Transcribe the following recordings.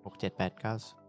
6 7 8 9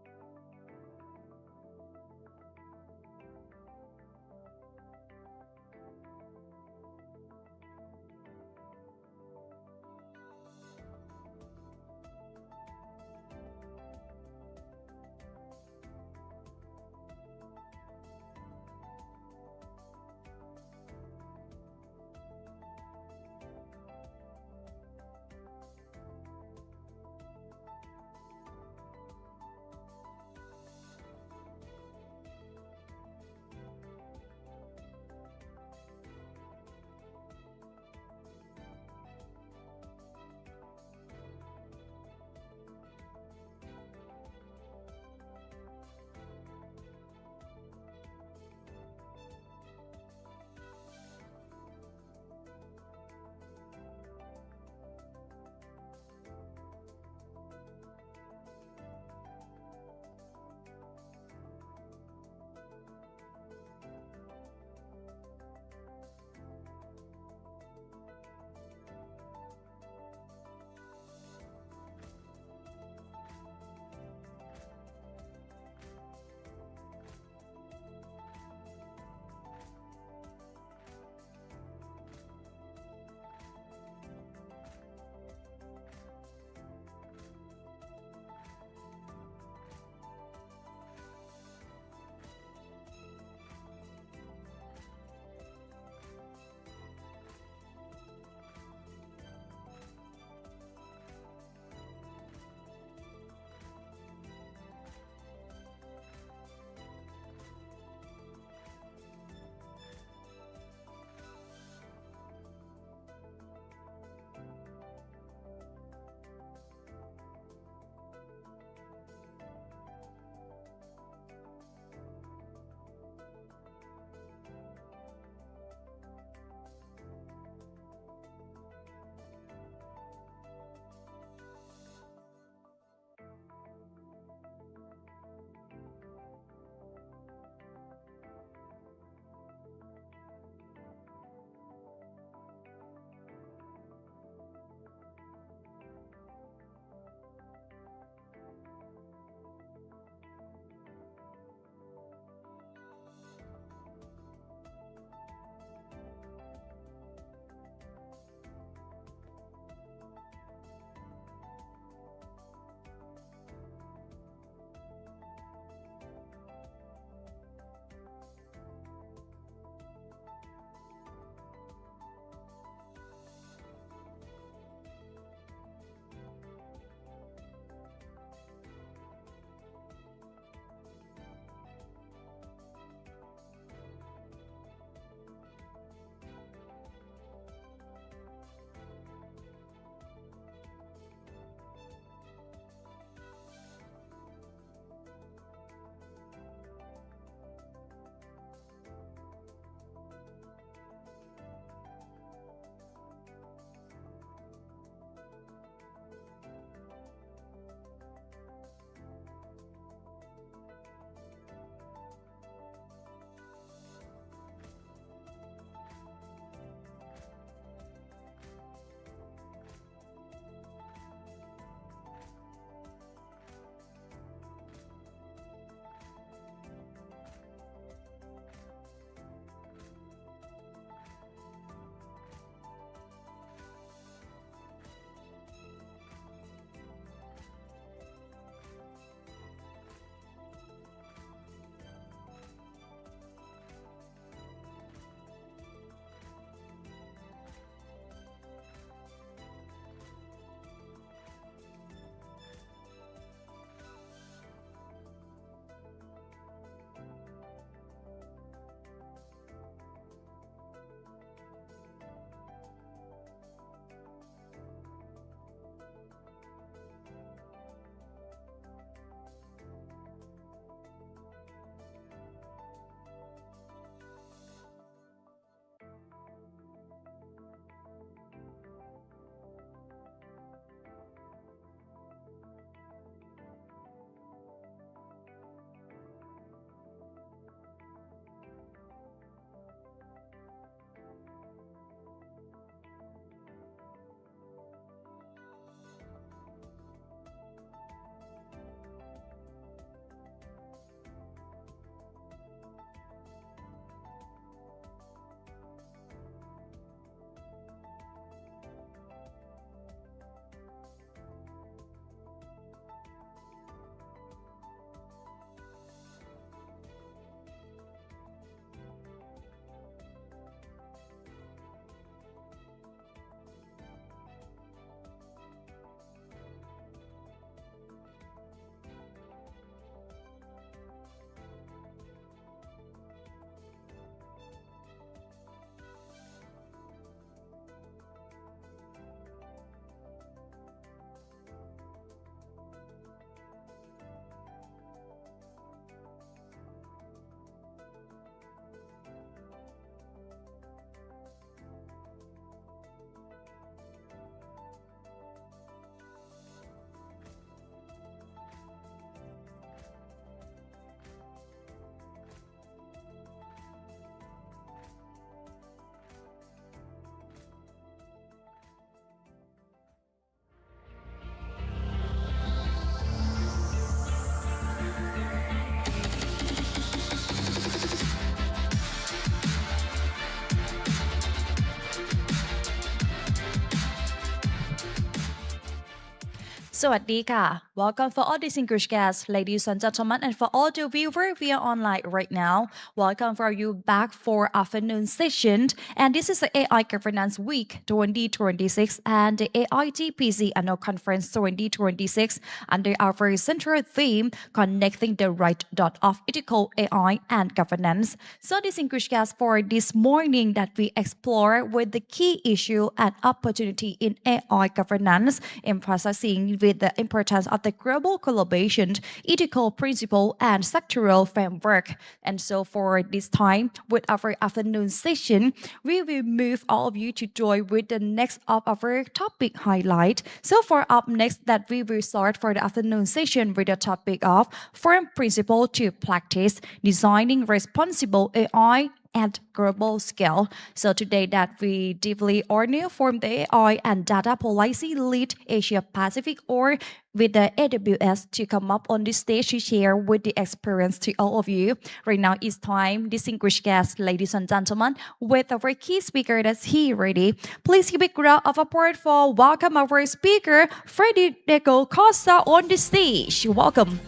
สวัสดีค่ะ Welcome for all distinguished guests, ladies and gentlemen, and for all the viewers via online right now. Welcome for you back for afternoon session. And this is the AI Governance Week 2026 and the AIGPC Annual Conference 2026 under our very central theme, Connecting the Right Dot of Ethical AI and Governance. So distinguished guests, for this morning that we explore with the key issue and opportunity in AI governance, emphasizing with the importance of the global collaboration, ethical principle, and sectoral framework. And so for this time, with our afternoon session, we will move all of you to join with the next of our topic highlight. So for up next, that we will start for the afternoon session with the topic of from principle to practice, designing responsible AI at global scale. So today that we deeply honor from the AI and data policy lead Asia Pacific or with the AWS to come up on this stage to share with the experience to all of you. Right now it's time, distinguished guests, ladies and gentlemen, with our key speaker that's here ready. Please give a round of applause for welcome our speaker, Federico Costa on the stage. Welcome.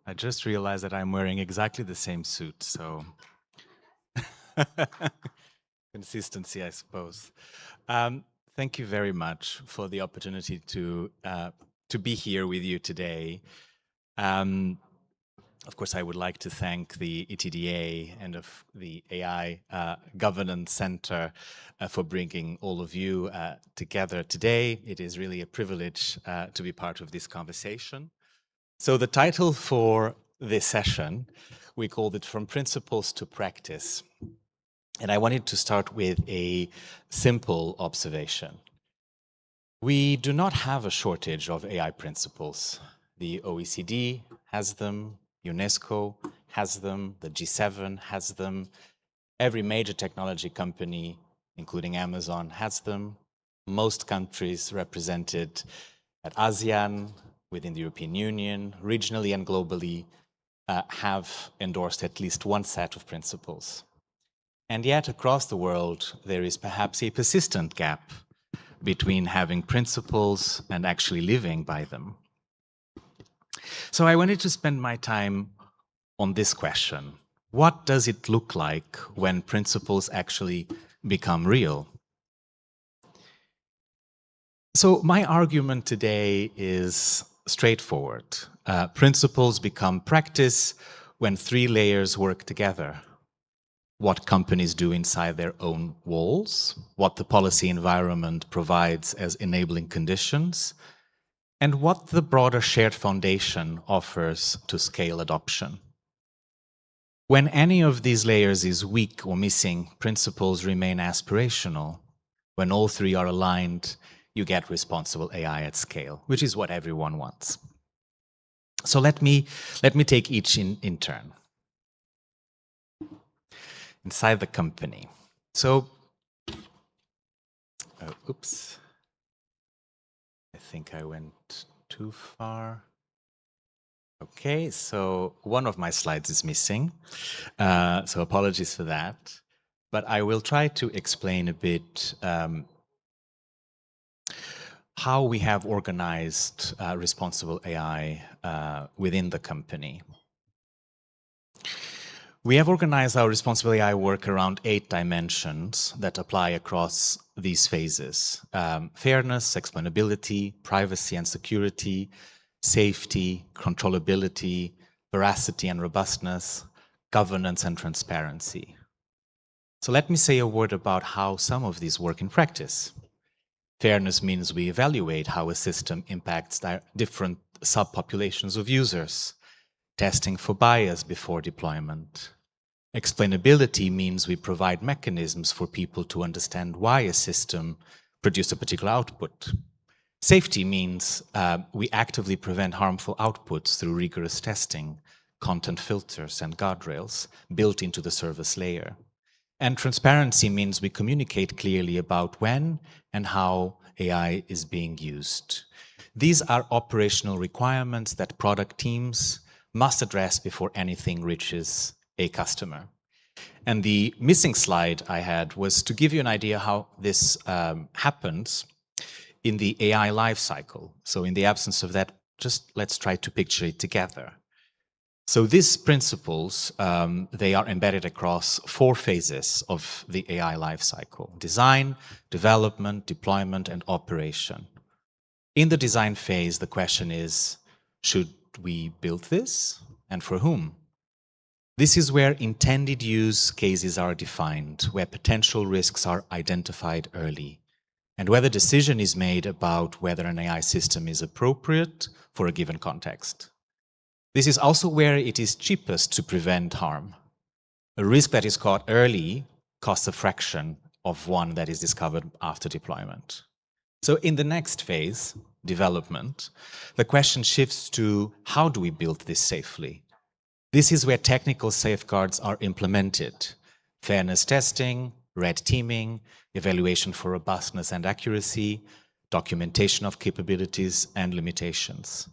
I just realized that I'm wearing exactly the same suit, so consistency, I suppose. Thank you very much for the opportunity to be here with you today. Of course, I would like to thank the ETDA and of the AI Governance Center for bringing all of you together today. It is really a privilege to be part of this conversation. So the title for this session, we called it From Principles to Practice. And I wanted to start with a simple observation. We do not have a shortage of AI principles. The OECD has them, UNESCO has them, the G7 has them, every major technology company, including Amazon, has them. Most countries represented at ASEAN, within the European Union, regionally and globally, have endorsed at least one set of principles. And yet, across the world, there is perhaps a persistent gap between having principles and actually living by them. So I wanted to spend my time on this question. What does it look like when principles actually become real? So my argument today is straightforward. Principles become practice when three layers work together. What companies do inside their own walls, what the policy environment provides as enabling conditions, and what the broader shared foundation offers to scale adoption. When any of these layers is weak or missing, principles remain aspirational. When all three are aligned, you get responsible AI at scale, which is what everyone wants. So let me take each in turn. Inside the company. So, oops. I think I went too far. Okay, so one of my slides is missing. So apologies for that. But I will try to explain a bit how we have organized responsible AI within the company. We have organized our responsible AI work around 8 dimensions that apply across these phases. Fairness, explainability, privacy and security, safety, controllability, veracity and robustness, governance and transparency. So let me say a word about how some of these work in practice. Fairness means we evaluate how a system impacts different subpopulations of users, testing for bias before deployment. Explainability means we provide mechanisms for people to understand why a system produced a particular output. Safety means we actively prevent harmful outputs through rigorous testing, content filters, and guardrails built into the service layer. And transparency means we communicate clearly about when and how AI is being used. These are operational requirements that product teams must address before anything reaches a customer. And the missing slide I had was to give you an idea how this happens in the AI lifecycle. So in the absence of that, just let's try to picture it together. So these principles, they are embedded across 4 phases of the AI lifecycle: design, development, deployment, and operation. In the design phase, the question is, should we build this, and for whom? This is where intended use cases are defined, where potential risks are identified early, and where the decision is made about whether an AI system is appropriate for a given context. This is also where it is cheapest to prevent harm. A risk that is caught early costs a fraction of one that is discovered after deployment. So in the next phase, development, the question shifts to how do we build this safely? This is where technical safeguards are implemented: fairness testing, red teaming, evaluation for robustness and accuracy, documentation of capabilities and limitations.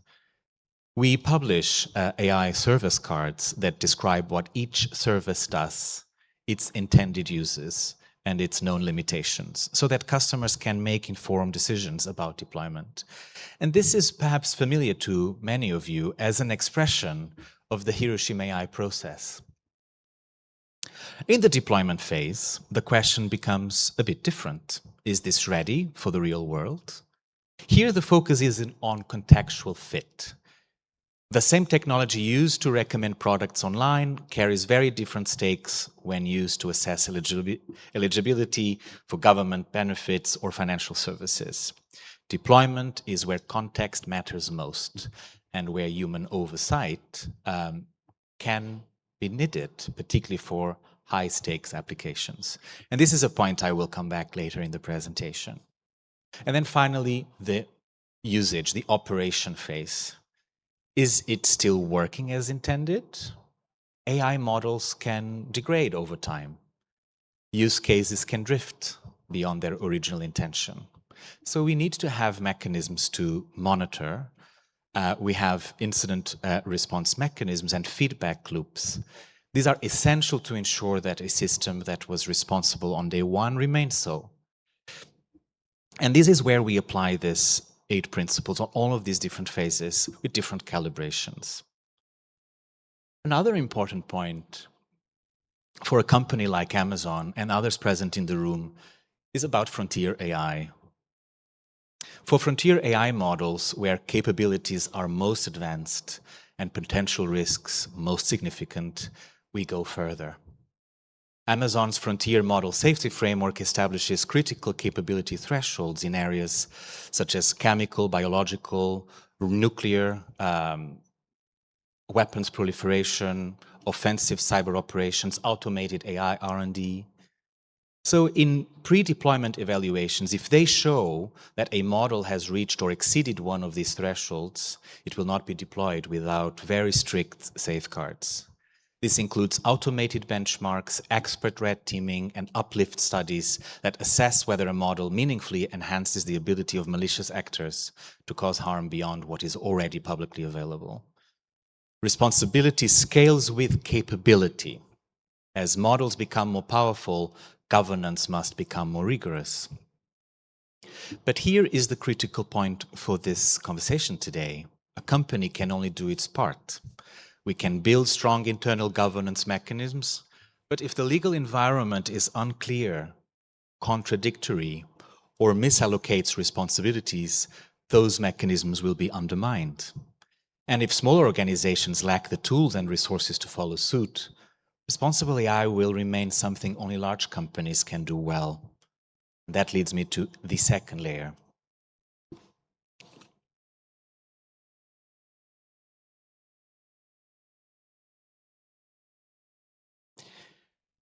We publish AI service cards that describe what each service does, its intended uses, and its known limitations, so that customers can make informed decisions about deployment. And this is perhaps familiar to many of you as an expression of the Hiroshima AI process. In the deployment phase, the question becomes a bit different. Is this ready for the real world? Here, the focus is on contextual fit. The same technology used to recommend products online carries very different stakes when used to assess eligibility for government benefits or financial services. Deployment is where context matters most and where human oversight can be needed, particularly for high-stakes applications. And this is a point I will come back later in the presentation. And then finally, the usage, the operation phase. Is it still working as intended? AI models can degrade over time. Use cases can drift beyond their original intention. So we need to have mechanisms to monitor. We have incident response mechanisms and feedback loops. These are essential to ensure that a system that was responsible on day one remains so. And this is where we apply this 8 principles on all of these different phases with different calibrations. Another important point for a company like Amazon and others present in the room is about frontier AI. For frontier AI models, where capabilities are most advanced and potential risks most significant, we go further. Amazon's Frontier Model Safety Framework establishes critical capability thresholds in areas such as chemical, biological, nuclear, weapons proliferation, offensive cyber operations, automated AI R&D. So in pre-deployment evaluations, if they show that a model has reached or exceeded one of these thresholds, it will not be deployed without very strict safeguards. This includes automated benchmarks, expert red teaming, and uplift studies that assess whether a model meaningfully enhances the ability of malicious actors to cause harm beyond what is already publicly available. Responsibility scales with capability. As models become more powerful, governance must become more rigorous. But here is the critical point for this conversation today. A company can only do its part. We can build strong internal governance mechanisms, but if the legal environment is unclear, contradictory, or misallocates responsibilities, those mechanisms will be undermined. And if smaller organizations lack the tools and resources to follow suit, responsible AI will remain something only large companies can do well. That leads me to the second layer.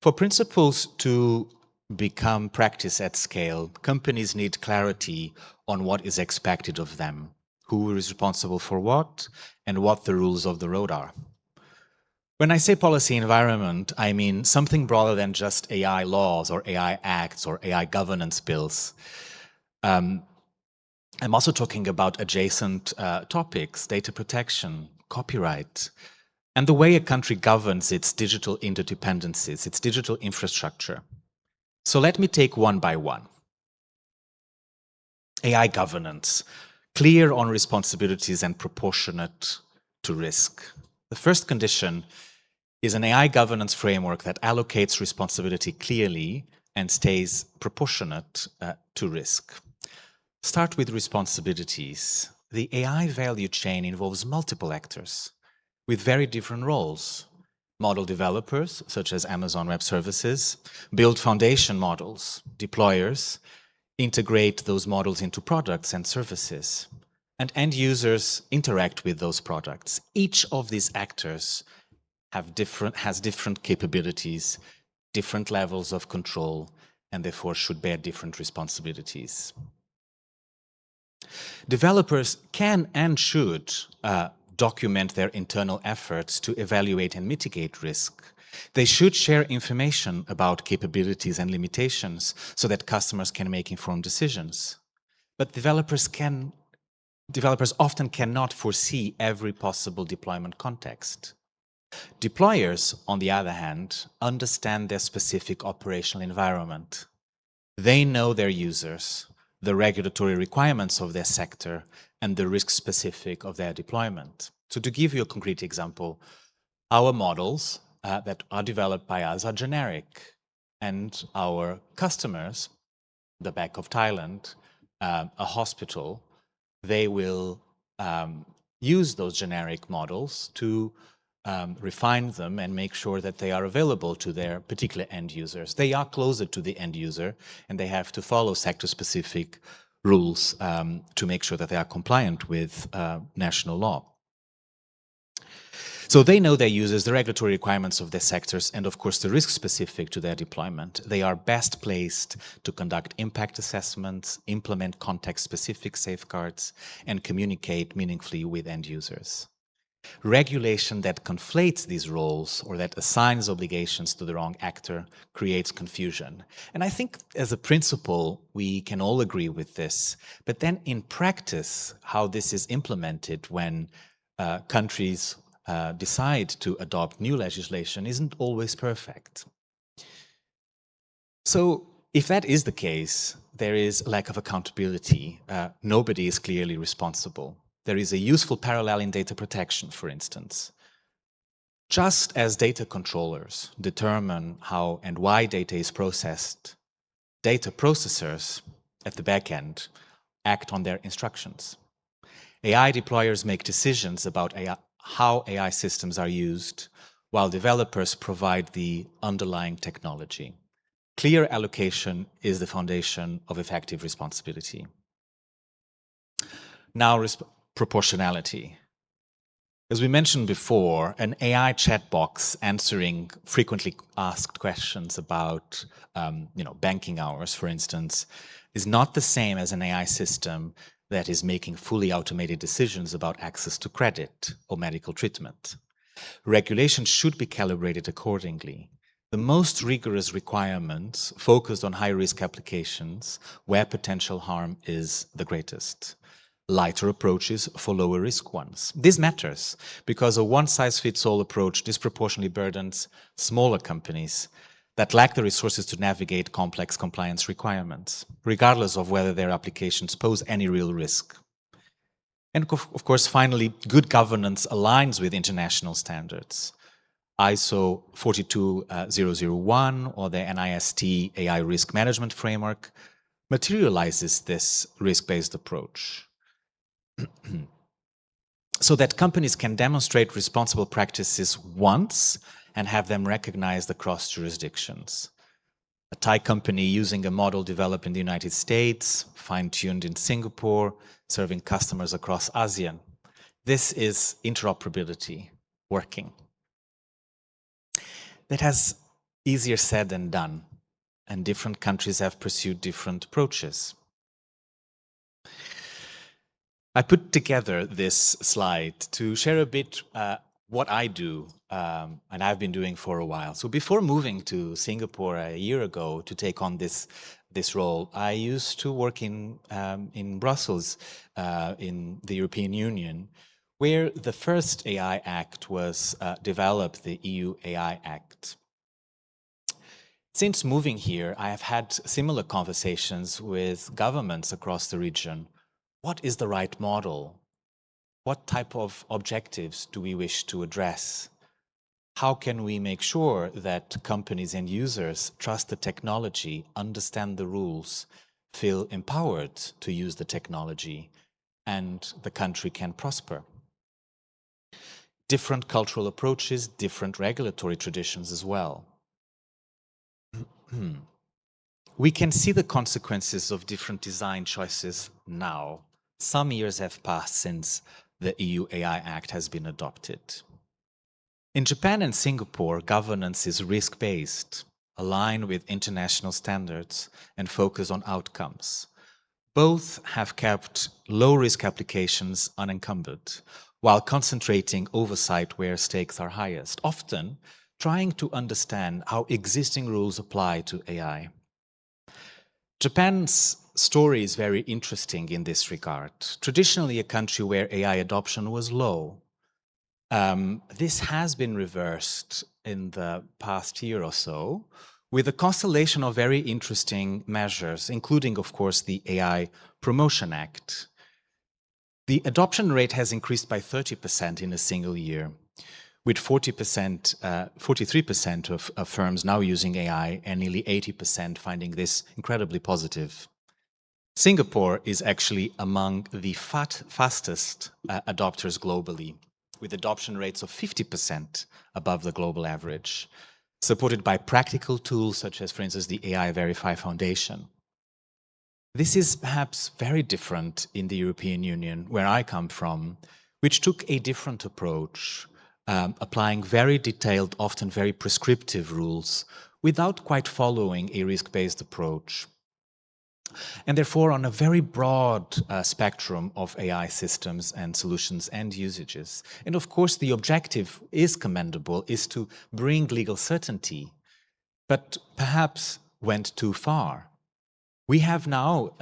For principles to become practice at scale, companies need clarity on what is expected of them, who is responsible for what, and what the rules of the road are. When I say policy environment, I mean something broader than just AI laws or AI acts or AI governance bills. I'm also talking about adjacent topics, data protection, copyright, and the way a country governs its digital interdependencies, its digital infrastructure. So let me take one by one. AI governance, clear on responsibilities and proportionate to risk. The first condition is an AI governance framework that allocates responsibility clearly and stays proportionate to risk. Start with responsibilities. The AI value chain involves multiple actors with very different roles. Model developers, such as Amazon Web Services, build foundation models. Deployers integrate those models into products and services. And end users interact with those products. Each of these actors has different capabilities, different levels of control, and therefore should bear different responsibilities. Developers can and should document their internal efforts to evaluate and mitigate risk. They should share information about capabilities and limitations so that customers can make informed decisions. But developers often cannot foresee every possible deployment context. Deployers, on the other hand, understand their specific operational environment. They know their users, the regulatory requirements of their sector, and the risk specific of their deployment. So to give you a concrete example, our models that are developed by us are generic, and our customers, the Bank of Thailand, a hospital, they will use those generic models to refine them and make sure that they are available to their particular end users. They are closer to the end user, and they have to follow sector-specific rules to make sure that they are compliant with national law. So they know their users, the regulatory requirements of their sectors, and of course the risk specific to their deployment. They are best placed to conduct impact assessments, implement context-specific safeguards, and communicate meaningfully with end users. Regulation that conflates these roles or that assigns obligations to the wrong actor creates confusion. And I think as a principle, we can all agree with this. But then in practice, how this is implemented when countries decide to adopt new legislation isn't always perfect. So if that is the case, there is a lack of accountability. Nobody is clearly responsible. There is a useful parallel in data protection, for instance. Just as data controllers determine how and why data is processed, data processors at the back end act on their instructions. AI deployers make decisions about how AI systems are used, while developers provide the underlying technology. Clear allocation is the foundation of effective responsibility. Now, proportionality. As we mentioned before, an AI chat box answering frequently asked questions about banking hours, for instance, is not the same as an AI system that is making fully automated decisions about access to credit or medical treatment. Regulation should be calibrated accordingly. The most rigorous requirements focused on high-risk applications where potential harm is the greatest. Lighter approaches for lower-risk ones. This matters because a one-size-fits-all approach disproportionately burdens smaller companies that lack the resources to navigate complex compliance requirements, regardless of whether their applications pose any real risk. And of course, finally, good governance aligns with international standards. ISO 42001 or the NIST AI Risk Management Framework materializes this risk-based approach so that companies can demonstrate responsible practices once and have them recognized across jurisdictions. A Thai company using a model developed in the United States, fine-tuned in Singapore, serving customers across ASEAN. This is interoperability working. That has easier said than done, and different countries have pursued different approaches. I put together this slide to share a bit what I do, and I've been doing for a while. So before moving to Singapore a year ago to take on this role, I used to work in Brussels, in the European Union, where the first AI Act was developed, the EU AI Act. Since moving here, I have had similar conversations with governments across the region. What is the right model? What type of objectives do we wish to address? How can we make sure that companies and users trust the technology, understand the rules, feel empowered to use the technology, and the country can prosper? Different cultural approaches, different regulatory traditions as well. We can see the consequences of different design choices now. Some years have passed since the EU AI Act has been adopted. In Japan and Singapore, governance is risk-based, aligned with international standards, and focus on outcomes. Both have kept low-risk applications unencumbered, while concentrating oversight where stakes are highest, often trying to understand how existing rules apply to AI. Japan's story is very interesting in this regard. Traditionally a country where AI adoption was low. This has been reversed in the past year or so with a constellation of very interesting measures, including, of course, the AI Promotion Act. The adoption rate has increased by 30% in a single year, with 43% of firms now using AI and nearly 80% finding this incredibly positive. Singapore is actually among the fastest adopters globally, with adoption rates of 50% above the global average, supported by practical tools such as, for instance, the AI Verify Foundation. This is perhaps very different in the European Union, where I come from, which took a different approach, applying very detailed, often very prescriptive rules without quite following a risk-based approach. And therefore, on a very broad spectrum of AI systems and solutions and usages. And of course, the objective is commendable, is to bring legal certainty, but perhaps went too far. We have now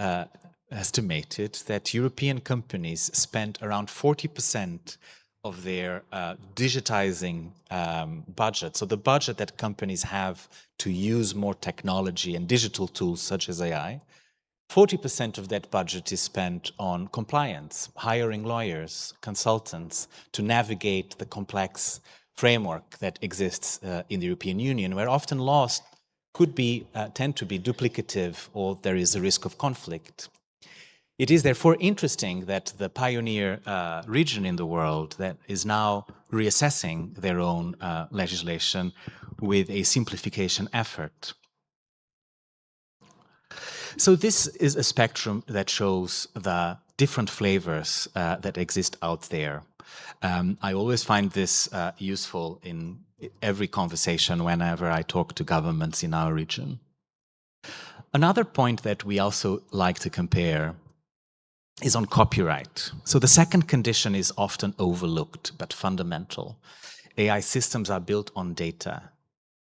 estimated that European companies spent around 40% of their digitizing budget, so the budget that companies have to use more technology and digital tools such as AI, 40% of that budget is spent on compliance, hiring lawyers, consultants to navigate the complex framework that exists in the European Union, where often laws could be tend to be duplicative or there is a risk of conflict. It is therefore interesting that the pioneer region in the world that is now reassessing their own legislation with a simplification effort. So this is a spectrum that shows the different flavors that exist out there. I always find this useful in every conversation whenever I talk to governments in our region. Another point that we also like to compare is on copyright. So the second condition is often overlooked, but fundamental. AI systems are built on data.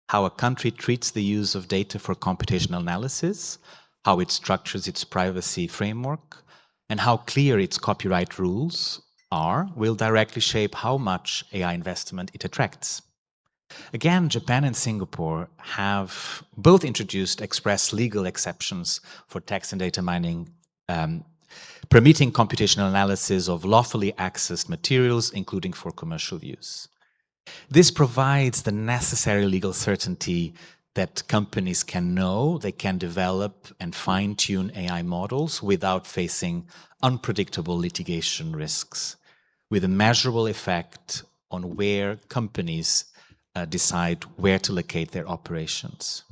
How a country treats the use of data for computational analysis, how it structures its privacy framework, and how clear its copyright rules are will directly shape how much AI investment it attracts. Again, Japan and Singapore have both introduced express legal exceptions for text and data mining, permitting computational analysis of lawfully accessed materials, including for commercial use. This provides the necessary legal certainty that companies can know, they can develop and fine-tune AI models without facing unpredictable litigation risks, with a measurable effect on where companies decide where to locate their operations.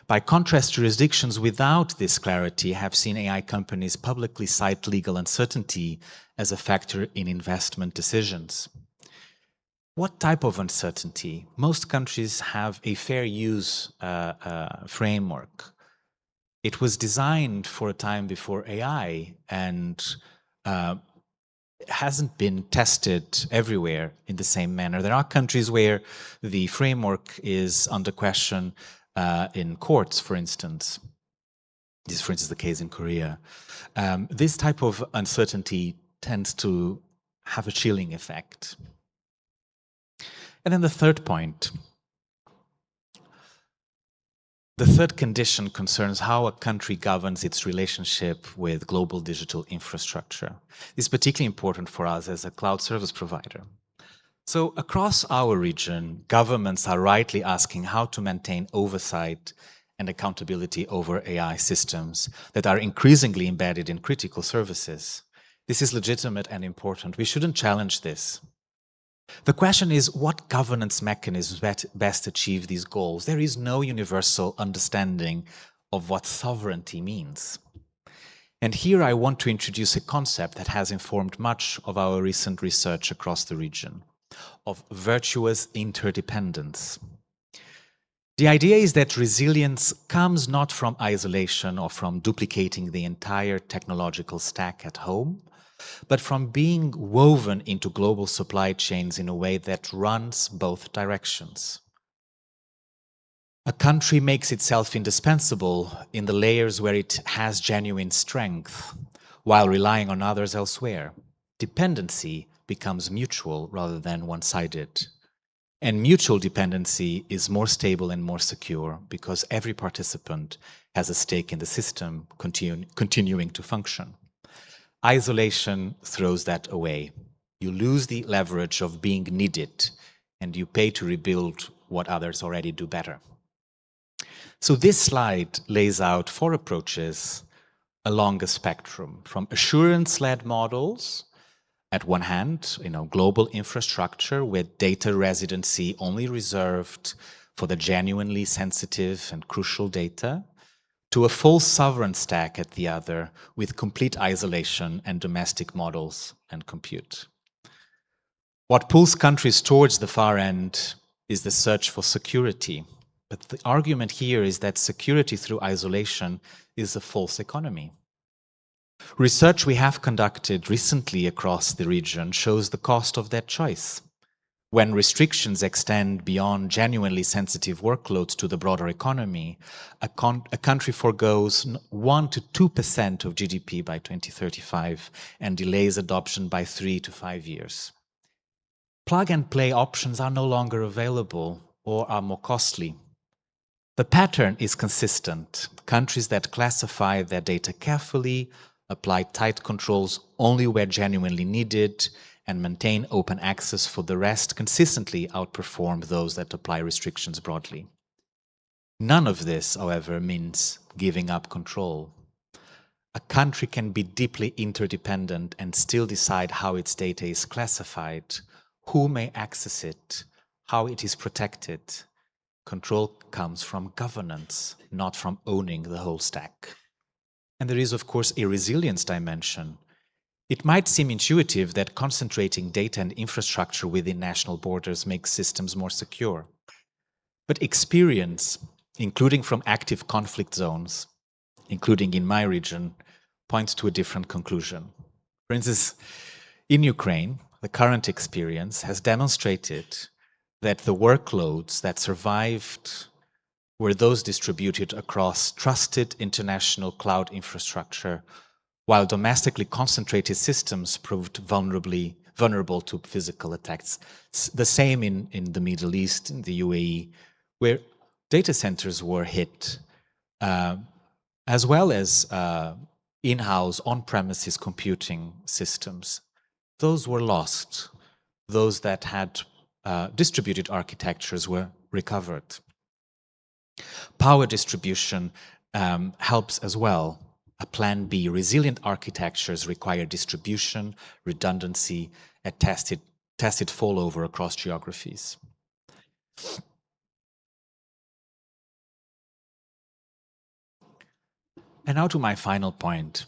By contrast, jurisdictions without this clarity have seen AI companies publicly cite legal uncertainty as a factor in investment decisions. What type of uncertainty? Most countries have a fair use framework. It was designed for a time before AI, and hasn't been tested everywhere in the same manner. There are countries where the framework is under question in courts, for instance. This is, for instance, the case in Korea. This type of uncertainty tends to have a chilling effect. And then the third point. The third condition concerns how a country governs its relationship with global digital infrastructure. This is particularly important for us as a cloud service provider. So across our region, governments are rightly asking how to maintain oversight and accountability over AI systems that are increasingly embedded in critical services. This is legitimate and important. We shouldn't challenge this. The question is, what governance mechanisms best achieve these goals? There is no universal understanding of what sovereignty means. And here I want to introduce a concept that has informed much of our recent research across the region, of virtuous interdependence. The idea is that resilience comes not from isolation or from duplicating the entire technological stack at home, but from being woven into global supply chains in a way that runs both directions. A country makes itself indispensable in the layers where it has genuine strength, while relying on others elsewhere. Dependency becomes mutual rather than one-sided. And mutual dependency is more stable and more secure because every participant has a stake in the system continuing to function. Isolation throws that away. You lose the leverage of being needed, and you pay to rebuild what others already do better. So this slide lays out 4 approaches along a spectrum, from assurance-led models, at one hand, global infrastructure with data residency only reserved for the genuinely sensitive and crucial data, to a full sovereign stack at the other, with complete isolation and domestic models and compute. What pulls countries towards the far end is the search for security. But the argument here is that security through isolation is a false economy. Research we have conducted recently across the region shows the cost of that choice. When restrictions extend beyond genuinely sensitive workloads to the broader economy, a country forgoes 1 to 2% of GDP by 2035 and delays adoption by 3 to 5 years. Plug-and-play options are no longer available or are more costly. The pattern is consistent. Countries that classify their data carefully, apply tight controls only where genuinely needed, and maintain open access for the rest consistently outperform those that apply restrictions broadly. None of this, however, means giving up control. A country can be deeply interdependent and still decide how its data is classified, who may access it, how it is protected. Control comes from governance, not from owning the whole stack. And there is, of course, a resilience dimension. It might seem intuitive that concentrating data and infrastructure within national borders makes systems more secure. But experience, including from active conflict zones, including in my region, points to a different conclusion. For instance, in Ukraine, the current experience has demonstrated that the workloads that survived were those distributed across trusted international cloud infrastructure, while domestically concentrated systems proved vulnerable to physical attacks. The same in the Middle East, in the UAE, where data centers were hit, as well as in-house, on-premises computing systems. Those were lost. Those that had distributed architectures were recovered. Power distribution helps as well. A plan B, resilient architectures require distribution, redundancy, and tested failover across geographies. And now to my final point.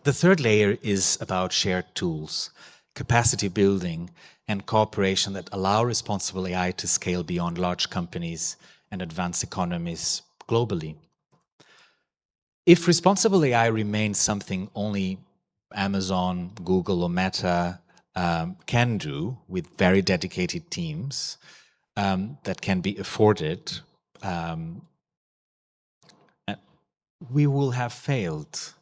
The third layer is about shared tools, capacity building, and cooperation that allow responsible AI to scale beyond large companies and advanced economies globally. If responsible AI remains something only Amazon, Google, or Meta can do with very dedicated teams that can be afforded, we will have failed.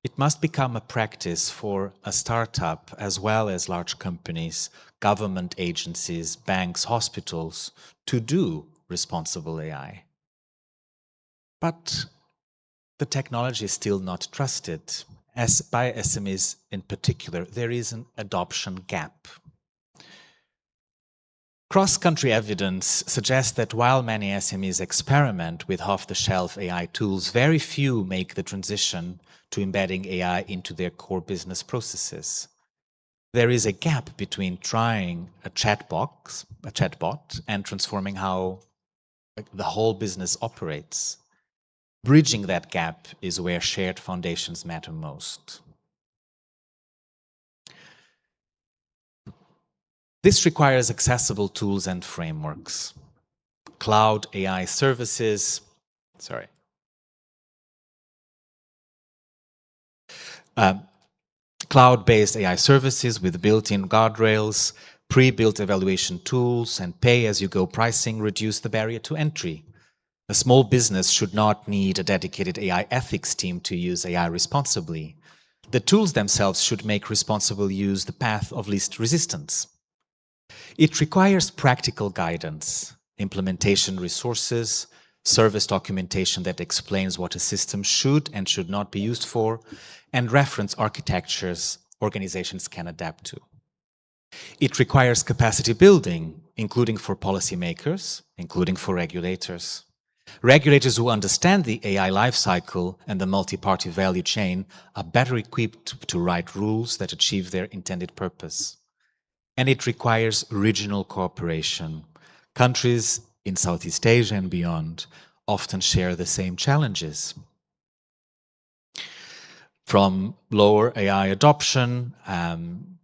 It must become a practice for a startup as well as large companies, government agencies, banks, hospitals to do responsible AI. But the technology is still not trusted. As by SMEs in particular, there is an adoption gap. Cross-country evidence suggests that while many SMEs experiment with off-the-shelf AI tools, very few make the transition to embedding AI into their core business processes. There is a gap between trying a chatbot and transforming how the whole business operates. Bridging that gap is where shared foundations matter most. This requires accessible tools and frameworks. Cloud AI services, cloud-based AI services with built-in guardrails, pre-built evaluation tools, and pay-as-you-go pricing reduce the barrier to entry. A small business should not need a dedicated AI ethics team to use AI responsibly. The tools themselves should make responsible use the path of least resistance. It requires practical guidance, implementation resources, service documentation that explains what a system should and should not be used for, and reference architectures organizations can adapt to. It requires capacity building, including for policymakers, including for regulators. Regulators who understand the AI lifecycle and the multi-party value chain are better equipped to write rules that achieve their intended purpose. And it requires regional cooperation. Countries in Southeast Asia and beyond often share the same challenges. From lower AI adoption and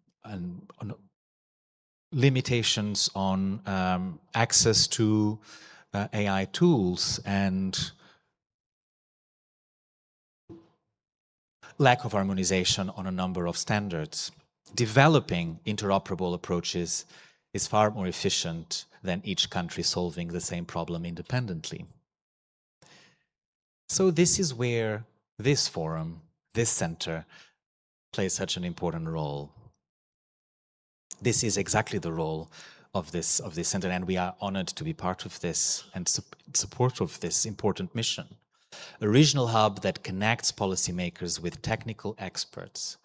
limitations on access to AI tools and lack of harmonization on a number of standards. Developing interoperable approaches is far more efficient than each country solving the same problem independently. So this is where this forum, this center, plays such an important role. This is exactly the role of this center, and we are honored to be part of this and support of this important mission. A regional hub that connects policymakers with technical experts,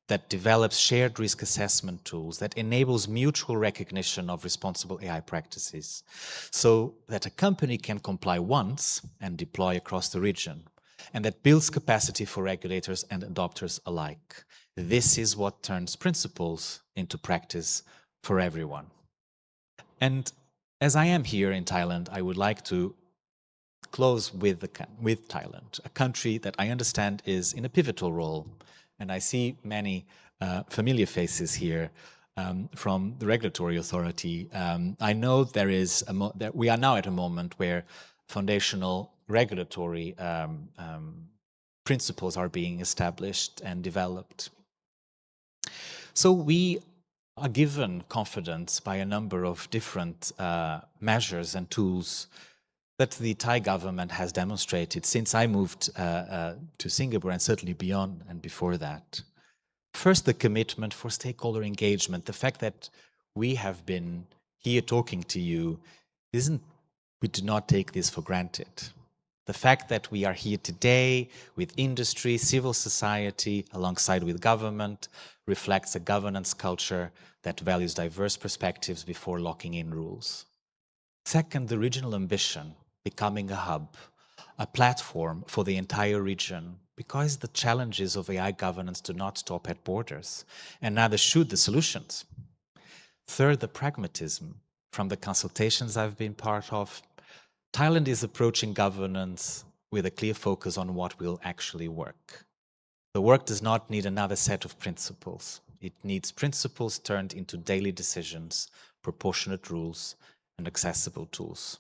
that develops shared risk assessment tools, that enables mutual recognition of responsible AI practices, so that a company can comply once and deploy across the region, and that builds capacity for regulators and adopters alike. This is what turns principles into practice for everyone. And as I am here in Thailand, I would like to close with Thailand, a country that I understand is in a pivotal role. And I see many familiar faces here from the regulatory authority. I know that we are now at a moment where foundational regulatory principles are being established and developed. So we are given confidence by a number of different measures and tools that the Thai government has demonstrated since I moved to Singapore and certainly beyond and before that. First, the commitment for stakeholder engagement. The fact that we have been here talking to you, we do not take this for granted. The fact that we are here today with industry, civil society, alongside with government, reflects a governance culture that values diverse perspectives before locking in rules. Second, the regional ambition, becoming a hub, a platform for the entire region, because the challenges of AI governance do not stop at borders, and neither should the solutions. Third, the pragmatism. From the consultations I've been part of, Thailand is approaching governance with a clear focus on what will actually work. The work does not need another set of principles. It needs principles turned into daily decisions, proportionate rules, and accessible tools.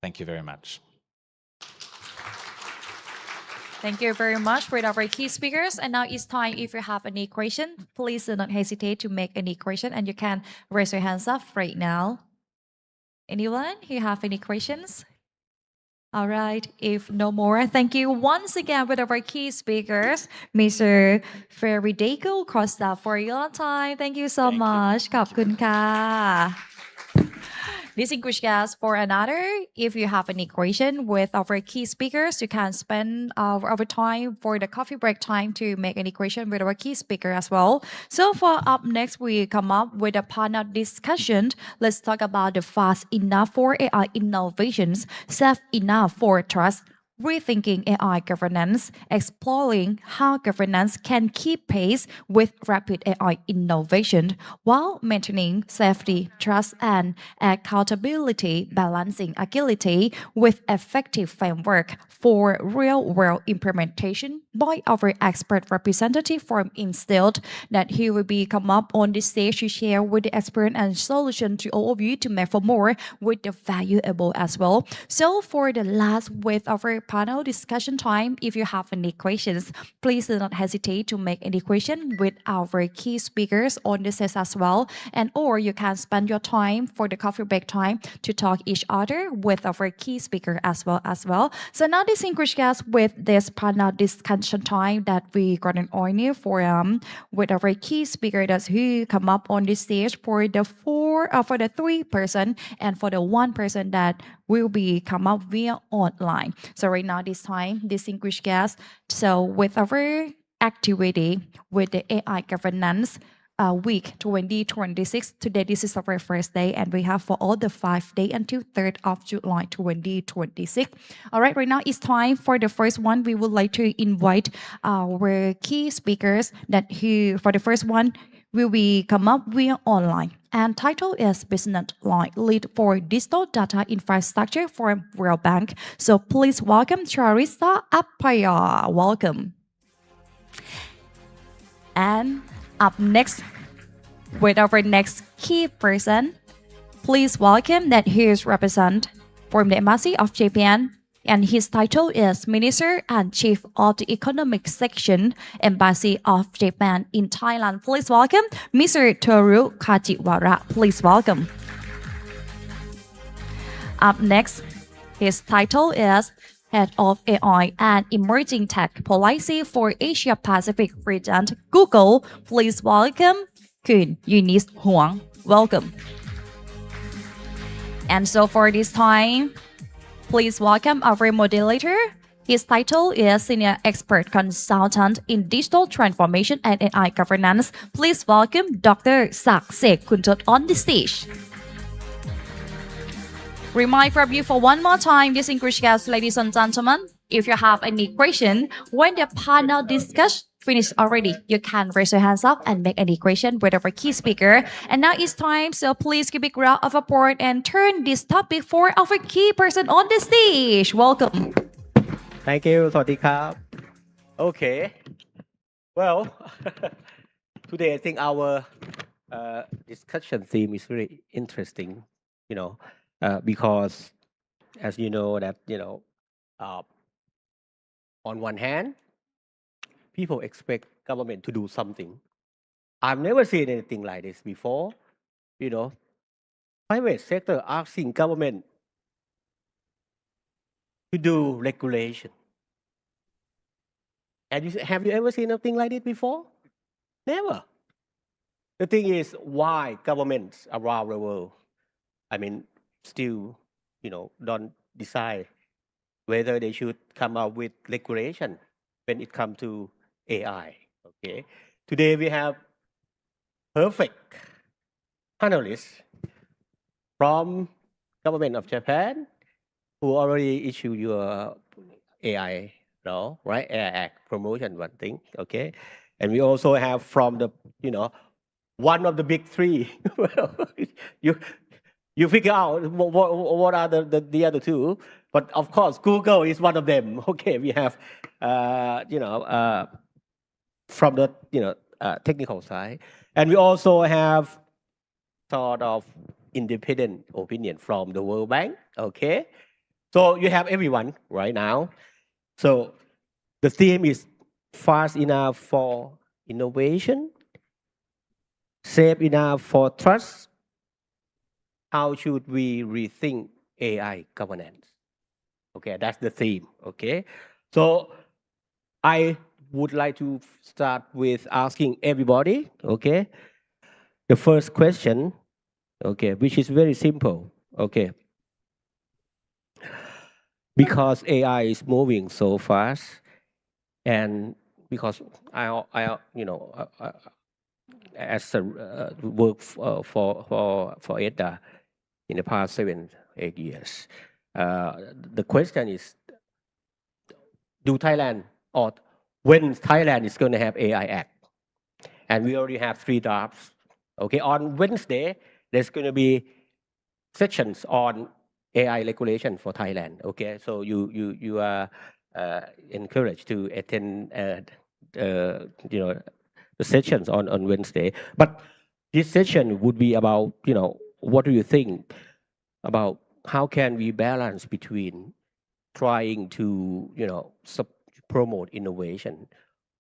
Thank you very much. Thank you very much for our key speakers. And now it's time. If you have any question, please do not hesitate to make any question, and you can raise your hands up right now. Anyone who have any questions? All right. If no more, thank you once again with our key speakers, Mr. Federico Costa, for your time. Thank you so much. ขอบคุณค่ะ Distinguished guests, for another, if you have any question with our key speakers, you can spend our time for the coffee break time to make any question with our key speaker as well. So for up next, we come up with a panel discussion. Let's talk about the fast enough for AI innovations, safe enough for trust, rethinking AI governance, exploring how governance can keep pace with rapid AI innovation while maintaining safety, trust, and accountability, balancing agility with effective framework for real-world implementation by our expert representative from Instilled that he will be come up on the stage to share with the experience and solution to all of you to make for more with the valuable as well. So for the last with our panel discussion time, if you have any questions, please do not hesitate to make any question with our key speakers on the stage as well. And or you can spend your time for the coffee break time to talk each other with our key speaker as well. So now distinguished guests with this panel discussion time that we got an honor for with our key speaker that's who come up on the stage for the for the 3 person and for the 1 person that will be come up via online. So right now this time, distinguished guests, so with our activity with the AI governance week 2026. Today, this is our first day, and we have for all the 5 days until 3rd of July 2026. All right, right now it's time for the first one. We would like to invite our key speakers that who, for the first one, will be come up via online. And title is Business Line Lead for Digital Data Infrastructure for World Bank. So please welcome Charissa Appaya. Welcome. And up next, with our next key person, please welcome that he is represent from the Embassy of Japan, and his title is Minister and Chief of the Economic Section, Embassy of Japan in Thailand. Please welcome Mr. Toru Kajiwara. Please welcome. Up next, his title is Head of AI and Emerging Tech Policy for Asia Pacific region, Google. Please welcome Kun Eunice Huang. Welcome. And so for this time, please welcome our moderator. His title is Senior Expert Consultant in Digital Transformation and AI Governance. Please welcome Dr. Saksek Kuntot on the stage. Remind from you for one more time, distinguished guests, ladies and gentlemen, if you have any question, when the panel discussion finished already, you can raise your hands up and make any question with our key speaker. And now it's time, so please give a big round of applause and turn this topic for our key person on the stage. Welcome. Thank you. สวัสดีครับ Okay. Well, today I think our discussion theme is really interesting, because as you know that, on one hand, people expect government to do something. I've never seen anything like this before. Private sector asking government to do regulation. And have you ever seen anything like this before? Never. The thing is, why governments around the world, still, don't decide whether they should come up with regulation when it comes to AI. Okay. Today we have perfect panelists from government of Japan who already issued your AI law, right? AI Act promotion, one thing. Okay. And we also have from the, one of the big three. Well, you figure out what are the other two, but of course Google is one of them. Okay, we have from the technical side, and we also have sort of independent opinion from the World Bank. Okay, so you have everyone right now. So The theme is fast enough for innovation, safe enough for trust. How should we rethink AI governance? Okay, that's the theme. Okay, so I would like to start with asking everybody. Okay, the first question. Okay, which is very simple. Okay, because AI is moving so fast, and because as a work for ETDA in the past 7-8 years, the question is, do Thailand or when Thailand is going to have AI Act? And we already have 3 drafts. Okay, on Wednesday there's going to be sessions on AI regulation for Thailand. Okay, so you are encouraged to attend the sessions on Wednesday. But this session would be about what do you think about how can we balance between trying to promote innovation,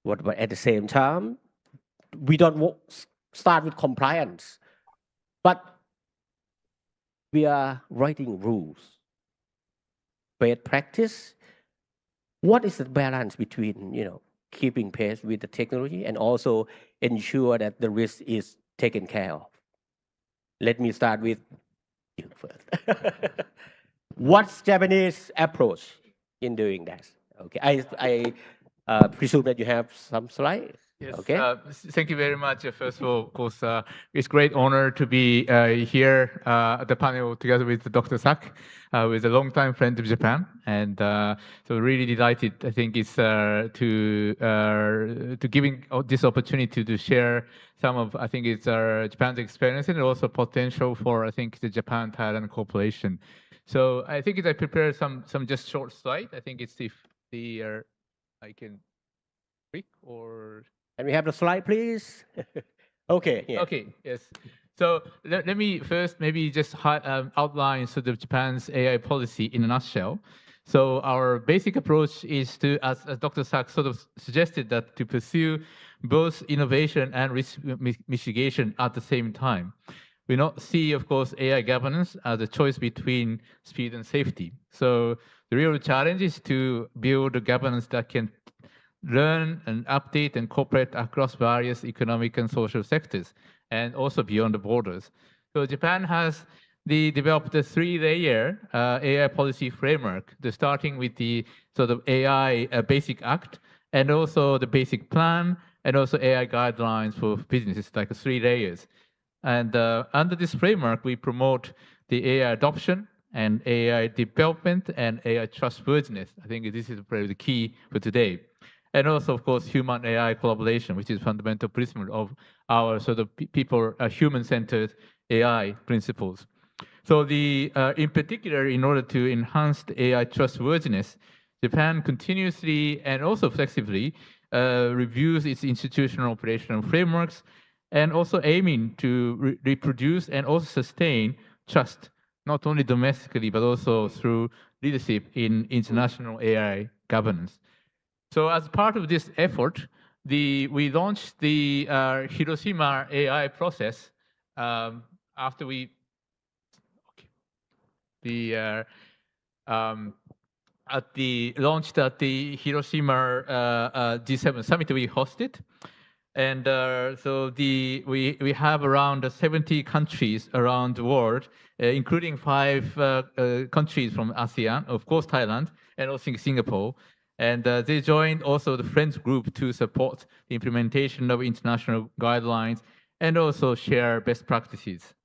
but at the same time we don't start with compliance, but we are writing rules, best practice. What is the balance between keeping pace with the technology and also ensure that the risk is taken care of? Let me start with you first. What's Japanese approach in doing that? Okay, I presume that you have some slides. Yes. Okay. Thank you very much. First of all, of course, it's great honor to be here at the panel together with Dr. Sak, who is a longtime friend of Japan, and so really delighted. I think it's to giving this opportunity to share some of it's Japan's experience and also potential for the Japan-Thailand cooperation. So I think I prepared some just short slide. I think it's if the I can click or. Can we have the slide, please? Okay. Yeah. Okay. Yes. So let me first maybe just outline sort of Japan's AI policy in a nutshell. So our basic approach is to, as Dr. Sak sort of suggested, that to pursue both innovation and risk mitigation at the same time. We not see, of course, AI governance as a choice between speed and safety. So the real challenge is to build a governance that can learn and update and cooperate across various economic and social sectors, and also beyond the borders. So Japan has developed a 3-layer AI policy framework, starting with the sort of AI Basic Act, and also the Basic Plan, and also AI guidelines for businesses, like 3 layers. And under this framework, we promote the AI adoption and AI development and AI trustworthiness. I think this is probably the key for today. And also, of course, human-AI collaboration, which is fundamental principle of our sort of human-centered AI principles. So in particular, in order to enhance the AI trustworthiness, Japan continuously and also flexibly reviews its institutional operational frameworks, and also aiming to reproduce and also sustain trust, not only domestically, but also through leadership in international AI governance. So as part of this effort, we launched the Hiroshima AI process after we launched at the Hiroshima G7 summit we hosted. And so we have around 70 countries around the world, including 5 countries from ASEAN, of course Thailand, and also Singapore. And they joined also the Friends Group to support the implementation of international guidelines and also share best practices.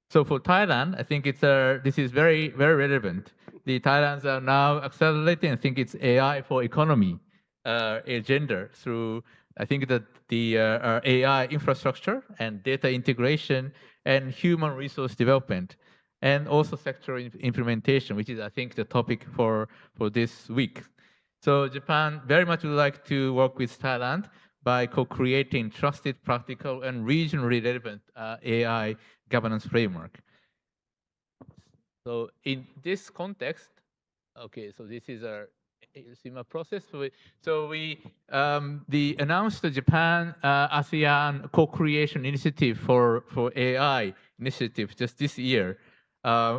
So for Thailand, I think this is very, very relevant. The Thailands are now accelerating, I think it's AI for economy agenda through, I think that the AI infrastructure and data integration and human resource development, and also sectoral implementation, which is, I think, the topic for this week. So Japan very much would like to work with Thailand by co-creating trusted, practical, and regionally relevant AI governance framework. So in this context, okay, so this is similar process. So we announced the Japan ASEAN co-creation initiative for AI initiative just this year,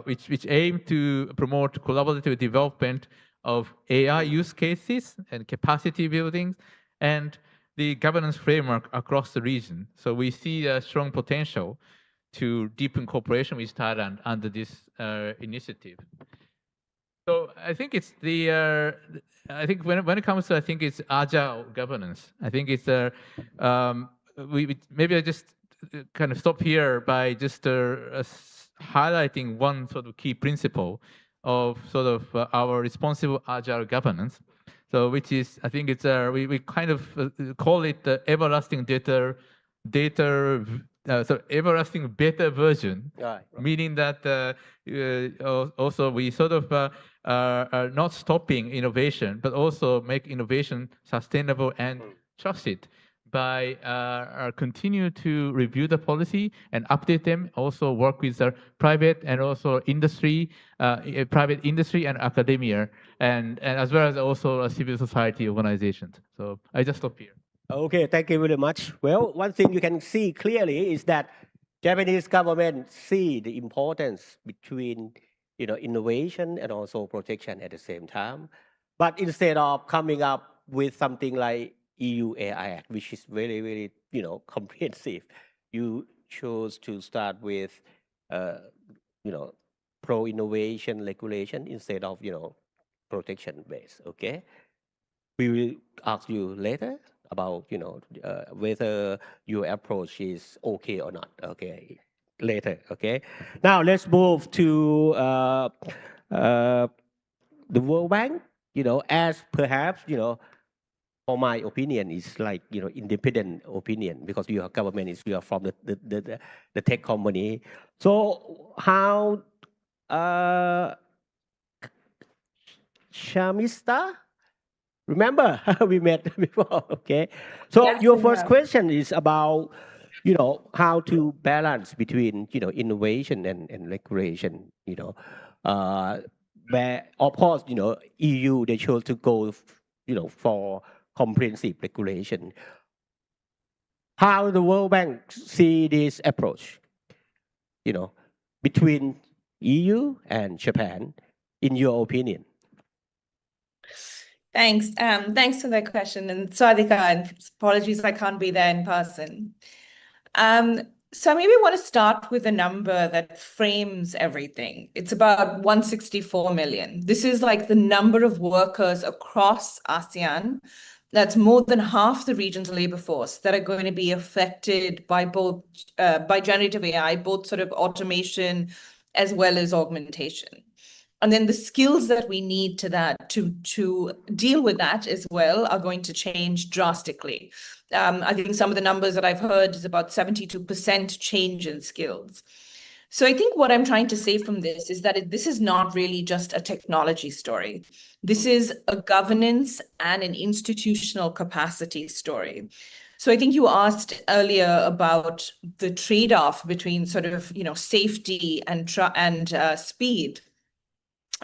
which aim to promote collaborative development of AI use cases and capacity building and the governance framework across the region. So we see a strong potential to deepen cooperation with Thailand under this initiative. So I think it's I think when it comes to, I think it's agile governance. I think it's maybe I just kind of stop here by just highlighting one sort of key principle of sort of our responsible agile governance. So which is, I think it's we kind of call it the everlasting everlasting better version, Right. meaning that also we sort of are not stopping innovation, but also make innovation sustainable and trusted by continue to review the policy and update them, also work with the private and also industry, private industry and academia, and as well as also civil society organizations. So I just stop here. Okay, thank you very much. Well, one thing you can see clearly is that Japanese government see the importance between innovation and also protection at the same time. But instead of coming up with something like EU AI Act, which is very, very comprehensive, you chose to start with pro innovation regulation instead of protection based. Okay, we will ask you later about whether your approach is okay or not. Okay, later. Okay, now let's move to the World Bank. As perhaps for my opinion, is like independent opinion because your government is you are from the tech company. So how Shamista? Remember we met before, okay? So Yes, your we first have. question is about, how to balance between, innovation and regulation, where of course, EU, they chose to go, for comprehensive regulation. How the World Bank see this approach, between EU and Japan, in your opinion? Thanks. Thanks for that question. And Swadika, and apologies I can't be there in person. So maybe I want to start with a number that frames everything. It's about 164 million. This is like the number of workers across ASEAN. That's more than half the region's labor force that are going to be affected by both by generative AI, both sort of automation as well as augmentation. And then the skills that we need to deal with that as well are going to change drastically. I think some of the numbers that I've heard is about 72% change in skills. So I think what I'm trying to say from this is that this is not really just a technology story. This is a governance and an institutional capacity story. So I think you asked earlier about the trade-off between sort of safety and speed.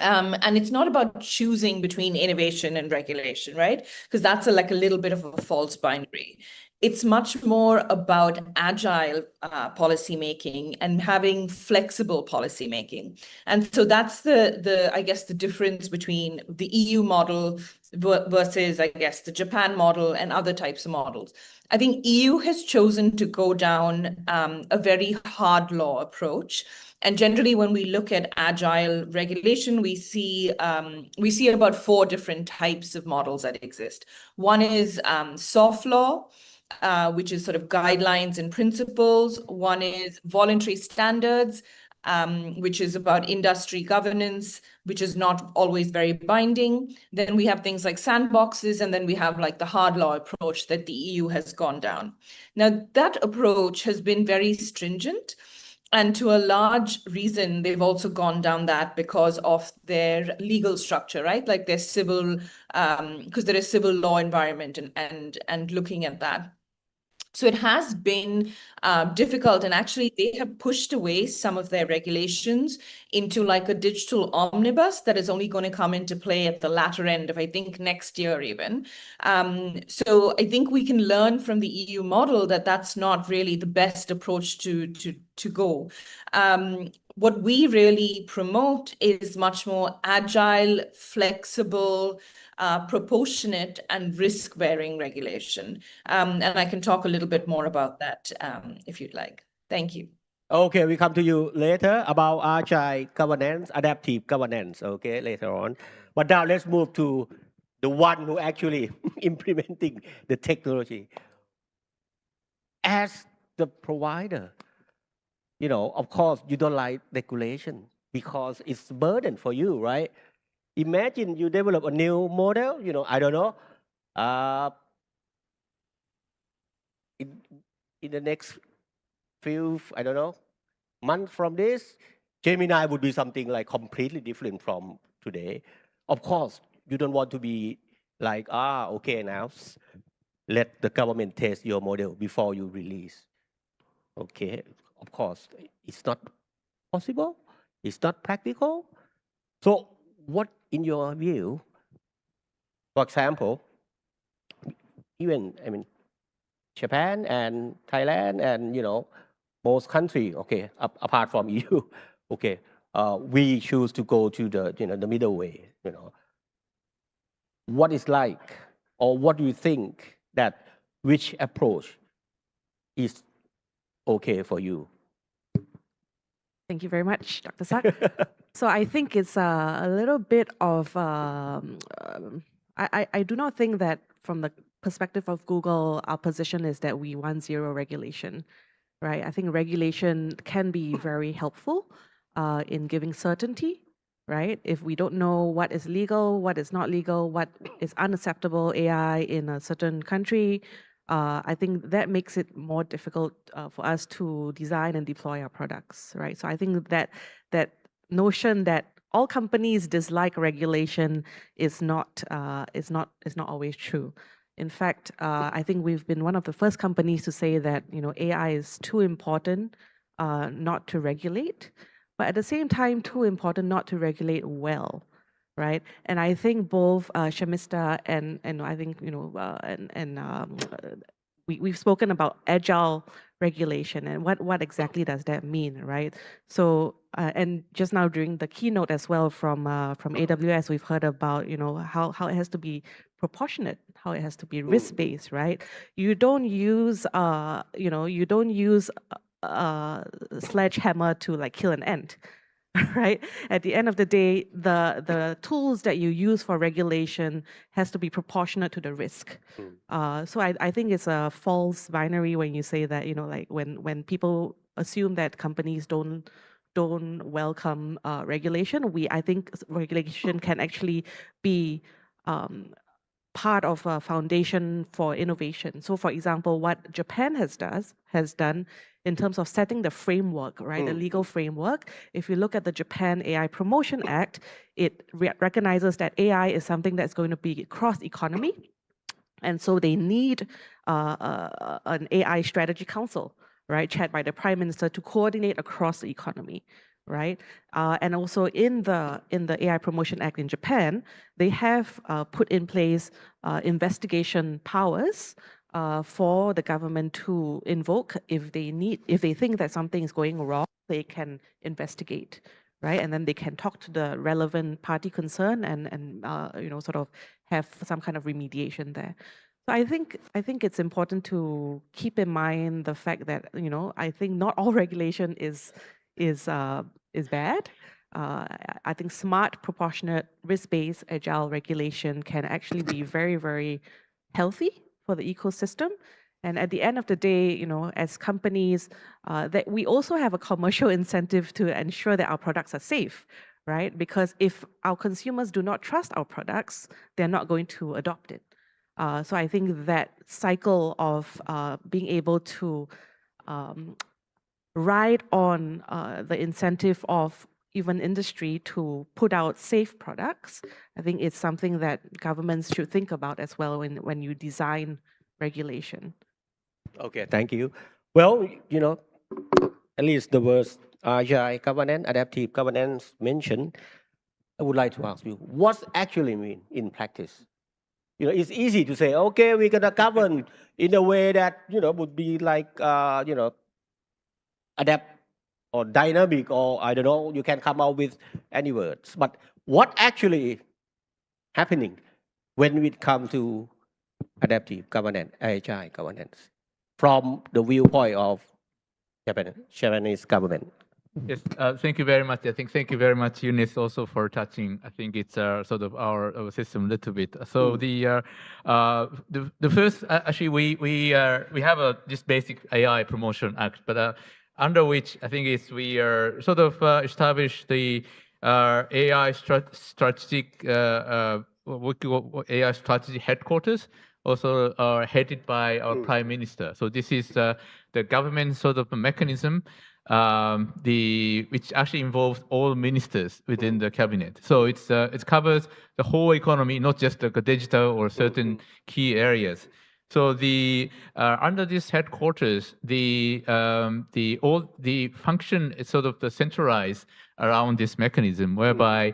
And it's not about choosing between innovation and regulation, right? Because that's like a little bit of a false binary. It's much more about agile policymaking and having flexible policymaking. And so that's I guess the difference between the EU model versus, I guess, the Japan model and other types of models. I think EU has chosen to go down a very hard law approach. And generally, when we look at agile regulation, we see about 4 different types of models that exist. One is soft law, which is sort of guidelines and principles. One is voluntary standards, which is about industry governance, which is not always very binding. Then we have things like sandboxes, and then we have like the hard law approach that the EU has gone down. Now, that approach has been very stringent. And to a large reason, they've also gone down that because of their legal structure, right? Like their civil, because there is civil law environment and looking at that. So it has been difficult, and actually they have pushed away some of their regulations into like a digital omnibus that is only going to come into play at the latter end of, I think, next year even. So I think we can learn from the EU model that that's not really the best approach to go. What we really promote is much more agile, flexible, proportionate and risk-bearing regulation. And I can talk a little bit more about that if you'd like. Thank you. Okay, we come to you later about agile governance, adaptive governance, okay, later on. But now let's move to the one who actually implementing the technology. As the provider, of course, you don't like regulation because it's a burden for you, right? Imagine you develop a new model, I don't know, in the next few, I don't know, months from this, Gemini would be something like completely different from today. Of course, you don't want to be like, okay, now let the government test your model before you release. Okay, of course, it's not possible. It's not practical. So what, in your view, for example, even, Japan and Thailand and, most countries, okay, apart from EU, okay, we choose to go to the, the middle way, What is like, or what do you think that which approach is okay for you? Thank you very much, Dr. Sak. So I think it's a little bit of, I do not think that from the perspective of Google, our position is that we want zero regulation, right? I think regulation can be very helpful in giving certainty, right? If we don't know what is legal, what is not legal, what is unacceptable AI in a certain country, I think that makes it more difficult for us to design and deploy our products, right? So I think that notion that all companies dislike regulation is not always true. In fact, I think we've been one of the first companies to say that AI is too important not to regulate, but at the same time too important not to regulate well, right? And I think both Shamista and I think we've spoken about agile regulation and what exactly does that mean, right? So and just now during the keynote as well from AWS, we've heard about how it has to be proportionate, how it has to be risk-based, right? You don't use sledgehammer to like kill an ant. Right? At the end of the day, the tools that you use for regulation has to be proportionate to the risk. So I think it's a false binary when you say that, like when people assume that companies don't welcome regulation, I think regulation can actually be part of a foundation for innovation. So for example, what Japan has done in terms of setting the framework, right, the legal framework, if you look at the Japan AI Promotion Act, it recognizes that AI is something that's going to be cross-economy. And so they need an AI strategy council, right, chaired by the Prime Minister to coordinate across the economy, right? And also in the AI Promotion Act in Japan, they have put in place investigation powers for the government to invoke if they think that something is going wrong, they can investigate, right? And then they can talk to the relevant party concerned and sort of have some kind of remediation there. So I think it's important to keep in mind the fact that I think not all regulation is bad. I think smart, proportionate, risk-based, agile regulation can actually be very, very healthy for the ecosystem. And at the end of the day, as companies, that we also have a commercial incentive to ensure that our products are safe, right? Because if our consumers do not trust our products, they're not going to adopt it. So I think that cycle of being able to ride on the incentive of even industry to put out safe products, I think it's something that governments should think about as well when you design regulation. Okay, thank you. Well, at least the words agile governance, adaptive governance mentioned, I would like to ask you, what actually mean in practice? It's easy to say, okay, we're gonna govern in a way that would be like adapt or dynamic, or I don't know. You can come out with any words, but what actually happening when it comes to adaptive governance, agile governance, from the viewpoint of Japanese government? Yes, thank you very much. I think thank you very much, Eunice, also for touching. I think it's sort of our system a little bit. So the first actually we have this basic AI Promotion Act, but under which I think we are sort of established the AI strategic AI strategy headquarters, also headed by our Prime Minister. So this is the government sort of mechanism, which actually involves all ministers within the cabinet. So it covers the whole economy, not just the digital or certain key areas. So under this headquarters, all the function is sort of centralized around this mechanism, whereby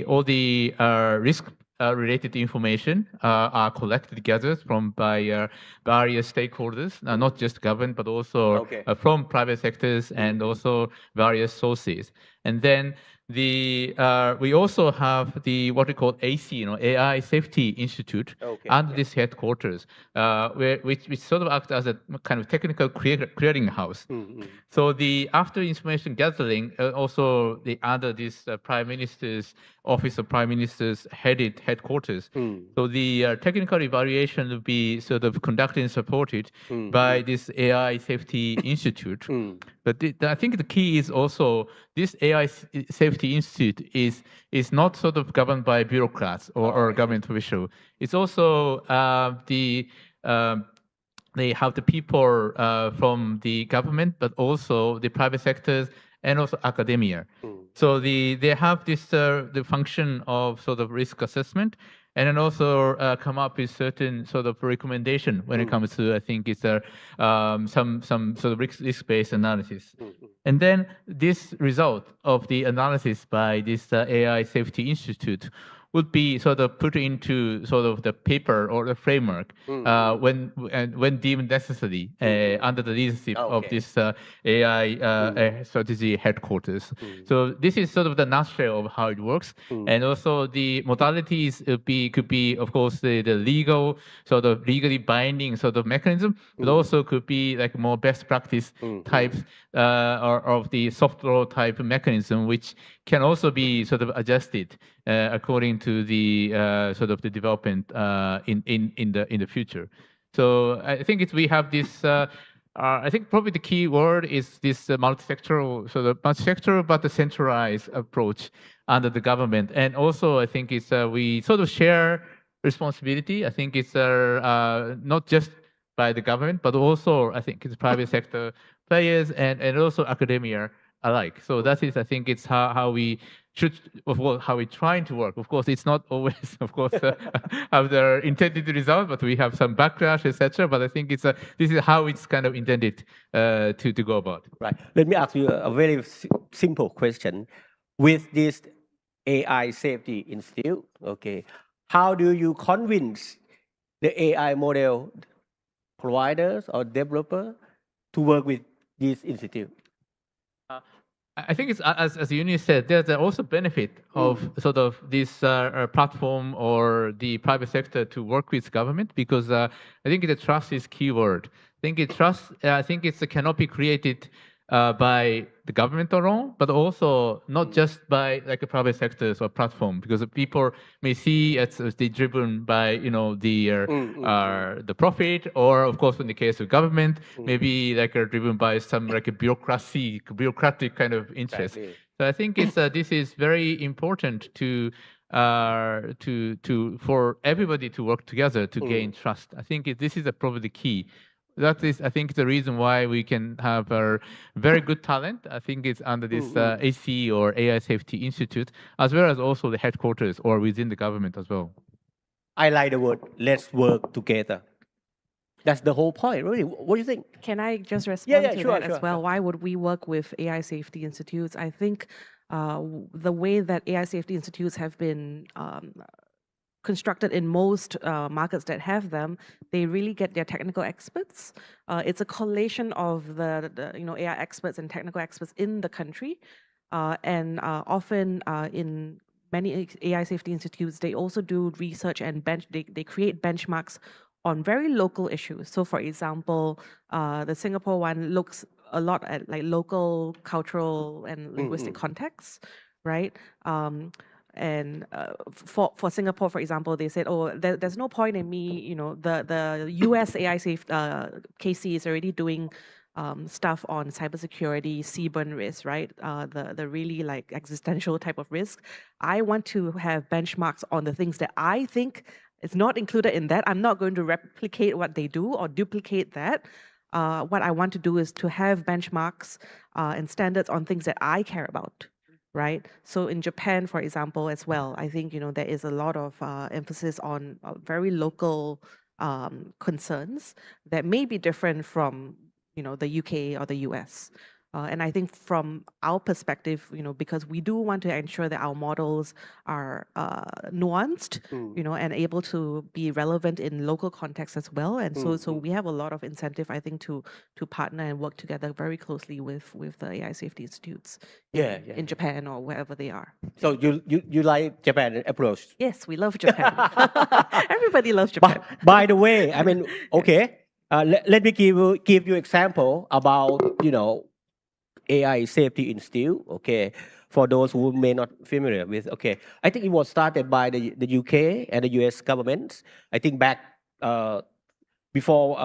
all the risk related information are collected together by various stakeholders, not just government, but also from private sectors and also various sources. And then we also have what we call AC, AI Safety Institute, under this headquarters, which sort of acts as a kind of technical clearinghouse. So after information gathering, also under this Prime Minister's Office of Prime Minister's headquarters. So the technical evaluation will be sort of conducted and supported by this AI Safety Institute. But I think the key is also this AI Safety Institute is not sort of governed by bureaucrats or government official. It's also they have the people from the government, but also the private sectors and also academia. So they have this the function of sort of risk assessment, and then also come up with certain sort of recommendation when it comes to, I think it's some sort of risk-based analysis. And then this result of the analysis by this AI Safety Institute would be sort of put into sort of the paper or the framework when deemed necessary under the leadership of this AI strategy headquarters. So this is sort of the nutshell of how it works, and also the modalities could be of course the legal sort of legally binding sort of mechanism, but also could be like more best practice types or of the soft law type mechanism, which can also be sort of adjusted according to the sort of the development in the future. So I think we have this. I think probably the key word is this multi-sectoral, but the centralized approach under the government, and also I think it's we sort of share responsibility. I think it's not just by the government, but also I think it's private sector players and also academia alike. So that is, I think, it's how we should, how we're trying to work. Of course, it's not always, of course, have the intended result, but we have some backlash, etc. But I think it's this is how it's kind of intended to go about. Right. Let me ask you a very simple question. With this AI Safety Institute, okay, how do you convince the AI model providers or developer to work with this institute? I think it's as Eunice said, there's also benefit of sort of this platform or the private sector to work with government, because I think the trust is keyword. I think it cannot be created by the government alone, but also not just by like a private sectors or platform, because people may see as they driven by the profit, or of course in the case of government, maybe like are driven by some like a bureaucratic kind of interest. Exactly. So I think it's this is very important for everybody to work together to gain trust. I think this is probably the key. That is, I think, the reason why we can have a very good talent. I think it's under this AC or AI Safety Institute, as well as also the headquarters or within the government as well. I like the word, let's work together. That's the whole point, really. What do you think? Can I just respond to sure, that sure, as well? sure. Why would we work with AI safety institutes? I think the way that AI safety institutes have been constructed in most markets that have them, they really get their technical experts. It's a collation of the AI experts and technical experts in the country, and often in many AI safety institutes, they also do research and they create benchmarks on very local issues. So, for example, the Singapore one looks a lot at like local cultural and linguistic contexts, right? And for Singapore, for example, they said, oh, there's no point in me, the US AI safe KC is already doing stuff on cybersecurity, seaborne risk, right? The really like existential type of risk. I want to have benchmarks on the things that I think is not included in that. I'm not going to replicate what they do or duplicate that. What I want to do is to have benchmarks and standards on things that I care about. Right. So in Japan, for example, as well, I think there is a lot of emphasis on very local concerns that may be different from the UK or the US. And I think from our perspective, because we do want to ensure that our models are nuanced, and able to be relevant in local context as well. And so we have a lot of incentive, I think, to partner and work together very closely with the AI safety institutes in Japan or wherever they are. So you like Japan approach? Yes, we love Japan. Everybody loves Japan. By the way, I mean, okay, let me give you example about AI Safety Institute, okay, for those who may not familiar with, okay. I think it was started by the UK and the US governments. I think back before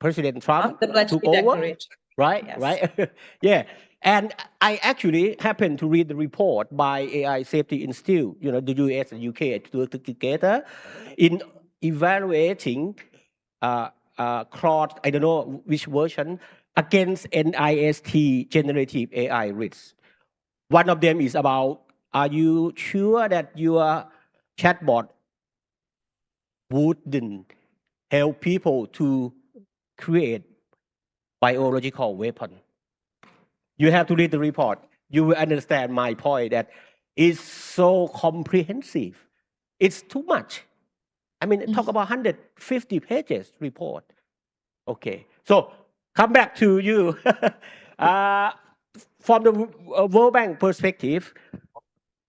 President Trump took over, right? Yes. Right? Yeah. And I actually happened to read the report by AI Safety Institute, the US and UK together in evaluating Claude, I don't know which version, against NIST generative AI risks. One of them is about, are you sure that your chatbot wouldn't help people to create biological weapon? You have to read the report. You will understand my point that it's so comprehensive. It's too much. I mean, talk about 150 pages report. Okay. So come back to you. From the World Bank perspective,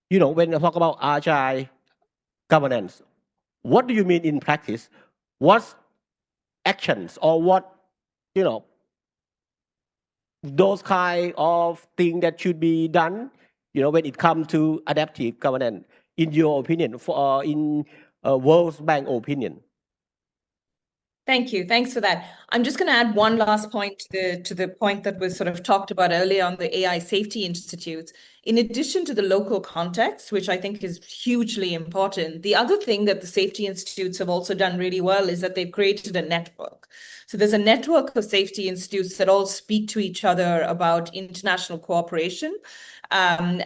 when you talk about agile governance, what do you mean in practice? What actions or what, those kind of things that should be done, when it comes to adaptive governance, in your opinion, in World Bank opinion? Thank you. Thanks for that. I'm just going to add one last point to the point that was sort of talked about earlier on the AI Safety Institutes. In addition to the local context, which I think is hugely important, the other thing that the safety institutes have also done really well is that they've created a network. So there's a network of safety institutes that all speak to each other about international cooperation. And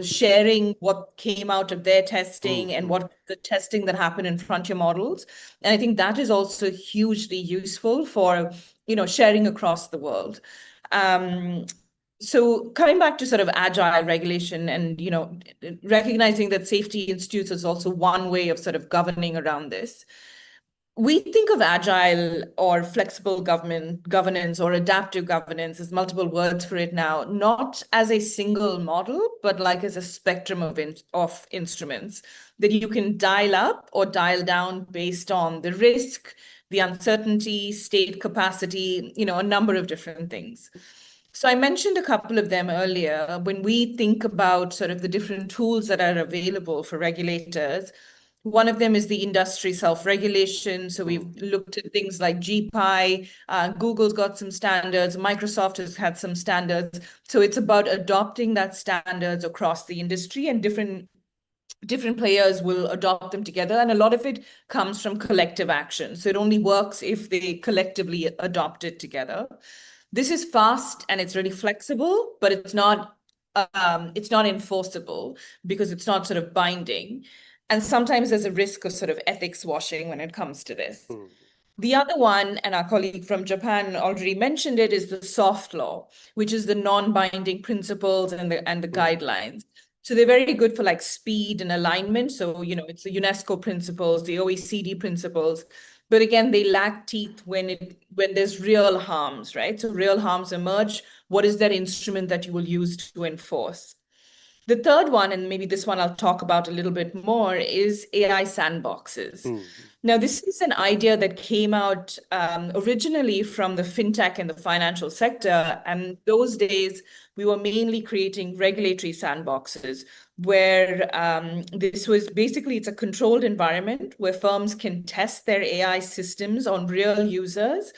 sharing what came out of their testing and what the testing that happened in frontier models. And I think that is also hugely useful for sharing across the world. So coming back to sort of agile regulation and recognizing that safety institutes is also one way of sort of governing around this. We think of agile or flexible governance or adaptive governance, as multiple words for it now, not as a single model, but like as a spectrum of instruments that you can dial up or dial down based on the risk, the uncertainty, state capacity, a number of different things. So I mentioned a couple of them earlier. When we think about sort of the different tools that are available for regulators, one of them is the industry self-regulation. So we've looked at things like GPI, Google's got some standards, Microsoft has had some standards. So it's about adopting that standards across the industry, and different players will adopt them together. And a lot of it comes from collective action. So it only works if they collectively adopt it together. This is fast and it's really flexible, but it's not enforceable because it's not sort of binding. And sometimes there's a risk of sort of ethics washing when it comes to this. The other one, and our colleague from Japan already mentioned it, is the soft law, which is the non-binding principles and the guidelines. So they're very good for like speed and alignment. So, you know, it's the UNESCO principles, the OECD principles, but again, they lack teeth when there's real harms, right? So real harms emerge. What is that instrument that you will use to enforce? The third one, and maybe this one I'll talk about a little bit more, is AI sandboxes. Now, this is an idea that came out originally from the fintech and the financial sector. And those days, we were mainly creating regulatory sandboxes where this was basically, it's a controlled environment where firms can test their AI systems on real users,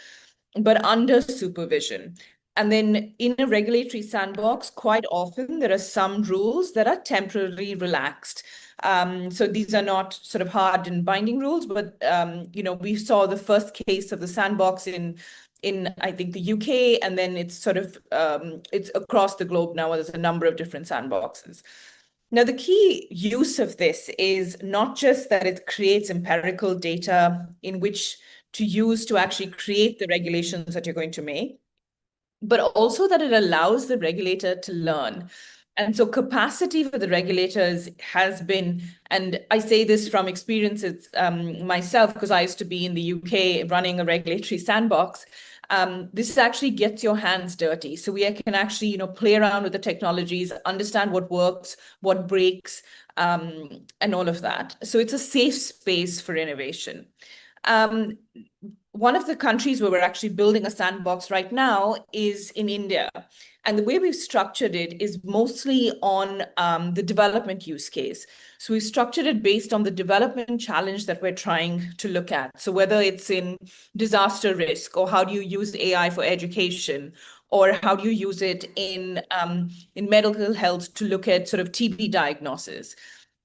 but under supervision. And then in a regulatory sandbox, quite often there are some rules that are temporarily relaxed. So these are not sort of hard and binding rules, but you know, we saw the first case of the sandbox in I think the UK, and then it's sort of it's across the globe now. There's a number of different sandboxes. Now, the key use of this is not just that it creates empirical data in which to use to actually create the regulations that you're going to make, but also that it allows the regulator to learn. And so capacity for the regulators has been, and I say this from experiences myself, because I used to be in the UK running a regulatory sandbox. This actually gets your hands dirty. So we can actually, you know, play around with the technologies, understand what works, what breaks, and all of that. So it's a safe space for innovation. One of the countries where we're actually building a sandbox right now is in India. And the way we've structured it is mostly on the development use case. So we've structured it based on the development challenge that we're trying to look at. So whether it's in disaster risk, or how do you use AI for education, or how do you use it in medical health to look at sort of TB diagnosis.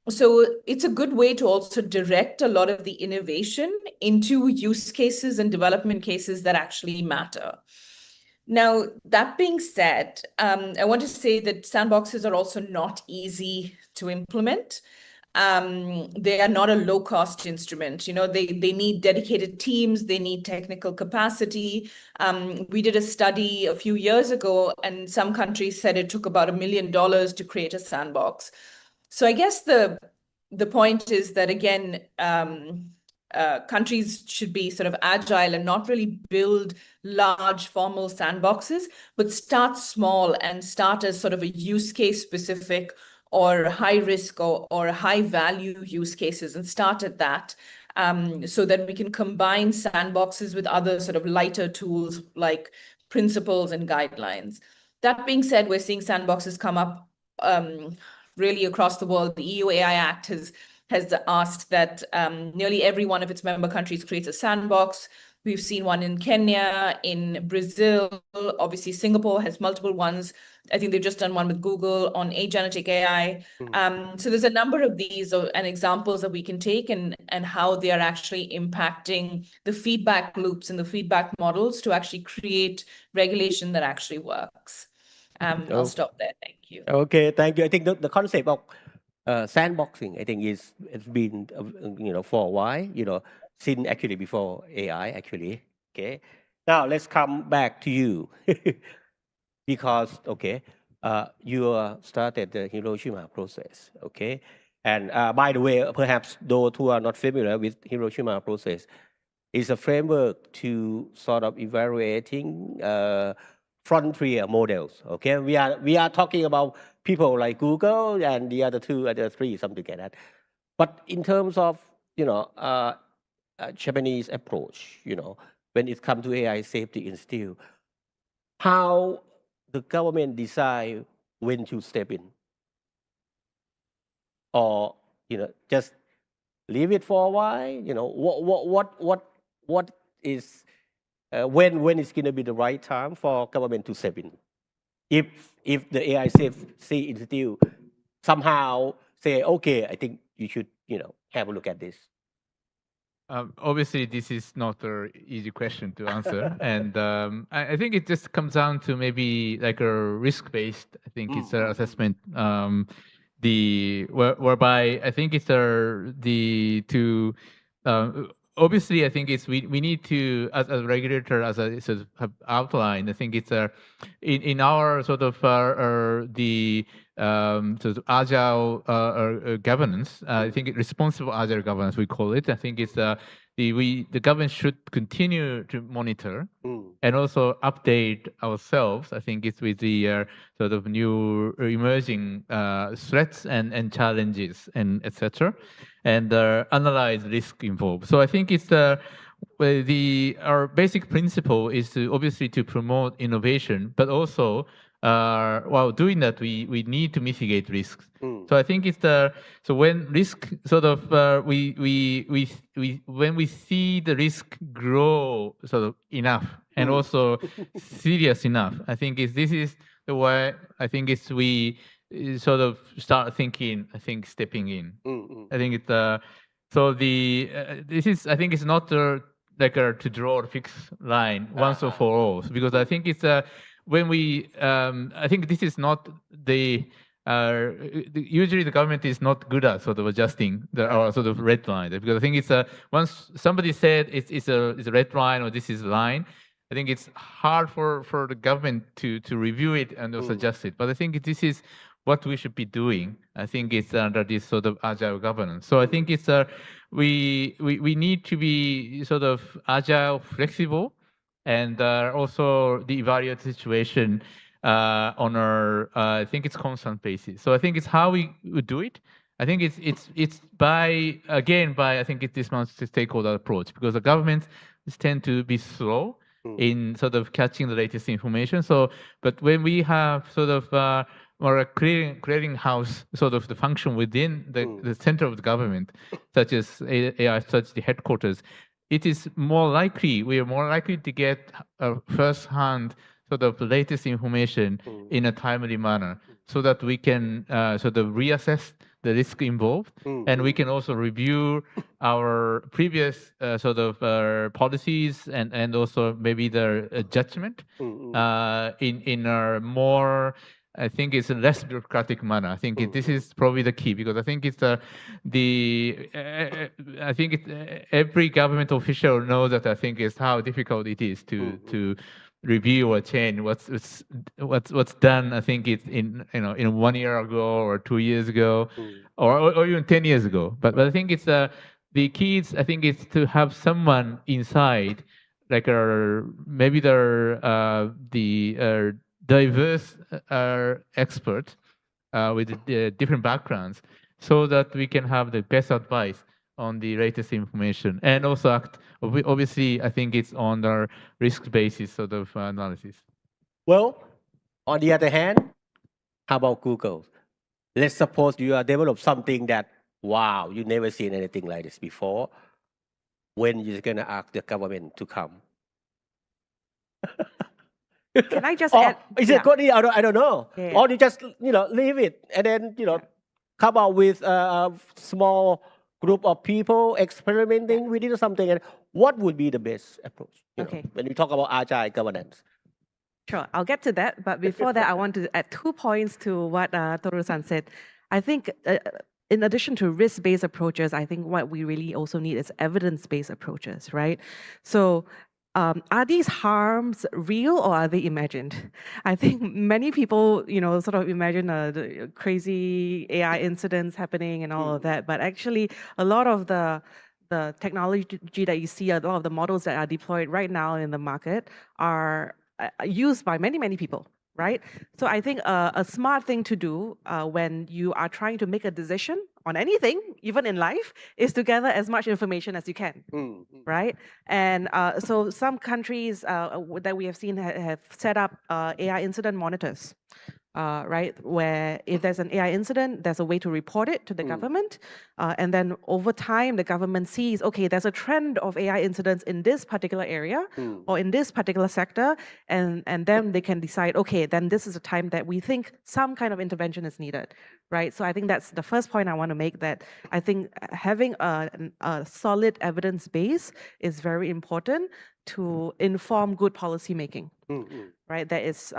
So it's a good way to also direct a lot of the innovation into use cases and development cases that actually matter. Now, that being said, I want to say that sandboxes are also not easy to implement. They are not a low-cost instrument. You know, they need dedicated teams, they need technical capacity. We did a study a few years ago, and some countries said it took about $1 million to create a sandbox. So I guess the point is that, again, countries should be sort of agile and not really build large formal sandboxes, but start small and start as sort of a use case specific or high risk or high value use cases, and start at that. So that we can combine sandboxes with other sort of lighter tools like principles and guidelines. That being said, we're seeing sandboxes come up really across the world. The EU AI Act has asked that nearly every one of its member countries creates a sandbox. We've seen one in Kenya, in Brazil. Obviously, Singapore has multiple ones. I think they've just done one with Google on agentic AI. So there's a number of these and examples that we can take and how they are actually impacting the feedback loops and the feedback models to actually create regulation that actually works. I'll stop there. Thank you. Okay, thank you. I think the concept of sandboxing, I think, it's been you know, for a while, you know, since actually before AI actually. Okay, now let's come back to you because you started the Hiroshima process. Okay, and by the way, perhaps those who are not familiar with Hiroshima process, is a framework to sort of evaluating frontier models. Okay, we are talking about people like Google and the other three, something like that. But in terms of, you know, Japanese approach, you know, when it comes to AI safety institute, how the government decide when to step in, or, you know, just leave it for a while. You know, what is when it's going to be the right time for government to step in? If the AI Safety Institute somehow say, okay, I think you should, you know, have a look at this. Obviously, this is not an easy question to answer, and I think it just comes down to maybe like a risk-based. I think it's an assessment. Whereby I think it's obviously, I think we need to, as a regulator, as I sort of have outlined, I think it's in our sort of the sort of agile governance. I think responsible agile governance we call it. I think it's the government should continue to monitor and also update ourselves. I think it's with the sort of new emerging threats and challenges and etc. And analyze risk involved. So I think it's our basic principle is to obviously to promote innovation, but also while doing that, we need to mitigate risks. So I think it's so when risk sort of when we see the risk grow sort of enough and also serious enough, I think this is the way I think it's we sort of start thinking. I think stepping in. I think it's so this is I think it's not like to draw a fixed line once or for all, because I think it's when we I think this is not usually the government is not good at sort of adjusting our sort of red line, because I think it's once somebody said it's a red line or this is a line, I think it's hard for the government to review it and also adjust it. But I think this is what we should be doing. I think it's under this sort of agile governance. So I think it's we need to be sort of agile, flexible, and also the evaluate situation on our I think it's constant basis. So I think it's how we would do it. I think it's by I think it's this month's stakeholder approach, because the governments tend to be slow in sort of catching the latest information. So, but when we have sort of or a clearing house sort of the function within the center of the government, such as AI strategy headquarters, it is more likely, we are more likely to get first-hand sort of the latest information in a timely manner, so that we can sort of reassess the risk involved, and we can also review our previous sort of policies and also maybe their judgment in a more, I think it's a less bureaucratic manner. I think this is probably the key, because I think it's I think every government official knows that I think is how difficult it is to review or change what's done. I think it's in 1 year ago or 2 years ago, or even 10 years ago. But I think it's the key is, I think it's to have someone inside, like maybe the diverse expert with different backgrounds, so that we can have the best advice on the latest information, and also act. Obviously, I think it's on our risk basis sort of analysis. Well, on the other hand, how about Google? Let's suppose you are develop something that, wow, you never seen anything like this before. When you're gonna ask the government to come? Can I just add? Is it good? I don't know. Yeah. Or you just leave it and then come out with a small group of people experimenting with it or something. And what would be the best approach? Okay. When you talk about agile governance. Sure, I'll get to that. But before that, I want to add 2 points to what Toru-san said. I think in addition to risk-based approaches, I think what we really also need is evidence-based approaches, right? So are these harms real or are they imagined? I think many people, sort of imagine the crazy AI incidents happening and all of that. But actually, a lot of the technology that you see, a lot of the models that are deployed right now in the market are used by many, many people, right? So I think a smart thing to do when you are trying to make a decision on anything, even in life, is to gather as much information as you can, right? And so some countries that we have seen have set up AI incident monitors, right? Where if there's an AI incident, there's a way to report it to the government. And then over time, the government sees, okay, there's a trend of AI incidents in this particular area or in this particular sector. And then they can decide, okay, then this is a time that we think some kind of intervention is needed, right? So I think that's the first point I want to make, that I think having a solid evidence base is very important to inform good policy making, right? That is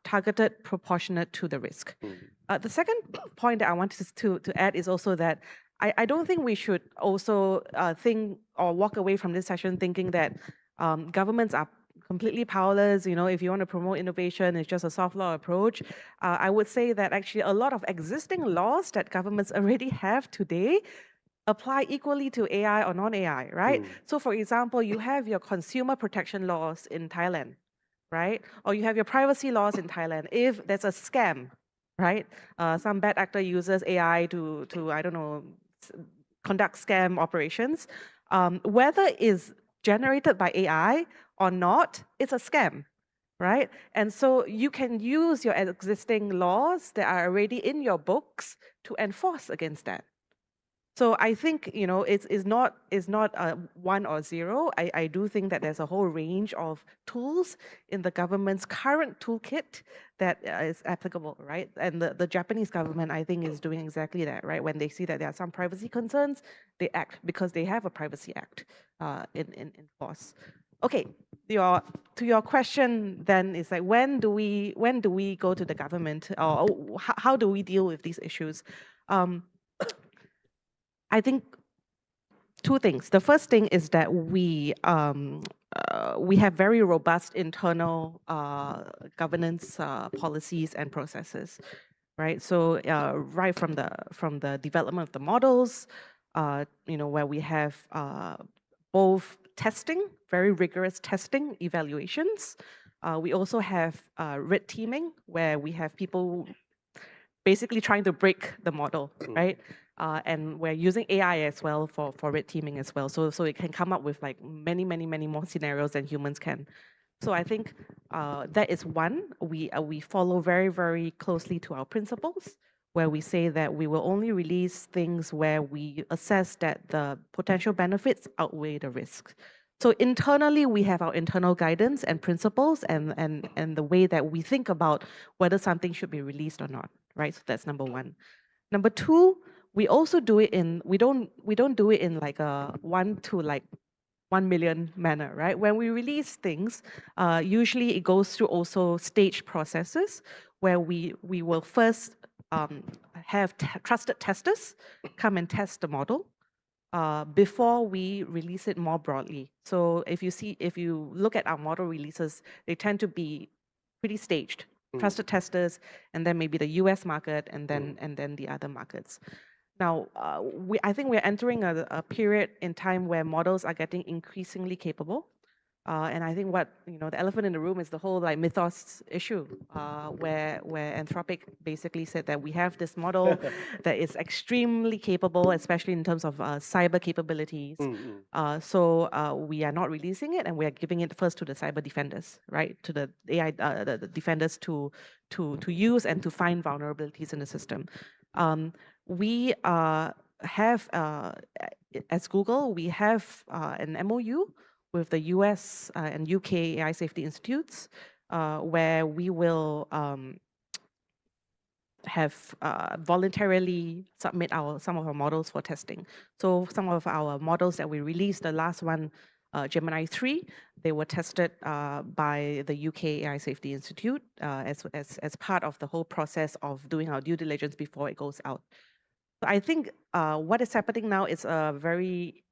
targeted, proportionate to the risk. The second point that I wanted to add is also that I don't think we should also think or walk away from this session thinking that governments are completely powerless. You know, if you want to promote innovation, it's just a soft law approach. I would say that actually a lot of existing laws that governments already have today apply equally to AI or non-AI, right? So for example, you have your consumer protection laws in Thailand, right? Or you have your privacy laws in Thailand. If there's a scam, right? Some bad actor uses AI to I don't know, conduct scam operations. Whether it's generated by AI or not, it's a scam, right? And so you can use your existing laws that are already in your books to enforce against that. So I think, you know, it's not a 1 or 0. I do think that there's a whole range of tools in the government's current toolkit that is applicable, right? And the Japanese government, I think, is doing exactly that, right? When they see that there are some privacy concerns, they act because they have a Privacy Act in force. Okay, to your question then is like, when do we go to the government, or how do we deal with these issues? I think two things. The first thing is that we have very robust internal governance policies and processes, right? So right from the development of the models, you know, where we have both testing, very rigorous testing, evaluations. We also have red teaming, where we have people basically trying to break the model, right? And we're using AI as well for red teaming as well. So it can come up with like many more scenarios than humans can. So I think that is one. We follow very closely to our principles, where we say that we will only release things where we assess that the potential benefits outweigh the risks. So internally, we have our internal guidance and principles and the way that we think about whether something should be released or not, right? So that's number one. Number two, we also do it in, we don't do it in like a 1 to like 1 million manner, right? When we release things, usually it goes through also stage processes where we will first have trusted testers come and test the model before we release it more broadly. So if you look at our model releases, they tend to be pretty staged. Trusted testers, and then maybe the US market, and then the other markets. Now, I think we're entering a period in time where models are getting increasingly capable. And I think the elephant in the room is the whole like mythos issue, where Anthropic basically said that we have this model that is extremely capable, especially in terms of cyber capabilities. So we are not releasing it, and we are giving it first to the cyber defenders, right? To the AI the defenders to use and to find vulnerabilities in the system. We have, as Google, we have an MOU with the US and UK AI safety institutes, where we will have voluntarily submit some of our models for testing. So some of our models that we released, the last one, Gemini 3, they were tested by the UK AI Safety Institute as part of the whole process of doing our due diligence before it goes out. So I think what is happening now is a very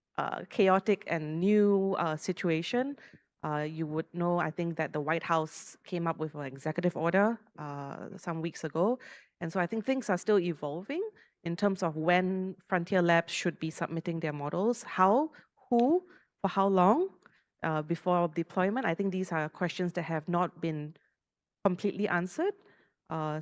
chaotic and new situation. You would know, I think, that the White House came up with an executive order some weeks ago. And so I think things are still evolving in terms of when frontier labs should be submitting their models, how, who, for how long before deployment. I think these are questions that have not been completely answered.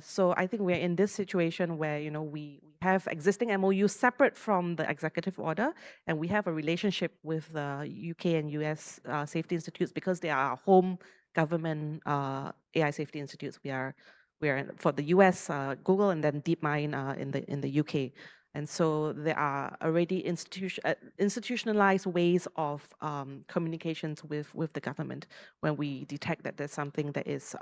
So I think we're in this situation where, you know, we have existing MOUs separate from the executive order, and we have a relationship with the UK and US safety institutes because they are our home government AI safety institutes. We are for the US, Google, and then DeepMind in the UK. And so there are already institutionalized ways of communications with the government when we detect that there's something that is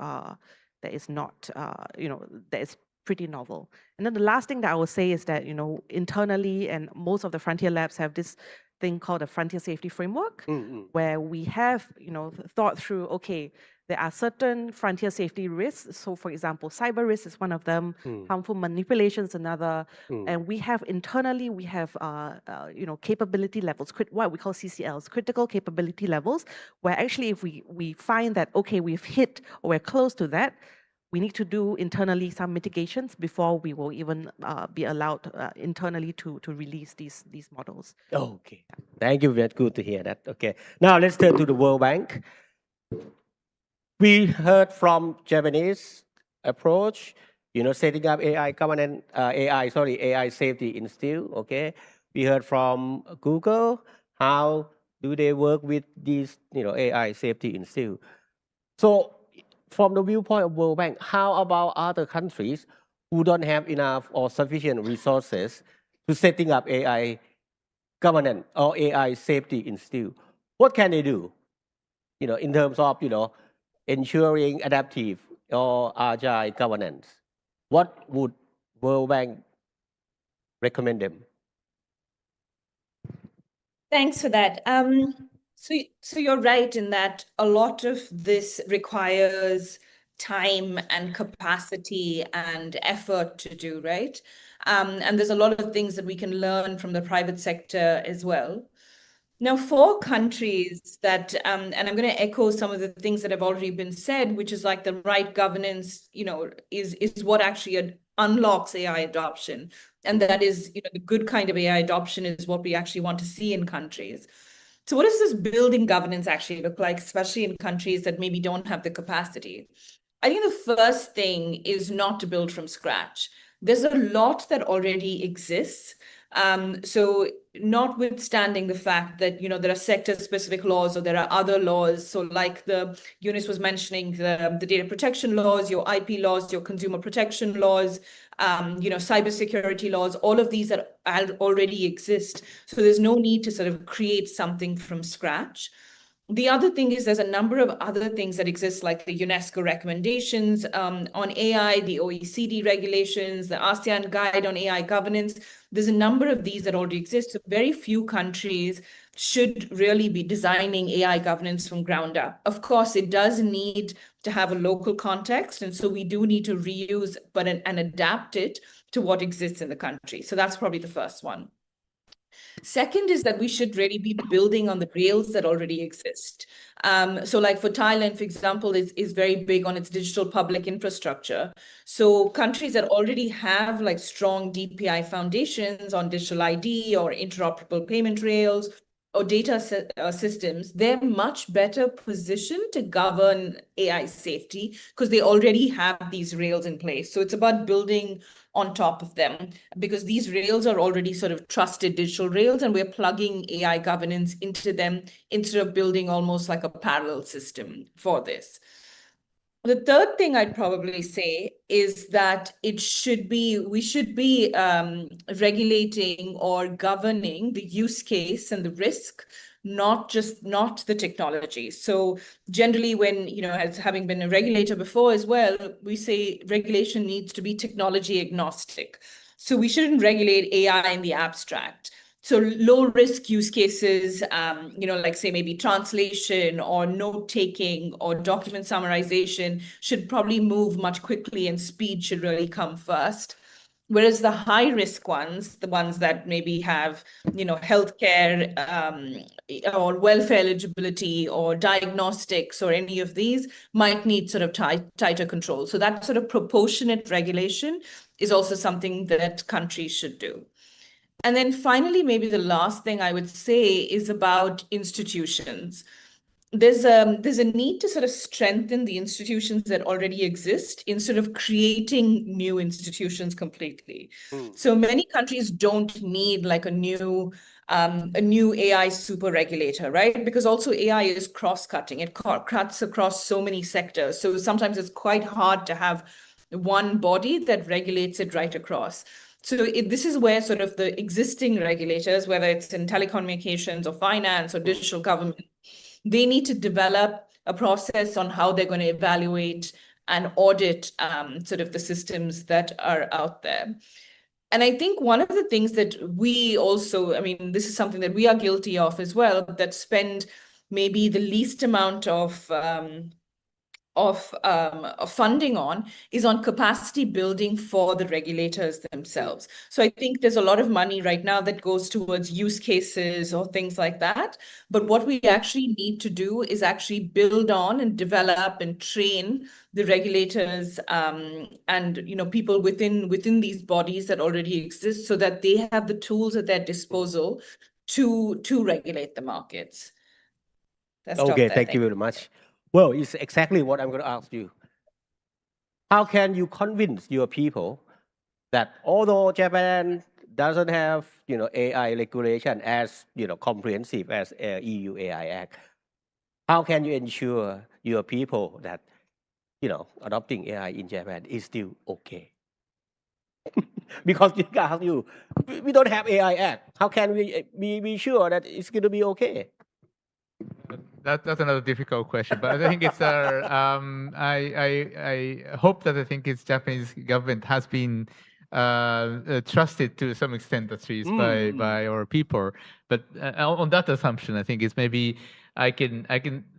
not, that is pretty novel. And then the last thing that I will say is that, you know, internally, and most of the frontier labs have this thing called a frontier safety framework, where we have, you know, thought through, okay, There are certain frontier safety risks. So, for example, cyber risk is one of them. Harmful manipulation is another. And we have internally, we have capability levels, what we call CCLs, critical capability levels, where actually if we find that okay, we've hit or we're close to that, we need to do internally some mitigations before we will even be allowed internally to release these models. Okay, thank you. That's good to hear that. Okay, now let's turn to the World Bank. We heard from Japanese approach, setting up AI governance, AI safety institute. Okay, we heard from Google. How do they work with these, AI safety institute? So, from the viewpoint of World Bank, how about other countries who don't have enough or sufficient resources to setting up AI governance or AI safety institute? What can they do? In terms of, ensuring adaptive or agile governance. What would World Bank recommend them? Thanks for that. So you're right in that a lot of this requires time and capacity and effort to do, right? And there's a lot of things that we can learn from the private sector as well. Now, for countries that, and I'm going to echo some of the things that have already been said, which is like the right governance, is what actually unlocks AI adoption. And that is, the good kind of AI adoption is what we actually want to see in countries. So what does this building governance actually look like, especially in countries that maybe don't have the capacity? I think the first thing is not to build from scratch. There's a lot that already exists. So notwithstanding the fact that, there are sector-specific laws or there are other laws. So like Eunice was mentioning, the data protection laws, your IP laws, your consumer protection laws, cybersecurity laws, all of these that already exist. So there's no need to sort of create something from scratch. The other thing is there's a number of other things that exist, like the UNESCO recommendations on AI, the OECD regulations, the ASEAN guide on AI governance. There's a number of these that already exist. So very few countries should really be designing AI governance from ground up. Of course, it does need to have a local context. And so we do need to reuse and adapt it to what exists in the country. So that's probably the first one. Second is that we should really be building on the rails that already exist. So like for Thailand, for example, is very big on its digital public infrastructure. So countries that already have like strong DPI foundations on digital ID or interoperable payment rails or data systems, they're much better positioned to govern AI safety because they already have these rails in place. So it's about building on top of them, because these rails are already sort of trusted digital rails, and we're plugging AI governance into them instead of building almost like a parallel system for this. The third thing I'd probably say is that we should be regulating or governing the use case and the risk, not the technology. So generally when, as having been a regulator before as well, we say regulation needs to be technology agnostic. So we shouldn't regulate AI in the abstract. So low risk use cases, like say maybe translation or note taking or document summarization should probably move much quickly, and speed should really come first. Whereas the high risk ones, the ones that maybe have, healthcare or welfare eligibility or diagnostics or any of these, might need sort of tighter control. So that sort of proportionate regulation is also something that countries should do. And then finally, maybe the last thing I would say is about institutions. There's a need to sort of strengthen the institutions that already exist instead of creating new institutions completely. So many countries don't need like a new AI super regulator, right? Because also AI is cross-cutting. It cuts across so many sectors. So sometimes it's quite hard to have one body that regulates it right across. So this is where sort of the existing regulators, whether it's in telecommunications or finance or digital government, they need to develop a process on how they're going to evaluate and audit sort of the systems that are out there. And I think one of the things that we also, this is something that we are guilty of as well, that spend maybe the least amount of of funding on is on capacity building for the regulators themselves. So I think there's a lot of money right now that goes towards use cases or things like that. But what we actually need to do is actually build on and develop and train the regulators and people within these bodies that already exist, so that they have the tools at their disposal to regulate the markets. Let's stop Okay, there. thank you very much. Well, it's exactly what I'm going to ask you. How can you convince your people that although Japan doesn't have AI regulation as comprehensive as EU AI Act, how can you ensure your people that adopting AI in Japan is still okay? Because we don't have AI Act. How can we be sure that it's going to be okay? That's another difficult question, but I think it's I hope that I think its Japanese government has been trusted to some extent, at least by our people. But on that assumption, I think it's maybe I can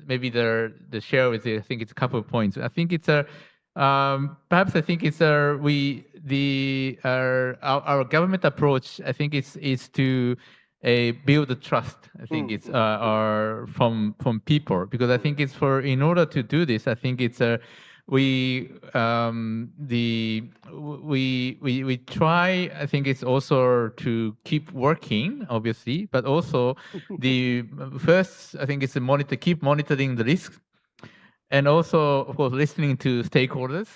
maybe the share with you. I think it's a couple of points. I think it's a perhaps I think it's our government approach. I think is to build the trust. I think it's from people, because I think it's in order to do this. I think it's we try. I think it's also to keep working, obviously, but also the first. I think it's keep monitoring the risks, and also of course listening to stakeholders.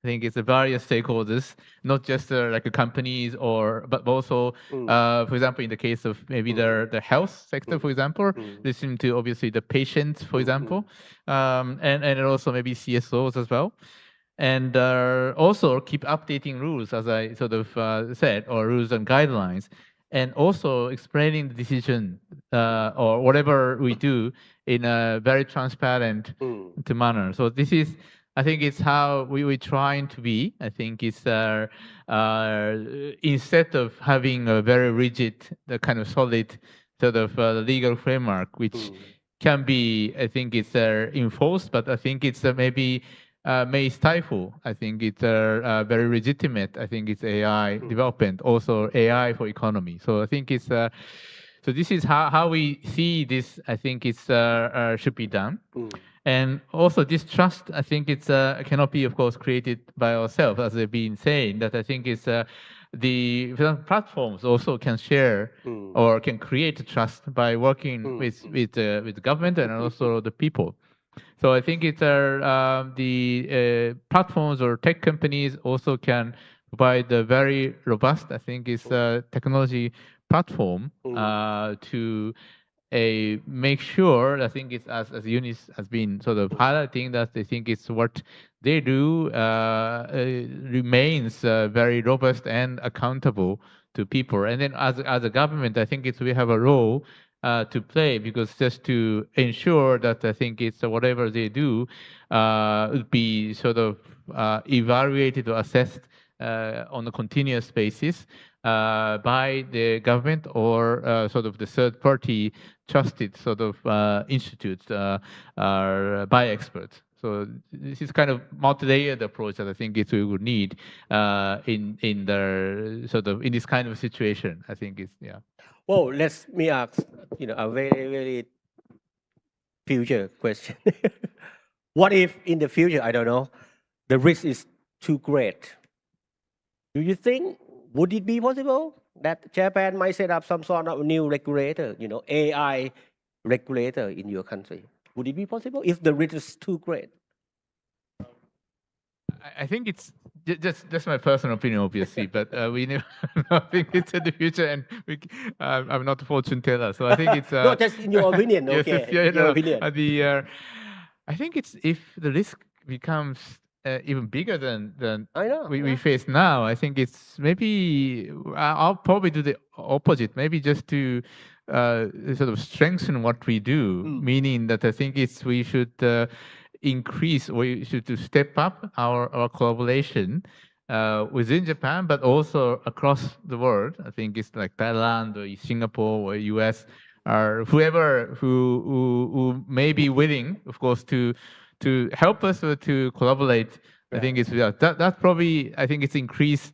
I think it's the various stakeholders, not just like companies but also, for example, in the case of maybe the health sector, for example, listening to obviously the patients, for example, and also maybe CSOs as well. And also keep updating rules, as I sort of said, or rules and guidelines, and also explaining the decision or whatever we do in a very transparent manner. So this is, I think it's how we're trying to be. I think it's instead of having a very rigid, the kind of solid sort of legal framework, which can be, I think it's enforced, but I think it's maybe may stifle. I think it's very legitimate. I think it's AI development, also AI for economy. So I think it's so this is how we see this. I think it's should be done. And also this trust, I think it's cannot be, of course, created by ourselves, as they've been saying. That I think it's the platforms also can share or can create trust by working with the government and also the people. So I think it's the platforms or tech companies also can provide a very robust, I think it's a technology platform to make sure. I think it's as Eunice has been sort of highlighting, that I think it's what they do remains very robust and accountable to people. And then as a government, I think we have a role to play, because just to ensure that I think it's whatever they do would be sort of evaluated or assessed on a continuous basis by the government or sort of the third party trusted sort of institutes by experts. So this is kind of multi-layered approach that I think we would need in the sort of in this kind of situation. I think it's Well, let me ask a very very future question. What if in the future, I don't know, the risk is too great? Do you think would it be possible that Japan might set up some sort of new regulator, AI regulator in your country? Would it be possible if the risk is too great? I think it's just my personal opinion, obviously, but we never I think it's in the future, and I'm not a fortune teller, so I think it's no, just in your opinion. Okay, yes, your opinion. I think it's if the risk becomes even bigger than I know, we face now. I think it's maybe I'll probably do the opposite. Maybe just to sort of strengthen what we do, meaning that I think we should increase, we should to step up our collaboration within Japan, but also across the world. I think it's like Thailand or Singapore or US, or whoever who may be willing, of course, to to help us to collaborate. I think it's that probably, I think it's increased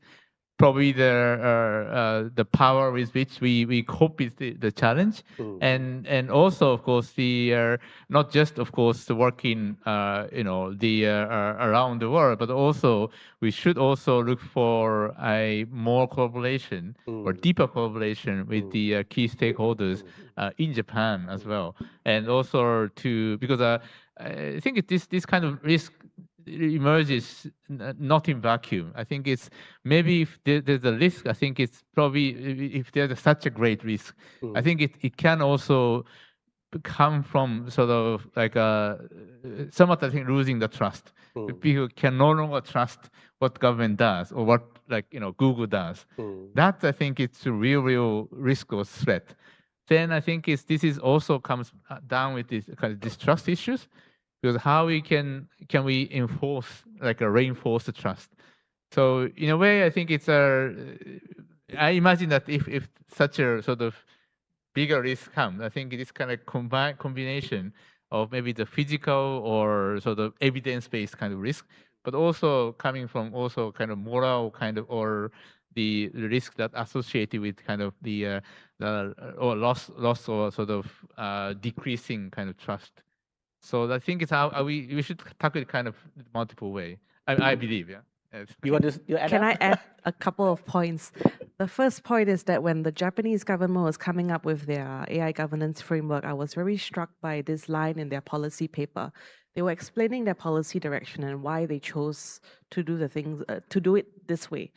probably the power with which we cope with the challenge, and also of course the not just of course the working the around the world, but also we should also look for a more collaboration or deeper collaboration with the key stakeholders in Japan as well, and also because I think this kind of risk emerges not in vacuum. I think it's maybe if there's a risk, I think it's probably if there's such a great risk, I think it can also come from sort of like somewhat, I think, losing the trust. People can no longer trust what government does or what Google does. That I think it's a real risk or threat. Then I think this is also comes down with this kind of distrust issues. Because how can we enforce, reinforce the trust? So in a way, I think it's I imagine that if such a sort of bigger risk comes, I think this kind of combination of maybe the physical or sort of evidence-based kind of risk, but also coming from also kind of moral kind of or the risk that associated with kind of the or loss or sort of decreasing kind of trust. So I think it's how we should tackle it kind of multiple way. I believe, yeah. Yes. You want to add Can up? I add a couple of points? The first point is that when the Japanese government was coming up with their AI governance framework, I was very struck by this line in their policy paper. They were explaining their policy direction and why they chose to do the things to do it this way.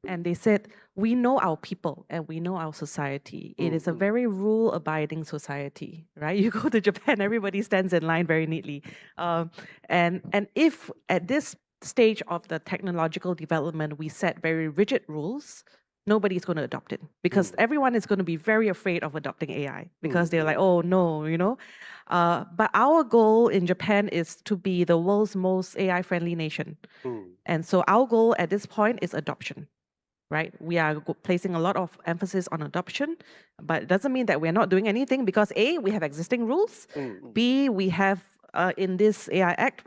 And they said, we know our people and we know our society. It is a very rule-abiding society, right? You go to Japan, everybody stands in line very neatly. And if at this stage of the technological development we set very rigid rules, nobody's going to adopt it because everyone is going to be very afraid of adopting AI because they're like, oh no, but our goal in Japan is to be the world's most AI-friendly nation. And so our goal at this point is adoption, right? We are placing a lot of emphasis on adoption, but it doesn't mean that we're not doing anything because A, we have existing rules, B, we have in this AI Act,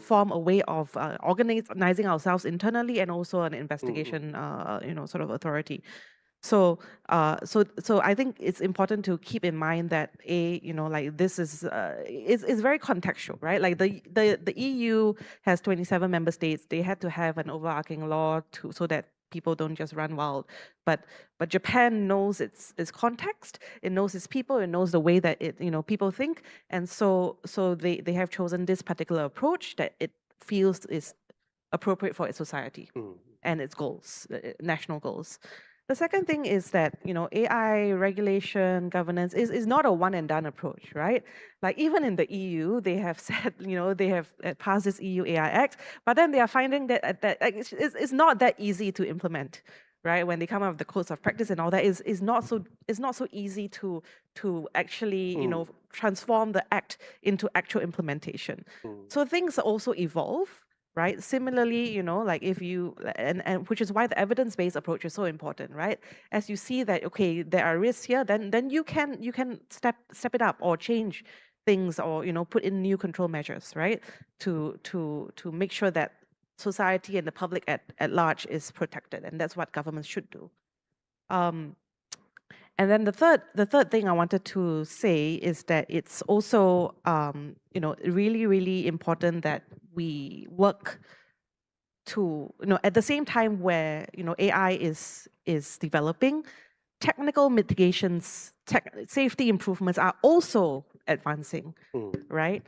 form a way of organizing ourselves internally and also an investigation, sort of authority. So, so I think it's important to keep in mind that this is very contextual, right? Like the EU has 27 member states. They had to have an overarching law so that people don't just run wild. But Japan knows its context, it knows its people, it knows the way that people think, and so they have chosen this particular approach that it feels is appropriate for its society and its goals, national goals. The second thing is that AI regulation governance is not a one and done approach, right? Like even in the EU, they have said they have passed this EU AI Act, but then they are finding that it's not that easy to implement, right? When they come up with the codes of practice and all that, is not so easy to actually transform the act into actual implementation. So things also evolve. Right. Similarly, like if you and which is why the evidence-based approach is so important, right? As you see that okay, there are risks here, then you can step it up or change things or put in new control measures, right? To make sure that society and the public at large is protected, and that's what governments should do. And then the third thing I wanted to say is that it's also really, really important that we work to at the same time where AI is developing, technical mitigations, safety improvements are also advancing, right?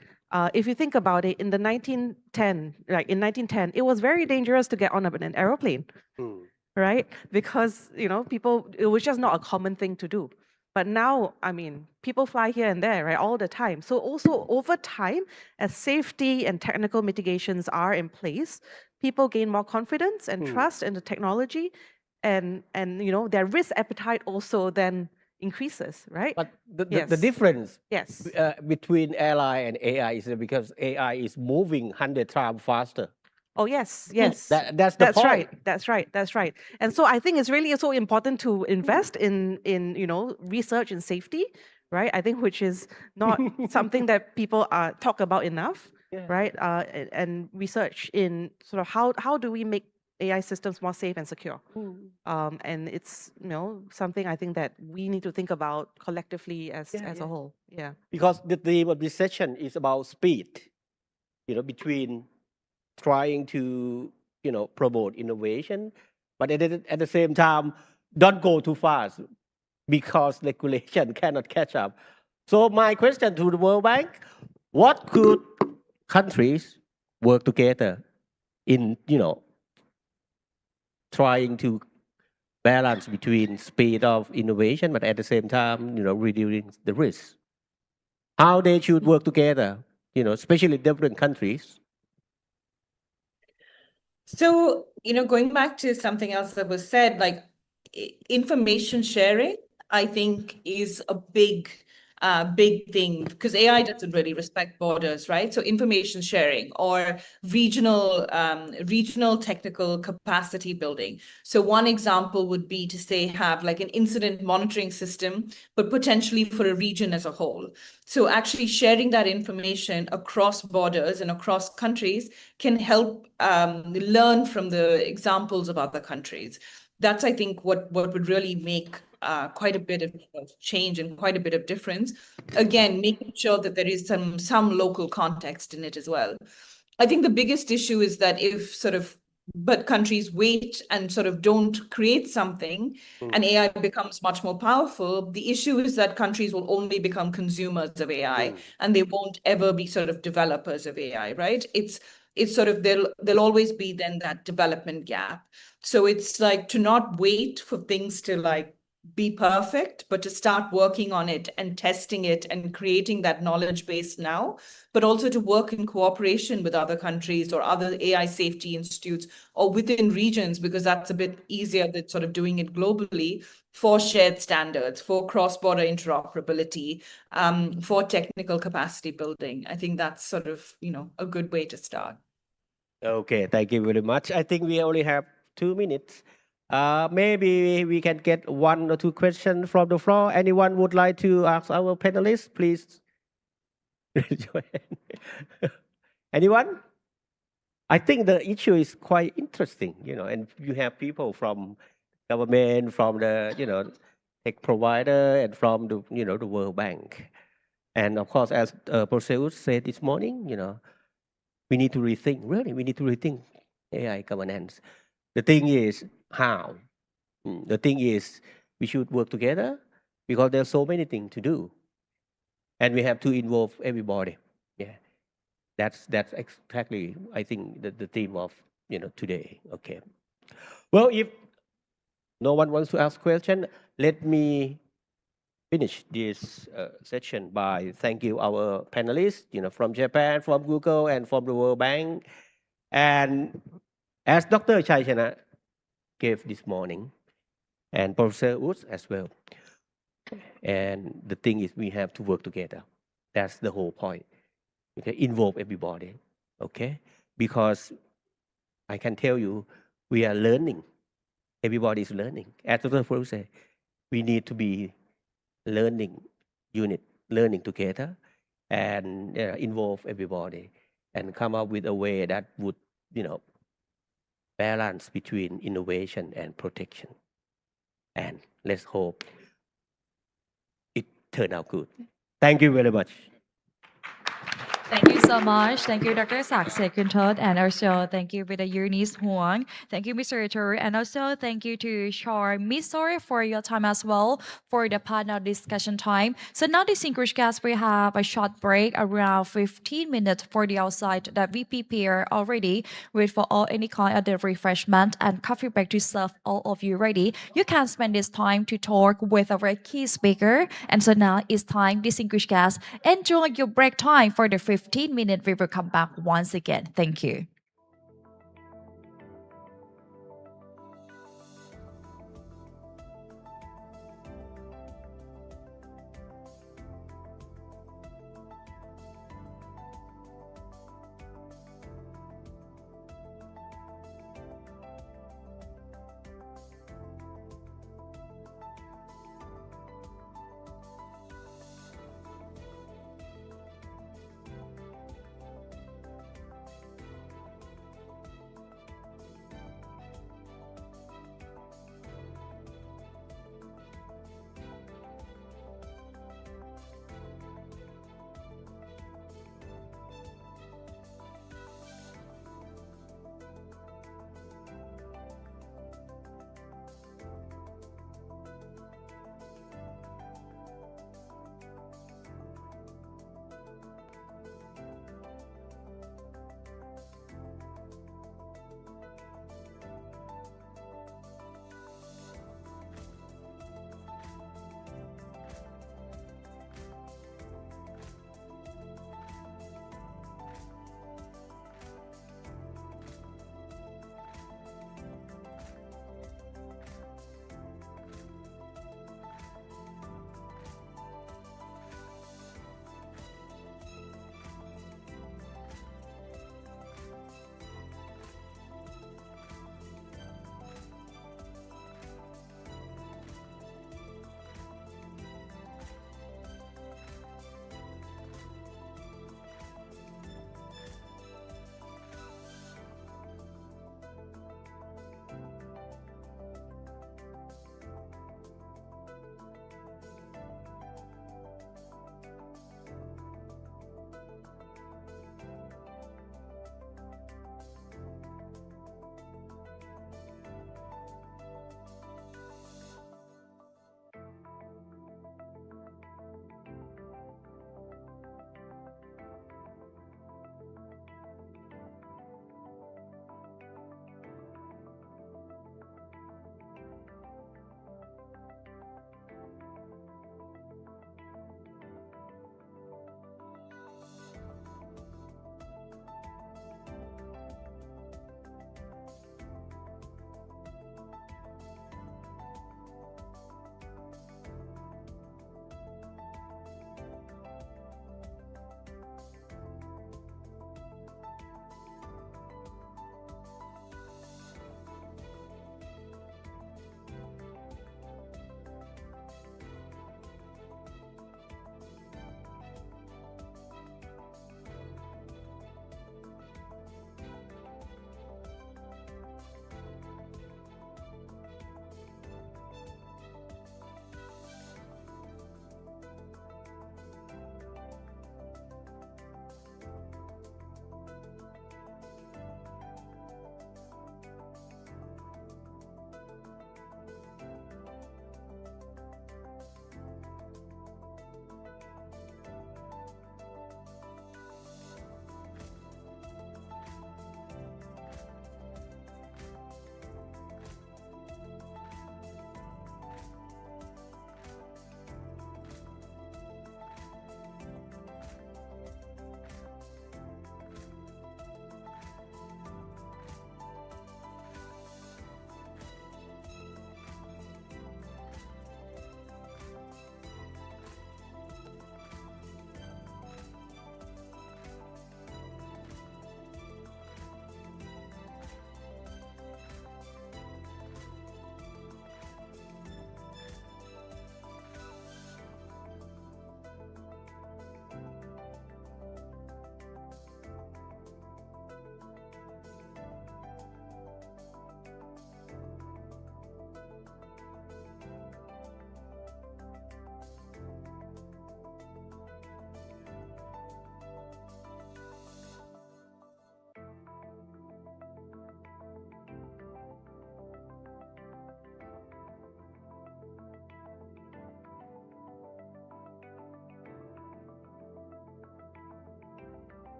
If you think about it, in 1910, it was very dangerous to get on an aeroplane. Right? Because, people, it was just not a common thing to do. But now, I mean, people fly here and there, right, all the time. So also over time, as safety and technical mitigations are in place, people gain more confidence and trust in the technology, and their risk appetite also then increases, right? But the difference yes. Between AI and AI is that because AI is moving 100 times faster. Oh yes, yes. That's the point. That's right. And so I think it's really so important to invest in research and safety, right? I think which is not something that people talk about enough, right? And research in sort of how do we make AI systems more safe and secure? And it's something I think that we need to think about collectively as a whole. Yeah. Because the theme of this session is about speed, between trying to, promote innovation, but at the same time, don't go too fast because regulation cannot catch up. So my question to the World Bank, what could countries work together in, trying to balance between speed of innovation, but at the same time, reducing the risk? How they should work together, especially different countries. So, going back to something else that was said, like information sharing, I think is a big thing because AI doesn't really respect borders, right? So information sharing or regional technical capacity building. So one example would be to say have like an incident monitoring system, but potentially for a region as a whole. So actually sharing that information across borders and across countries can help learn from the examples of other countries. That's, I think, what would really make quite a bit of change and quite a bit of difference. Again, making sure that there is some local context in it as well. I think the biggest issue is that if but countries wait and sort of don't create something and AI becomes much more powerful, the issue is that countries will only become consumers of AI and they won't ever be sort of developers of AI, right? It's sort of there'll always be then that development gap. So it's like to not wait for things to like be perfect, but to start working on it and testing it and creating that knowledge base now, but also to work in cooperation with other countries or other AI safety institutes or within regions, because that's a bit easier than sort of doing it globally for shared standards, for cross-border interoperability, for technical capacity building. I think that's sort of, a good way to start. Okay, thank you very much. I think we only have 2 minutes. Maybe we can get 1 or 2 questions from the floor. Anyone would like to ask our panelists, please raise your hand. Anyone? I think the issue is quite interesting, and you have people from government, from the, tech provider, and from the, the World Bank. And of course, as Professor said this morning, we need to rethink, really, we need to rethink AI governance. The thing is, how? The thing is, we should work together because there's so many things to do. And we have to involve everybody. Yeah. That's exactly, I think, the theme of, today. Okay. Well, if no one wants to ask question, let me finish this session by thank you our panelists, from Japan, from Google, and from the World Bank. And as Dr. Chaichana gave this morning, and Professor Woods as well. And the thing is, we have to work together. That's the whole point. Okay, involve everybody. Okay, because I can tell you, we are learning. Everybody is learning. As Dr. Fru said, we need to be learning unit, learning together, and involve everybody, and come up with a way that would, balance between innovation and protection. And let's hope it turned out good. Thank you very much. Thank you so much. Thank you, Dr. Sak Sekuntot, and also thank you, Mr. Eunice Huang. Thank you, Mr. Tur, and also thank you to Char Misor for your time as well for the panel discussion time. So now, distinguished guests, we have a short break around 15 minutes for the outside that we prepare already with for all any kind of the refreshment and coffee break to serve all of you ready. You can spend this time to talk with our key speaker. And so now it's time, distinguished guests, enjoy your break time for the 15 minutes. We will come back once again. Thank you.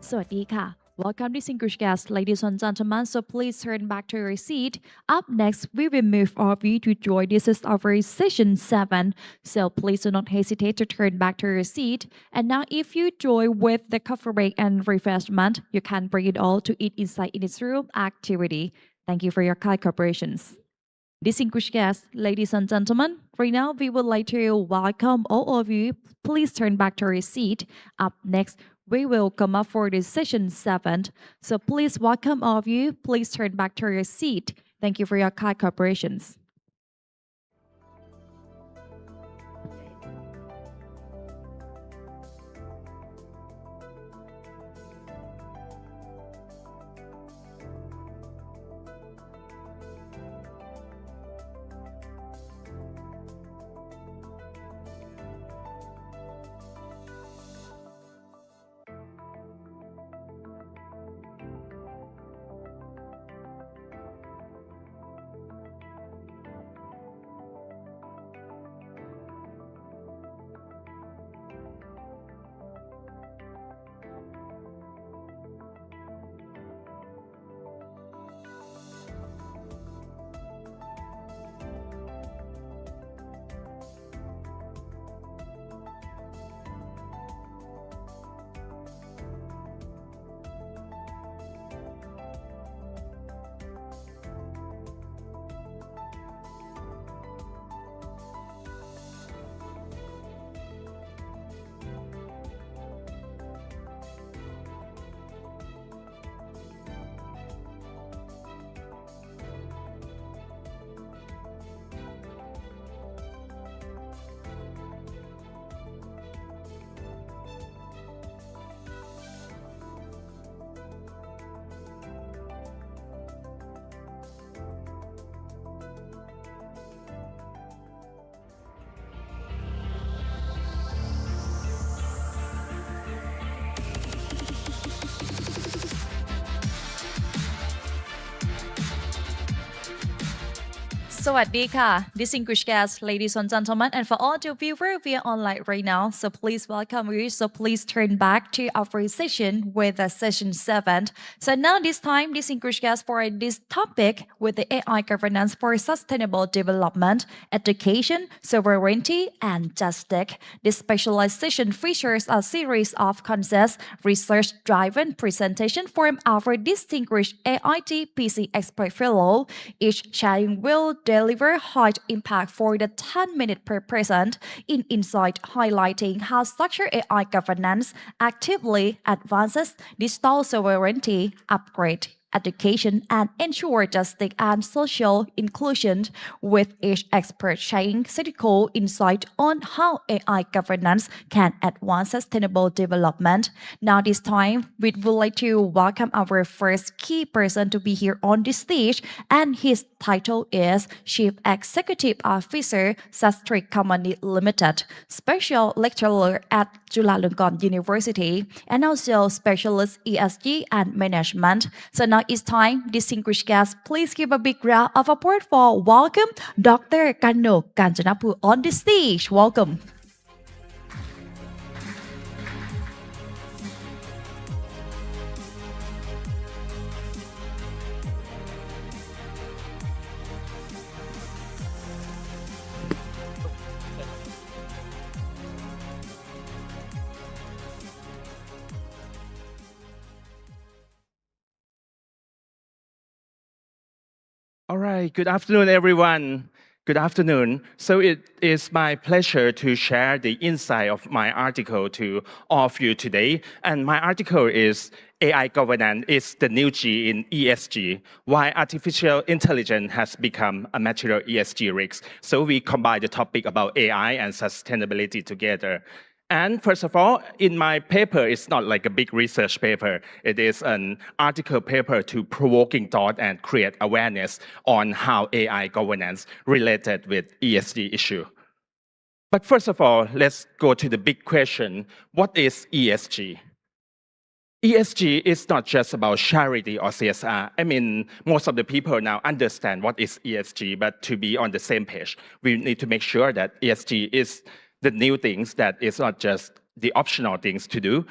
สวัสดีค่ะ Welcome distinguished guests, ladies and gentlemen. So please turn back to your seat. Up next, we will move all of you to join. This is our session 7. So please do not hesitate to turn back to your seat. And now, if you join with the coffee break and refreshment, you can bring it all to eat inside in this room activity. Thank you for your kind cooperations. Distinguished guests, ladies and gentlemen, right now we would like to welcome all of you. Please turn back to your seat. Up next, we will come up for this session 7. So please welcome all of you. Please turn back to your seat. Thank you for your kind cooperations. Sawadika, distinguished guests, ladies and gentlemen, and for all the viewers via online right now, so please welcome you. So please turn back to our session with session 7. So now this time, distinguished guests, for this topic with the AI governance for sustainable development, education, sovereignty, and justice. This specialized session features a series of concepts, research-driven presentation from our distinguished AIGPC expert fellow. Each sharing will deliver high impact for the 10 minutes per person in insight, highlighting how structured AI governance actively advances digital sovereignty, upgrade education, and ensure justice and social inclusion, with each expert sharing critical insight on how AI governance can advance sustainable development. Now, this time, we would like to welcome our first key person to be here on this stage, and his title is Chief Executive Officer, Sastri Company Limited, Special Lecturer at Chulalongkorn University, and also Specialist ESG and Management. So now it's time, distinguished guests, please give a big round of applause for welcome Dr. Kano Kanchanapur on the stage. Welcome. All right, good afternoon, everyone. Good afternoon. So it is my pleasure to share the insight of my article to all of you today. And my article is AI governance is the new G in ESG, why artificial intelligence has become a material ESG risk. So we combine the topic about AI and sustainability together. And first of all, in my paper, it's not like a big research paper. It is an article paper to provoking thought and create awareness on how AI governance related with ESG issue. But first of all, let's go to the big question. What is ESG? ESG is not just about charity or CSR. I mean, most of the people now understand what is ESG, but to be on the same page, we need to make sure that ESG is the new things that is not just the optional things to do.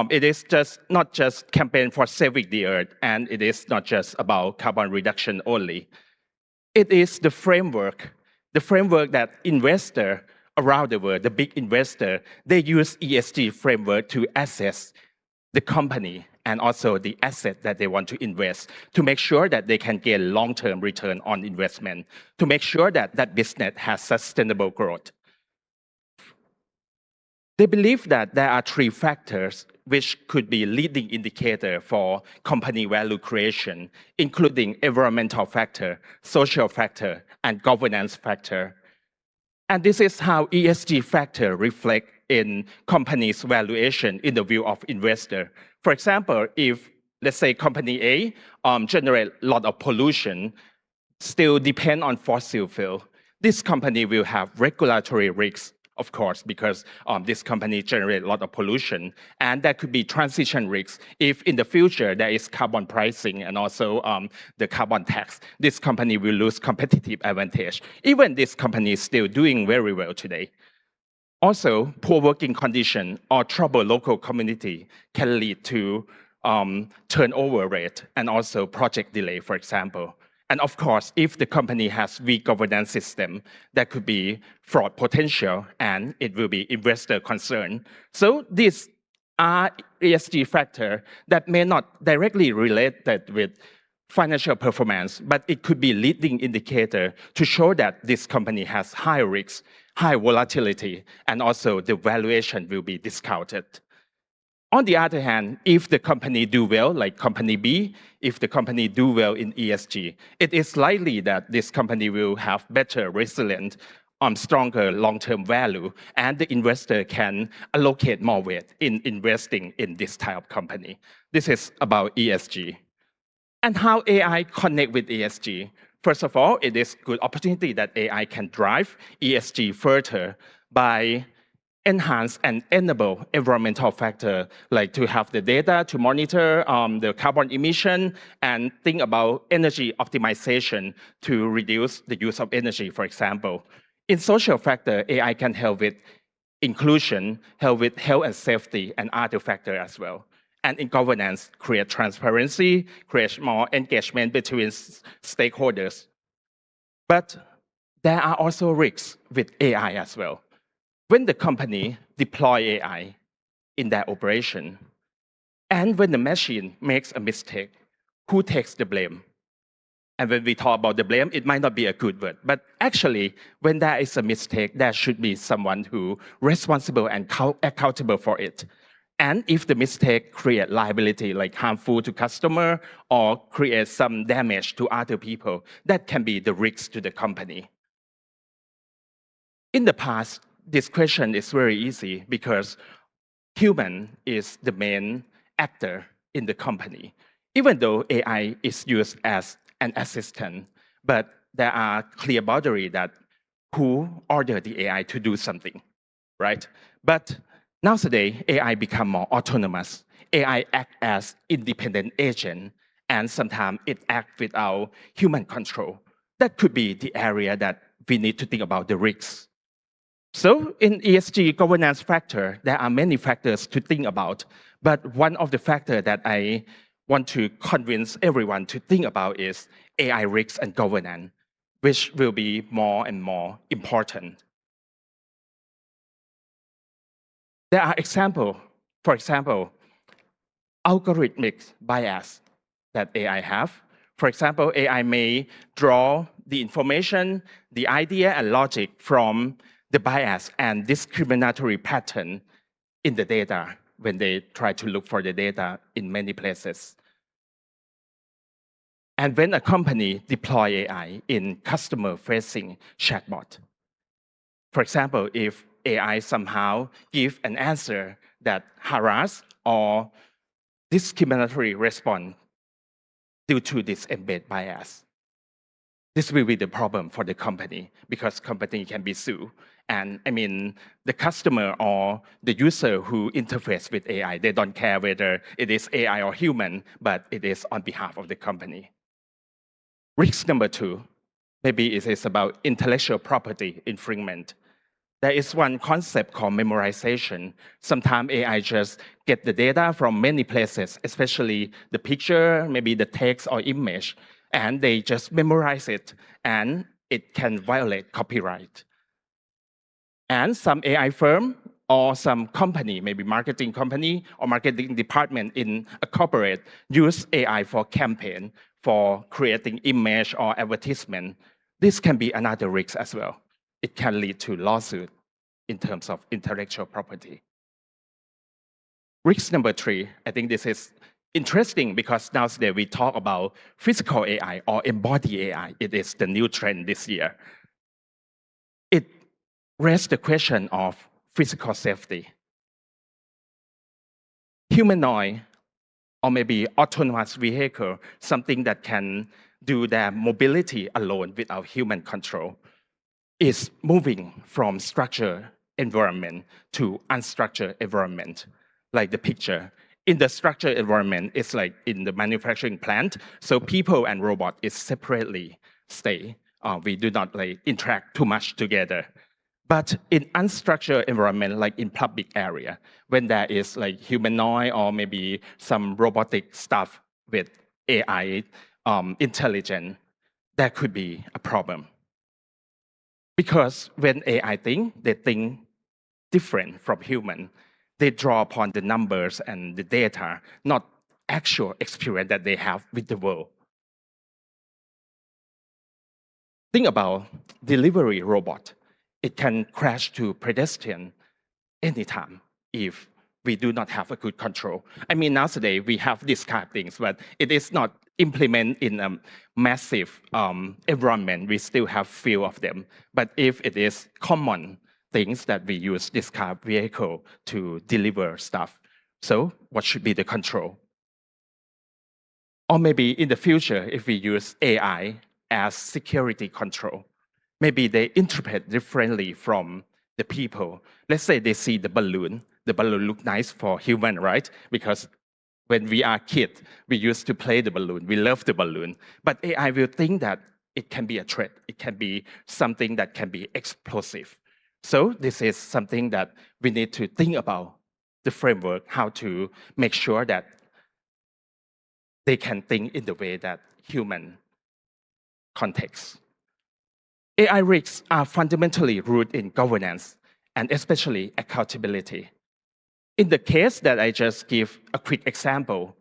It is just not just campaign for saving the earth, and it is not just about carbon reduction only. It is the framework that investor around the world, the big investor, they use ESG framework to assess the company and also the asset that they want to invest to make sure that they can get long-term return on investment, to make sure that that business has sustainable growth. They believe that there are 3 factors which could be leading indicator for company value creation, including environmental factor, social factor, and governance factor. And this is how ESG factor reflect in company's valuation in the view of investor. For example, if let's say company A generate a lot of pollution, still depend on fossil fuel, this company will have regulatory risks, of course, because this company generates a lot of pollution. And there could be transition risks if in the future there is carbon pricing and also the carbon tax. This company will lose competitive advantage. Even this company is still doing very well today. Also, poor working condition or troubled local community can lead to turnover rate and also project delay, for example. And of course, if the company has weak governance system, that could be fraud potential and it will be investor concern. So these are ESG factors that may not directly related with financial performance, but it could be leading indicator to show that this company has high risk, high volatility, and also the valuation will be discounted. On the other hand, if the company do well, like company B, if the company do well in ESG, it is likely that this company will have better resilient, stronger long-term value, and the investor can allocate more weight in investing in this type of company. This is about ESG. And how AI connect with ESG? First of all, it is good opportunity that AI can drive ESG further by enhance and enable environmental factor, like to have the data to monitor the carbon emission and think about energy optimization to reduce the use of energy, for example. In social factor, AI can help with inclusion, help with health and safety and other factors as well. And in governance, create transparency, create more engagement between stakeholders. But there are also risks with AI as well. When the company deploy AI in their operation, and when the machine makes a mistake, who takes the blame? And when we talk about the blame, it might not be a good word, but actually, when there is a mistake, there should be someone who responsible and accountable for it. And if the mistake create liability, like harmful to customer or create some damage to other people, that can be the risk to the company. In the past, this question is very easy because human is the main actor in the company. Even though AI is used as an assistant, but there are clear boundaries that who order the AI to do something, right? But nowadays, AI become more autonomous. AI act as independent agent, and sometimes it act without human control. That could be the area that we need to think about the risks. So in ESG governance factor, there are many factors to think about, but one of the factors that I want to convince everyone to think about is AI risks and governance, which will be more and more important. There are examples, for example, algorithmic bias that AI have. For example, AI may draw the information, the idea and logic from the bias and discriminatory pattern in the data when they try to look for the data in many places. And when a company deploy AI in customer-facing chatbot, for example, if AI somehow give an answer that harass or discriminatory response due to this embedded bias, this will be the problem for the company because company can be sued. And I mean, the customer or the user who interface with AI, they don't care whether it is AI or human, but it is on behalf of the company. Risk number 2, maybe it is about intellectual property infringement. There is one concept called memorization. Sometimes AI just get the data from many places, especially the picture, maybe the text or image, and they just memorize it, and it can violate copyright. And some AI firm or some company, maybe marketing company or marketing department in a corporate, use AI for campaign, for creating image or advertisement. This can be another risk as well. It can lead to lawsuit in terms of intellectual property. Risk number 3, I think this is interesting because nowadays we talk about physical AI or embodied AI. It is the new trend this year. It raises the question of physical safety. Humanoid or maybe autonomous vehicle, something that can do their mobility alone without human control, is moving from structured environment to unstructured environment, like the picture. In the structured environment, it's like in the manufacturing plant, so people and robot is separately stay. We do not like interact too much together. But in unstructured environment, like in public area, when there is like humanoid or maybe some robotic stuff with AI intelligence, there could be a problem. Because when AI think, they think different from human. They draw upon the numbers and the data, not actual experience that they have with the world. Think about delivery robot. It can crash to pedestrian anytime if we do not have a good control. I mean, nowadays we have these kind of things, but it is not implemented in a massive environment. We still have few of them. But if it is common things that we use this kind of vehicle to deliver stuff, so what should be the control? Or maybe in the future, if we use AI as security control, maybe they interpret differently from the people. Let's say they see the balloon look nice for human, right? Because when we are kids, we used to play the balloon, we love the balloon. But AI will think that it can be a threat, it can be something that can be explosive. So this is something that we need to think about the framework, how to make sure that they can think in the way that human context. AI risks are fundamentally rooted in governance and especially accountability. In the case that I just give a quick example,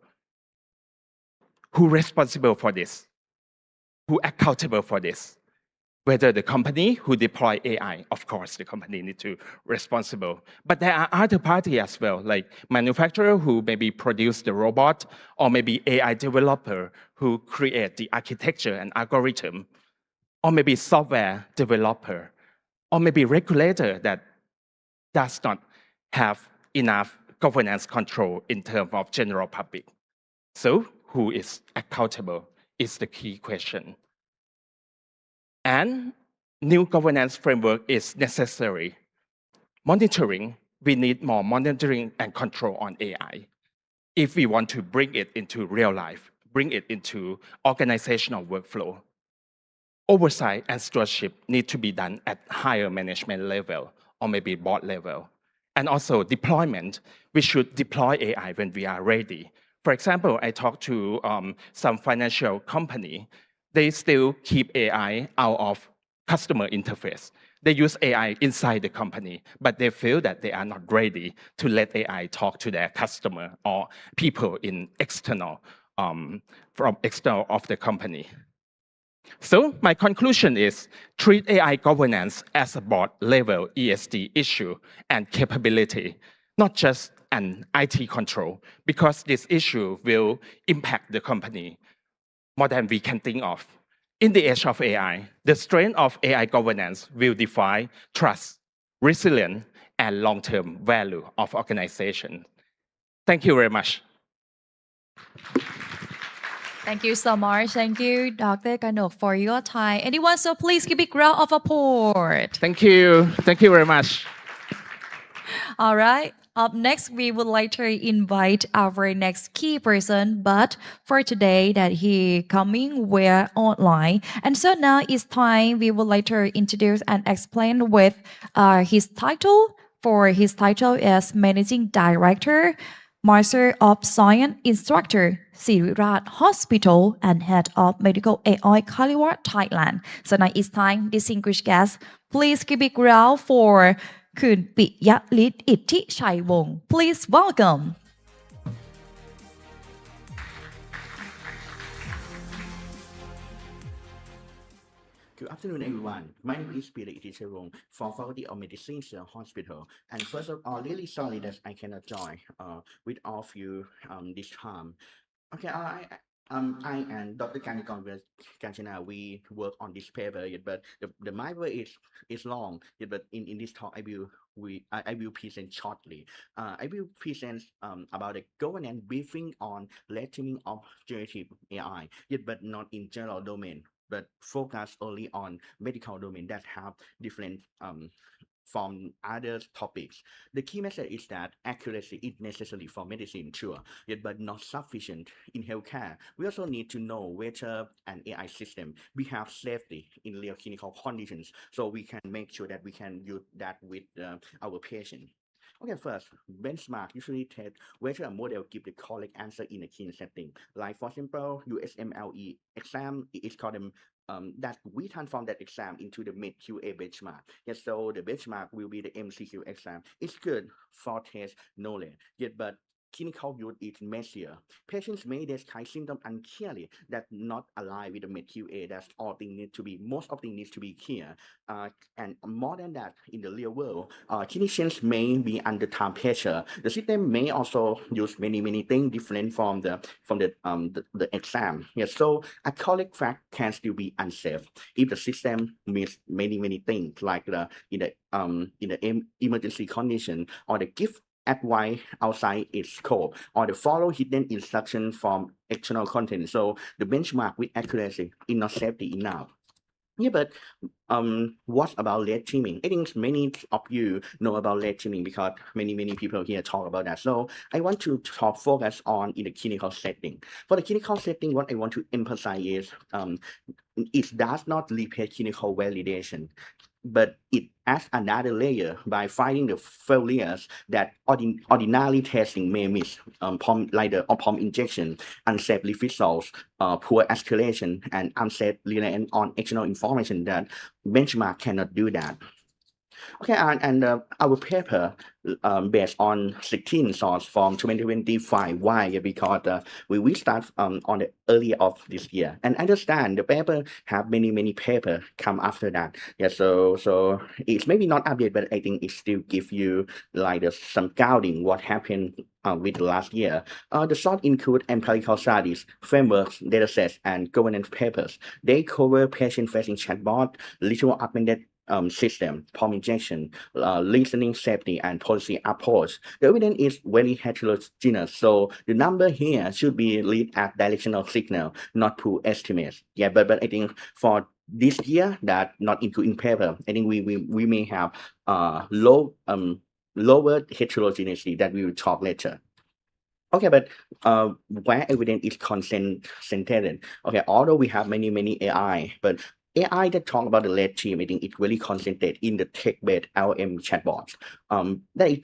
who responsible for this? Who accountable for this? Whether the company who deploy AI, of course, the company need to responsible. But there are other parties as well, like manufacturer who maybe produce the robot, or maybe AI developer who create the architecture and algorithm, or maybe software developer, or maybe regulator that does not have enough governance control in terms of general public. So who is accountable is the key question. And new governance framework is necessary. Monitoring, we need more monitoring and control on AI. If we want to bring it into real life, bring it into organizational workflow, oversight and stewardship need to be done at higher management level or maybe board level. And also deployment, we should deploy AI when we are ready. For example, I talked to some financial company. They still keep AI out of customer interface. They use AI inside the company, but they feel that they are not ready to let AI talk to their customer or people in external, from external of the company. So my conclusion is treat AI governance as a board level ESG issue and capability, not just an IT control, because this issue will impact the company more than we can think of. In the age of AI, the strength of AI governance will define trust, resilience, and long-term value of organization. Thank you very much. Thank you so much. Thank you, Dr. Kanok, for your time. Anyone, so please give a big round of applause. Thank you. Thank you very much. All right. Up next, we would like to invite our next key person, but for today that he coming where online. And so now it's time we would like to introduce and explain with his title. For his title is Managing Director, Master of Science Instructor, Sirirat Hospital, and Head of Medical AI Kaliwat, Thailand. So now it's time, distinguished guests, please give a big round for Kun Piyalit Itti Chaiwong. Please welcome. Good afternoon, everyone. My name is Peter Iticherong from Faculty of Medicine Hospital. And first of all, really sorry that I cannot join with all of you this time. Okay, I and Dr. Kanchana, we work on this paper, but the my work is long, but in this talk, I will present shortly. I will present about the governance briefing on red teaming of generative AI, but not in general domain, but focus only on medical domain that have different from other topics. The key message is that accuracy is necessary for medicine, sure, but not sufficient in healthcare. We also need to know whether an AI system we have safety in real clinical conditions, so we can make sure that we can use that with our patient. Okay, first, benchmark usually test whether a model give the correct answer in a clinical setting. Like for example, USMLE exam is called that we transform that exam into the mid-QA benchmark. Yes, so the benchmark will be the MCQ exam. It's good for test knowledge, yet but clinical use is messier. Patients may describe symptoms unclearly that not align with the mid-QA. That's all thing need to be, most of things needs to be clear. And more than that, in the real world, clinicians may be under time pressure. The system may also use many things different from the exam. Yes, so a correct fact can still be unsafe if the system means many things like in the emergency condition or the gift advice outside its scope or the follow hidden instruction from external content. So the benchmark with accuracy is not safety enough. Yeah, but what about red teaming? I think many of you know about red teaming because many people here talk about that. So I want to focus on in the clinical setting. For the clinical setting, what I want to emphasize is it does not replace clinical validation, but it adds another layer by finding the failures that ordinary testing may miss, like the pump injection, unsafe results, poor escalation, and unsafe reliance on external information that benchmark cannot do that. Okay, and our paper based on 16 source from 2025. Why? Because we start on the early of this year, and understand the paper have many paper come after that. Yeah, so it's maybe not updated, but I think it still give you like some guiding what happened with the last year. The source include empirical studies, frameworks, datasets, and governance papers. They cover patient-facing chatbot, literal augmented system, pump injection, listening safety, and policy approach. The evidence is very heterogeneous, so the number here should be read as directional signal, not true estimates. Yeah, but I think for this year that not including paper, I think we may have lower heterogeneity that we will talk later. Okay, but where evidence is concentrated. Okay, although we have many AI, but AI that talk about the red team, I think it really concentrated in the tech-based LM chatbots. That is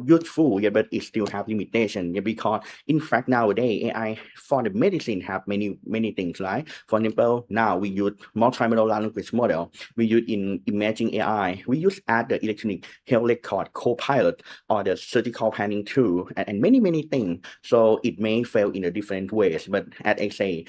useful, yeah, but it still have limitation, yeah, because in fact nowadays AI for the medicine have many things, right? For example, now we use multimodal language model, we use in imaging AI, we use at the electronic health record co-pilot or the surgical planning tool, and many things. So it may fail in a different ways, but as I say,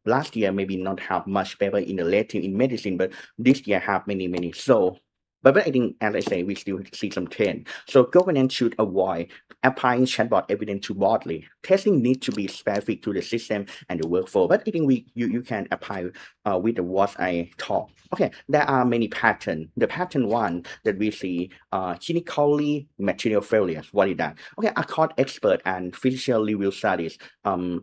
last year maybe not have much paper in the red team in medicine, but this year have many. So, but I think, as I say, we still see some trend. So governance should avoid applying chatbot evidence too broadly. Testing needs to be specific to the system and the workflow. But I think you can apply with the what I talk. Okay, there are many patterns. The pattern one that we see clinically material failures. What is that? Okay, across expert and physical review studies,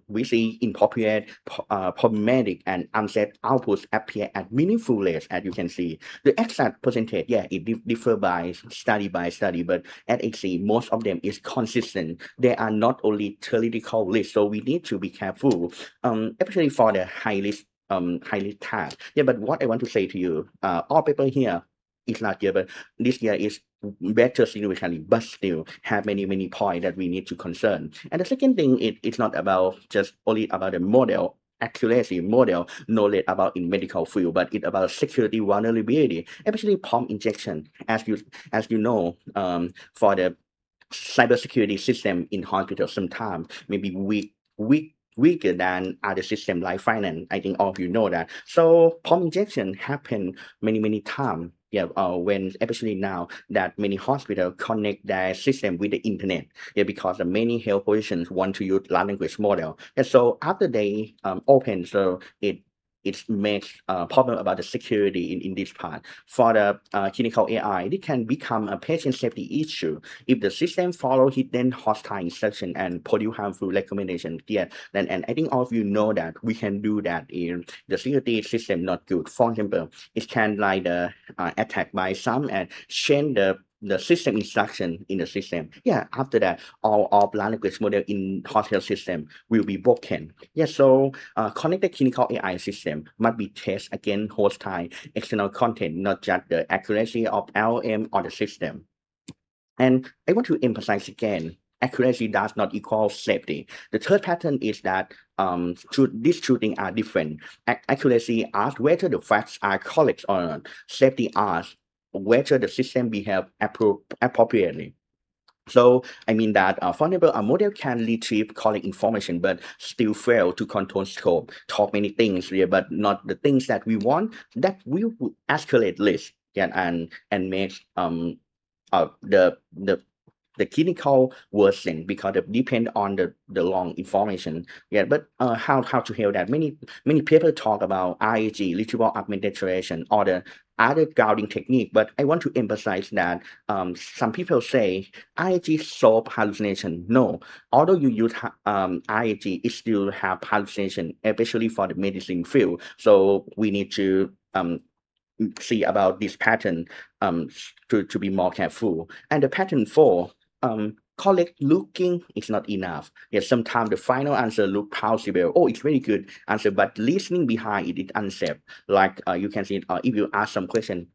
we see inappropriate, problematic, and unsafe outputs appear at meaningful rates, as you can see. The exact percentage, yeah, it differ by study, but as I see, most of them is consistent. They are not only theoretical list, so we need to be careful, especially for the high risk task. Yeah, but what I want to say to you, all paper here is not here, but this year is better significantly, but still have many points that we need to concern. And the second thing, it's not about just only about the model accuracy model knowledge about in medical field, but it's about security vulnerability, especially prompt injection. As you know, for the cybersecurity system in hospital sometimes maybe weaker than other system like finance. I think all of you know that. So prompt injection happen many times. Yeah, when especially now that many hospitals connect their system with the internet. Yeah, because the many health positions want to use large language model. And so after they open, so it makes problem about the security in this part. For the clinical AI, it can become a patient safety issue if the system follow hidden hostile instruction and produce harmful recommendation. Yeah, and I think all of you know that we can do that in the security system not good. For example, it can like the attack by some and change the system instruction in the system. Yeah, after that, all of language model in hospital system will be broken. Yeah, so connected clinical AI system must be tested against hostile external content, not just the accuracy of LM or the system. And I want to emphasize again, accuracy does not equal safety. The third pattern is that these two things are different. Accuracy asks whether the facts are correct or not. Safety asks whether the system behave appropriately. So I mean that, for example, a model can retrieve correct information, but still fail to control scope, talk many things here, but not the things that we want. That will escalate risk, and make the clinical worsen because it depend on the long information. Yeah, but how to handle that? Many people talk about RAG, retrieval augmented generation, or the other grounding technique, but I want to emphasize that some people say RAG solve hallucination. No, although you use RAG, it still have hallucination, especially for the medicine field. So we need to see about this pattern to be more careful. And the pattern 4, correct looking is not enough. Yes, sometimes the final answer look plausible. Oh, it's very good answer, but listening behind it is unsafe. Like you can see, if you ask some question,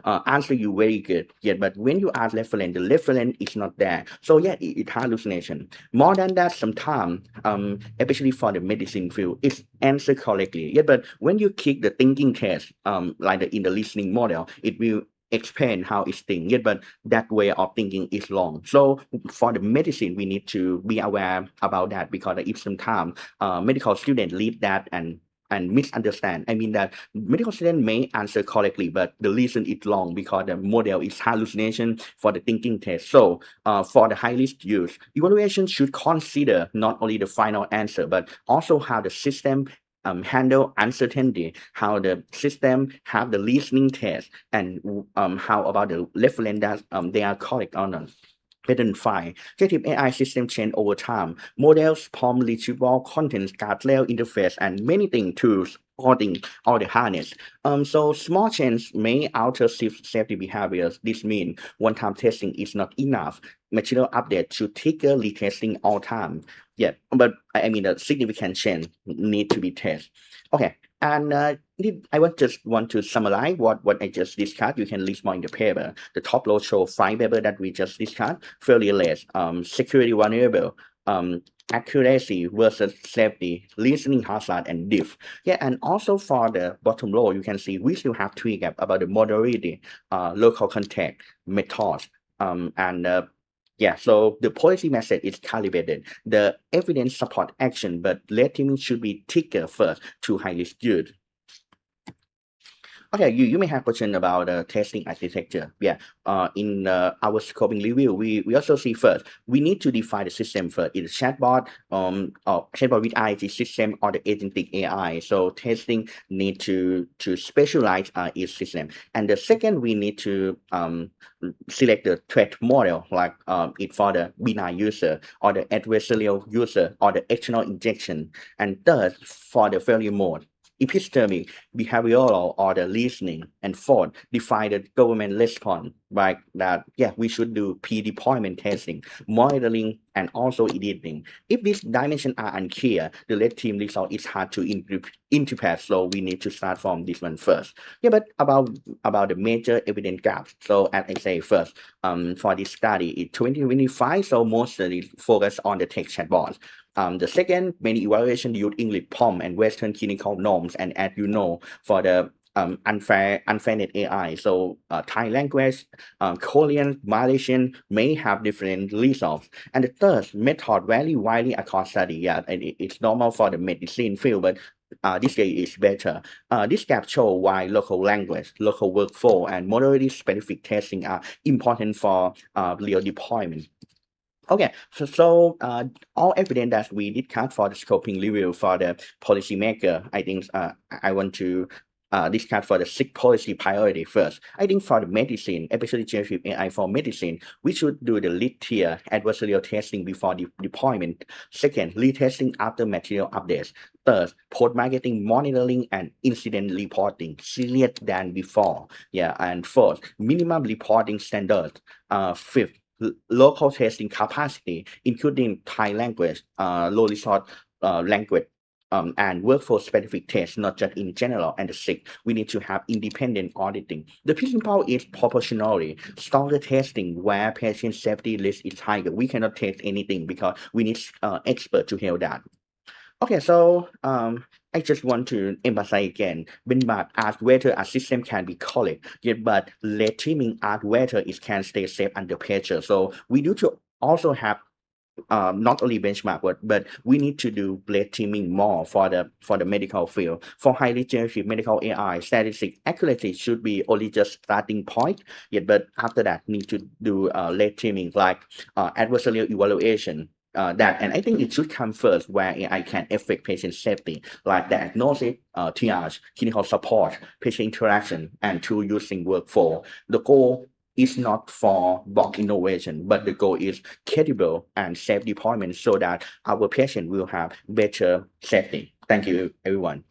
answer you very good. Yeah, but when you ask reference, the reference is not there. So yeah, it's hallucination. More than that, sometimes, especially for the medicine field, it's answered correctly. Yeah, but when you click the thinking test, like in the listening model, it will explain how it's thinking. Yeah, but that way of thinking is wrong. So for the medicine, we need to be aware about that, because if sometimes medical students read that and misunderstand. I mean that medical student may answer correctly, but the reason is wrong because the model is hallucination for the thinking test. So for the high risk use, evaluation should consider not only the final answer, but also how the system handle uncertainty, how the system have the listening test, and how about the reference that they are correct or not. Pattern 5. Generative AI system change over time. Models, prompt, retrieval, content, guardrail, interface, and many things, tools, all the harness. So small change may alter safety behaviors. This means one-time testing is not enough. Material update should trigger retesting all time. Yeah, but I mean the significant change need to be tested. Okay, and I just want to summarize what I just discussed. You can list more in the paper. The top row show 5 paper that we just discussed. Failure less, security vulnerable, accuracy versus safety, listening hazard, and diff. Yeah, and also for the bottom row, you can see we still have 3 gaps about the modality, local context, methods, and yeah, so the policy message is calibrated. The evidence support action, but letting should be triggered first to high risk use. Okay, you may have question about testing architecture. Yeah, in our scoping review, we also see first, we need to define the system first. It's chatbot, or chatbot with IAG system or the agentic AI. So testing need to specialize each system. And the second, we need to select the threat model, like it for the benign user or the adversarial user or the external injection. And third, for the failure mode, epistemic, behavioral, or the listening. And fourth, define the government response, like that, yeah, we should do pre-deployment testing, monitoring, and also editing. If these dimensions are unclear, the red team result is hard to interpret, so we need to start from this one first. Yeah, but about the major evidence gaps. So as I say first, for this study in 2025, so mostly focus on the text chatbot. The second, many evaluation use English prompt and Western clinical norms, and as you know, for the unfairness AI. So Thai language, Korean, Malaysian may have different results. And the third method vary widely across study. Yeah, and it's normal for the medicine field, but this way is better. This gap show why local language, local workflow, and moderately specific testing are important for real deployment. Okay, so all evidence that we discussed for the scoping review for the policymaker, I think I want to discuss for the six policy priority first. I think for the medicine, especially generative AI for medicine, we should do the lead tier adversarial testing before the deployment. Second, retesting after material updates. Third, post-marketing monitoring and incident reporting, serious than before. Yeah, and fourth, minimum reporting standards. Fifth, local testing capacity, including Thai language, low resource language, and workforce specific tests, not just in general. And the sixth, we need to have independent auditing. The principle is proportionality, stronger testing where patient safety risk is higher. We cannot test anything because we need expert to help that. Okay, so I just want to emphasize again, benchmark ask whether a system can be correct, yet but red teaming ask whether it can stay safe under pressure. So we need to also have not only benchmark, but we need to do red teaming more for the medical field. For highly generative medical AI, statistic accuracy should be only just starting point, yet but after that need to do red teaming like adversarial evaluation. That, and I think it should come first where AI can affect patient safety, like diagnosis, triage, clinical support, patient interaction, and tool using workflow. The goal is not for bulk innovation, but the goal is credible and safe deployment so that our patient will have better safety. Thank you, everyone.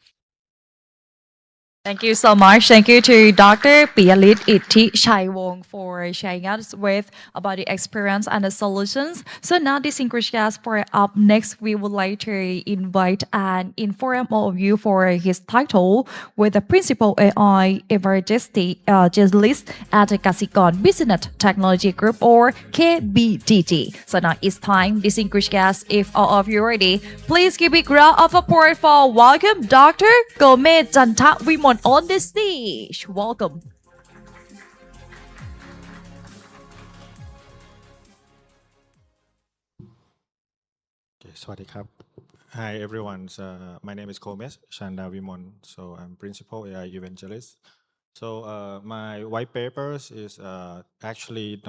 Thank you so much. Thank you to Dr. Piyalit Itti Chaiwong for sharing us with about the experience and the solutions. So now, distinguished guests, for up next, we would like to invite and inform all of you for his title with the Principal AI Emergency Journalist at the Kasikorn Business Technology Group, or KBTG. So now it's time, distinguished guests, if all of you are ready, please give a round of applause for welcome Dr. Gomez Janta Vimon on the stage. Welcome. Okay, สวัสดีครับ Hi everyone. My name is Gomez Chanda Vimon. So I'm Principal AI Evangelist. So my white papers is actually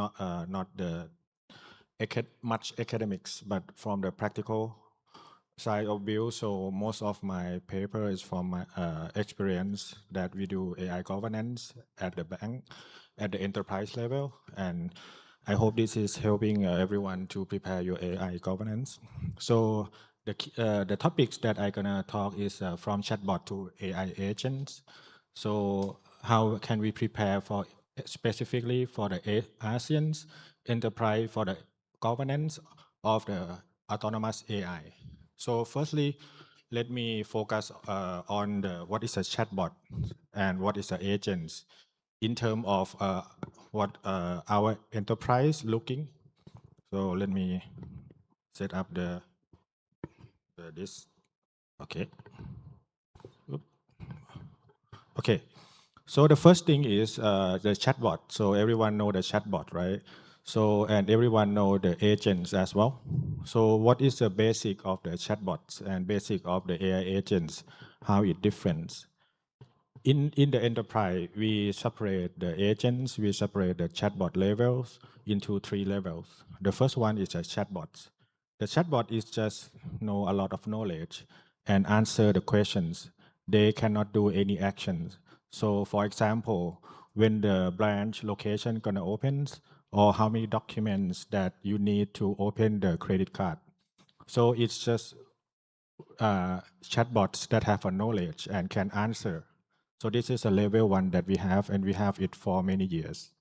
not the much academics, but from the practical side of view. So most of my paper is from my experience that we do AI governance at the bank, at the enterprise level, and I hope this is helping everyone to prepare your AI governance. So the topics that I'm gonna talk is from chatbot to AI agents. So how can we prepare for specifically for the ASEAN's enterprise for the governance of the autonomous AI? So firstly, let me focus on what is a chatbot and what is the agents in terms of what our enterprise looking. So let me set up this. Okay. Okay. So the first thing is the chatbot. So everyone know the chatbot, right? So and everyone know the agents as well. So what is the basic of the chatbots and basic of the AI agents? How it different? In the enterprise, we separate the agents, we separate the chatbot levels into 3 levels. The first one is a chatbot. The chatbot is just know a lot of knowledge and answer the questions. They cannot do any actions. So for example, when the branch location gonna open, or how many documents that you need to open the credit card. So it's just chatbots that have a knowledge and can answer. So this is a level 1 that we have, and we have it for many years.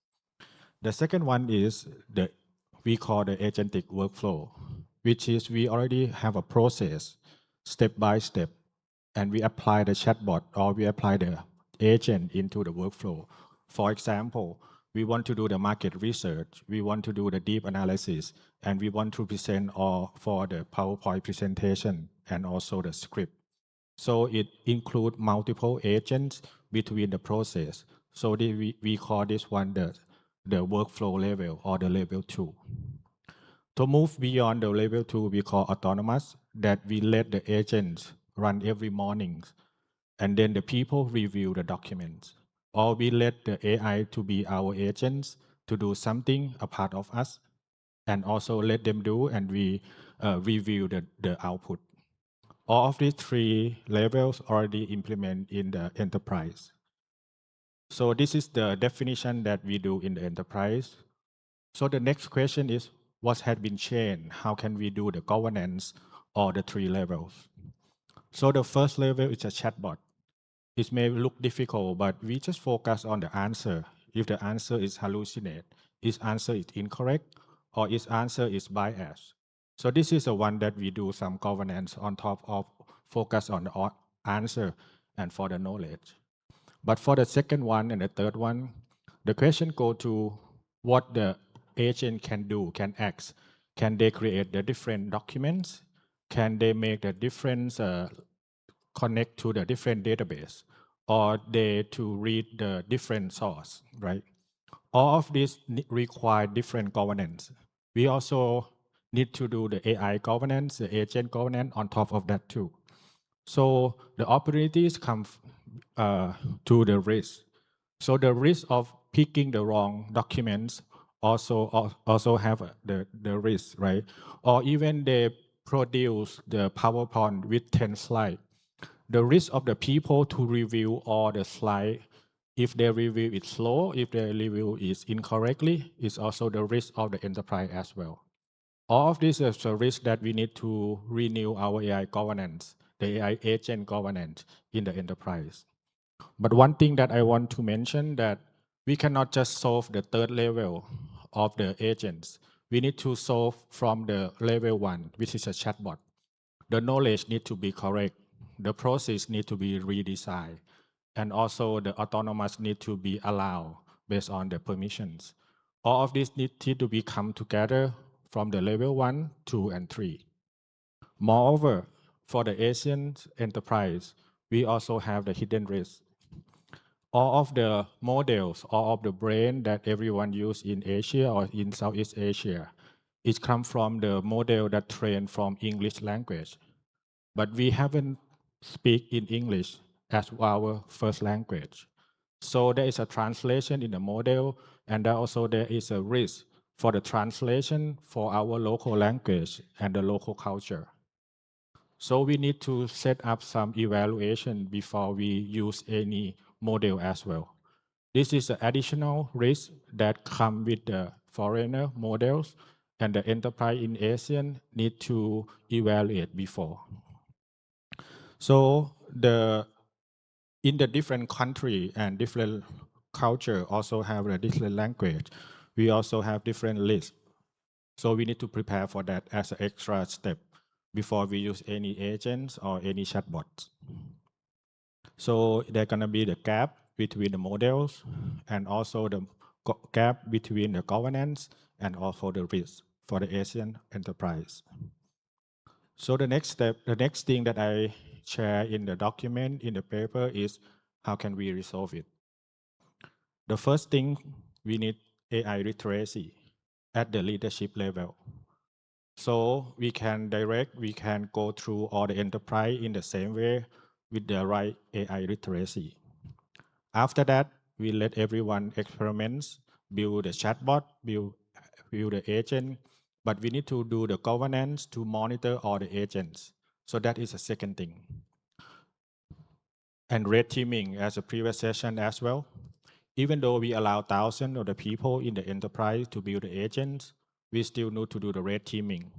The second one is we call the agentic workflow, which is we already have a process step by step, and we apply the chatbot or we apply the agent into the workflow. For example, we want to do the market research, we want to do the deep analysis, and we want to present all for the PowerPoint presentation and also the script. So it includes multiple agents between the process. So we call this one the workflow level or the level 2. To move beyond the level 2, we call autonomous, that we let the agents run every morning, and then the people review the documents. Or we let the AI to be our agents to do something a part of us, and also let them do, and we review the output. All of these 3 levels already implemented in the enterprise. So this is the definition that we do in the enterprise. So the next question is, what has been changed? How can we do the governance or the 3 levels? So the first level is a chatbot. It may look difficult, but we just focus on the answer. If the answer is hallucinate, its answer is incorrect, or its answer is biased. So this is the one that we do some governance on top of focus on the answer and for the knowledge. But for the second one and the third one, the question go to what the agent can do, can act. Can they create the different documents? Can they make the different connect to the different database, or they to read the different source, right? All of these require different governance. We also need to do the AI governance, the agent governance on top of that too. So the opportunities come to the risk. So the risk of picking the wrong documents also have the risk, right? Or even they produce the PowerPoint with 10 slides. The risk of the people to review all the slides, if they review it slow, if they review it incorrectly, is also the risk of the enterprise as well. All of this is a risk that we need to renew our AI governance, the AI agent governance in the enterprise. But one thing that I want to mention that we cannot just solve the third level of the agents. We need to solve from the level 1, which is a chatbot. The knowledge need to be correct. The process need to be redesigned. And also the autonomous need to be allowed based on the permissions. All of this need to be come together from the level 1, 2, and 3. Moreover, for the Asian enterprise, we also have the hidden risk. All of the models, all of the brain that everyone use in Asia or in Southeast Asia, it comes from the model that trained from English language. But we haven't speak in English as our first language. So there is a translation in the model, and also there is a risk for the translation for our local language and the local culture. So we need to set up some evaluation before we use any model as well. This is an additional risk that come with the foreigner models, and the enterprise in ASEAN need to evaluate before. So in the different country and different culture also have a different language. We also have different lists. So we need to prepare for that as an extra step before we use any agents or any chatbots. So there's gonna be the gap between the models and also the gap between the governance and also the risk for the Asian enterprise. So the next step, the next thing that I share in the document, in the paper is how can we resolve it? The first thing, we need AI literacy at the leadership level. So we can go through all the enterprise in the same way with the right AI literacy. After that, we let everyone experiments, build the chatbot, build the agent, but we need to do the governance to monitor all the agents. So that is the second thing. And red teaming as a previous session as well. Even though we allow thousands of the people in the enterprise to build the agents, we still need to do the red teaming.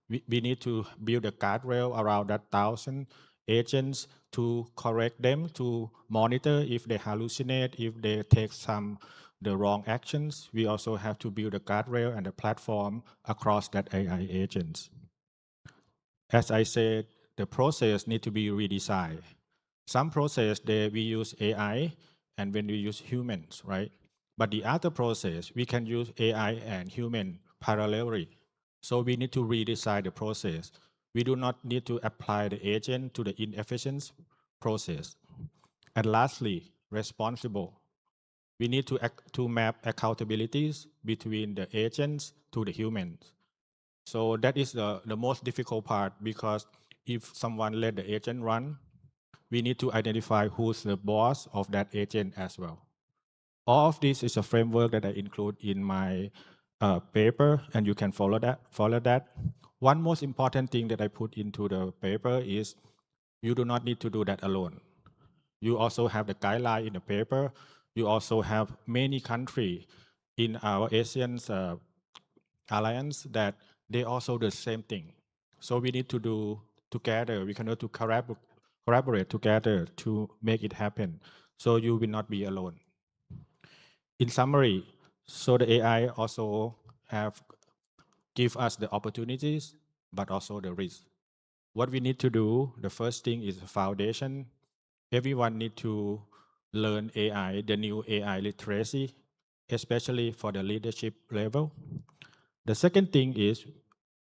we need to build a guardrail around that 1,000 agents to correct them, to monitor if they hallucinate, if they take the wrong actions. We also have to build a guardrail and a platform across that AI agents. As I said, the process need to be redesigned. Some process we use AI and when we use humans, right? But the other process, we can use AI and human parallelly. So we need to redesign the process. We do not need to apply the agent to the inefficient process. And lastly, responsible. We need to map accountabilities between the agents to the humans. So that is the most difficult part because if someone let the agent run, we need to identify who's the boss of that agent as well. All of this is a framework that I include in my paper, and you can follow that. One most important thing that I put into the paper is you do not need to do that alone. You also have the guideline in the paper. You also have many countries in our Asian alliance that they also do the same thing. So we need to do together. We cannot to collaborate together to make it happen. So you will not be alone. In summary, so the AI also have give us the opportunities, but also the risk. What we need to do, the first thing is the foundation. Everyone need to learn AI, the new AI literacy, especially for the leadership level. The second thing is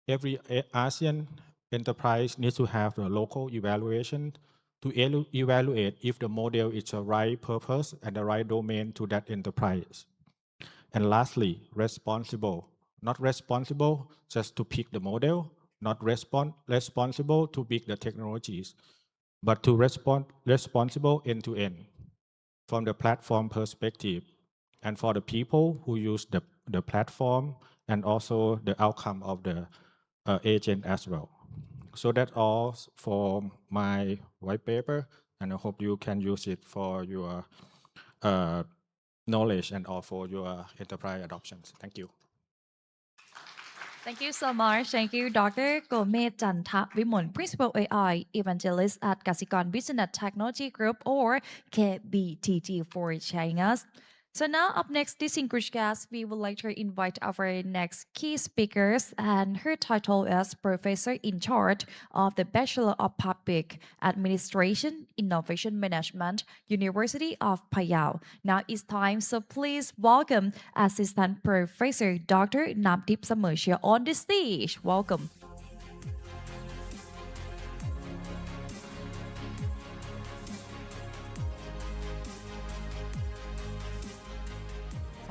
every ASEAN enterprise needs to have a local evaluation to evaluate if the model is the right purpose and the right domain to that enterprise. And lastly, responsible. Not responsible just to pick the model, not responsible to pick the technologies, but to responsible end to end from the platform perspective and for the people who use the platform and also the outcome of the agent as well. So that's all for my white paper, and I hope you can use it for your knowledge and all for your enterprise adoptions. Thank you. Thank you so much. Thank you, Dr. Gomet Janta Vimon, Principal AI Evangelist at Kasikorn Business Technology Group, or KBTG, for sharing us. So now, up next, distinguished guests, we would like to invite our next key speakers, and her title is Professor in Charge of the Bachelor of Public Administration, Innovation Management, University of Payao. Now it's time, so please welcome Assistant Professor Dr. Namtip Samershia on the stage. Welcome.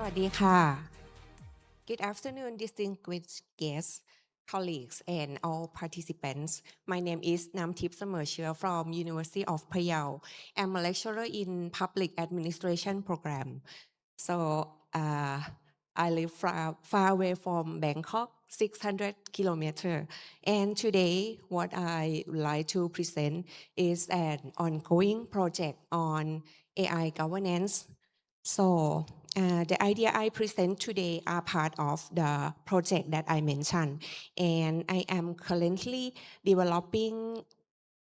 สวัสดีค่ะ Good afternoon, distinguished guests, colleagues, and all participants. My name is Namtip Samershia from University of Payao. I'm a lecturer in Public Administration program. So I live far away from Bangkok, 600 kilometers. And today, what I would like to present is an ongoing project on AI governance. So the idea I present today are part of the project that I mentioned. And I am currently developing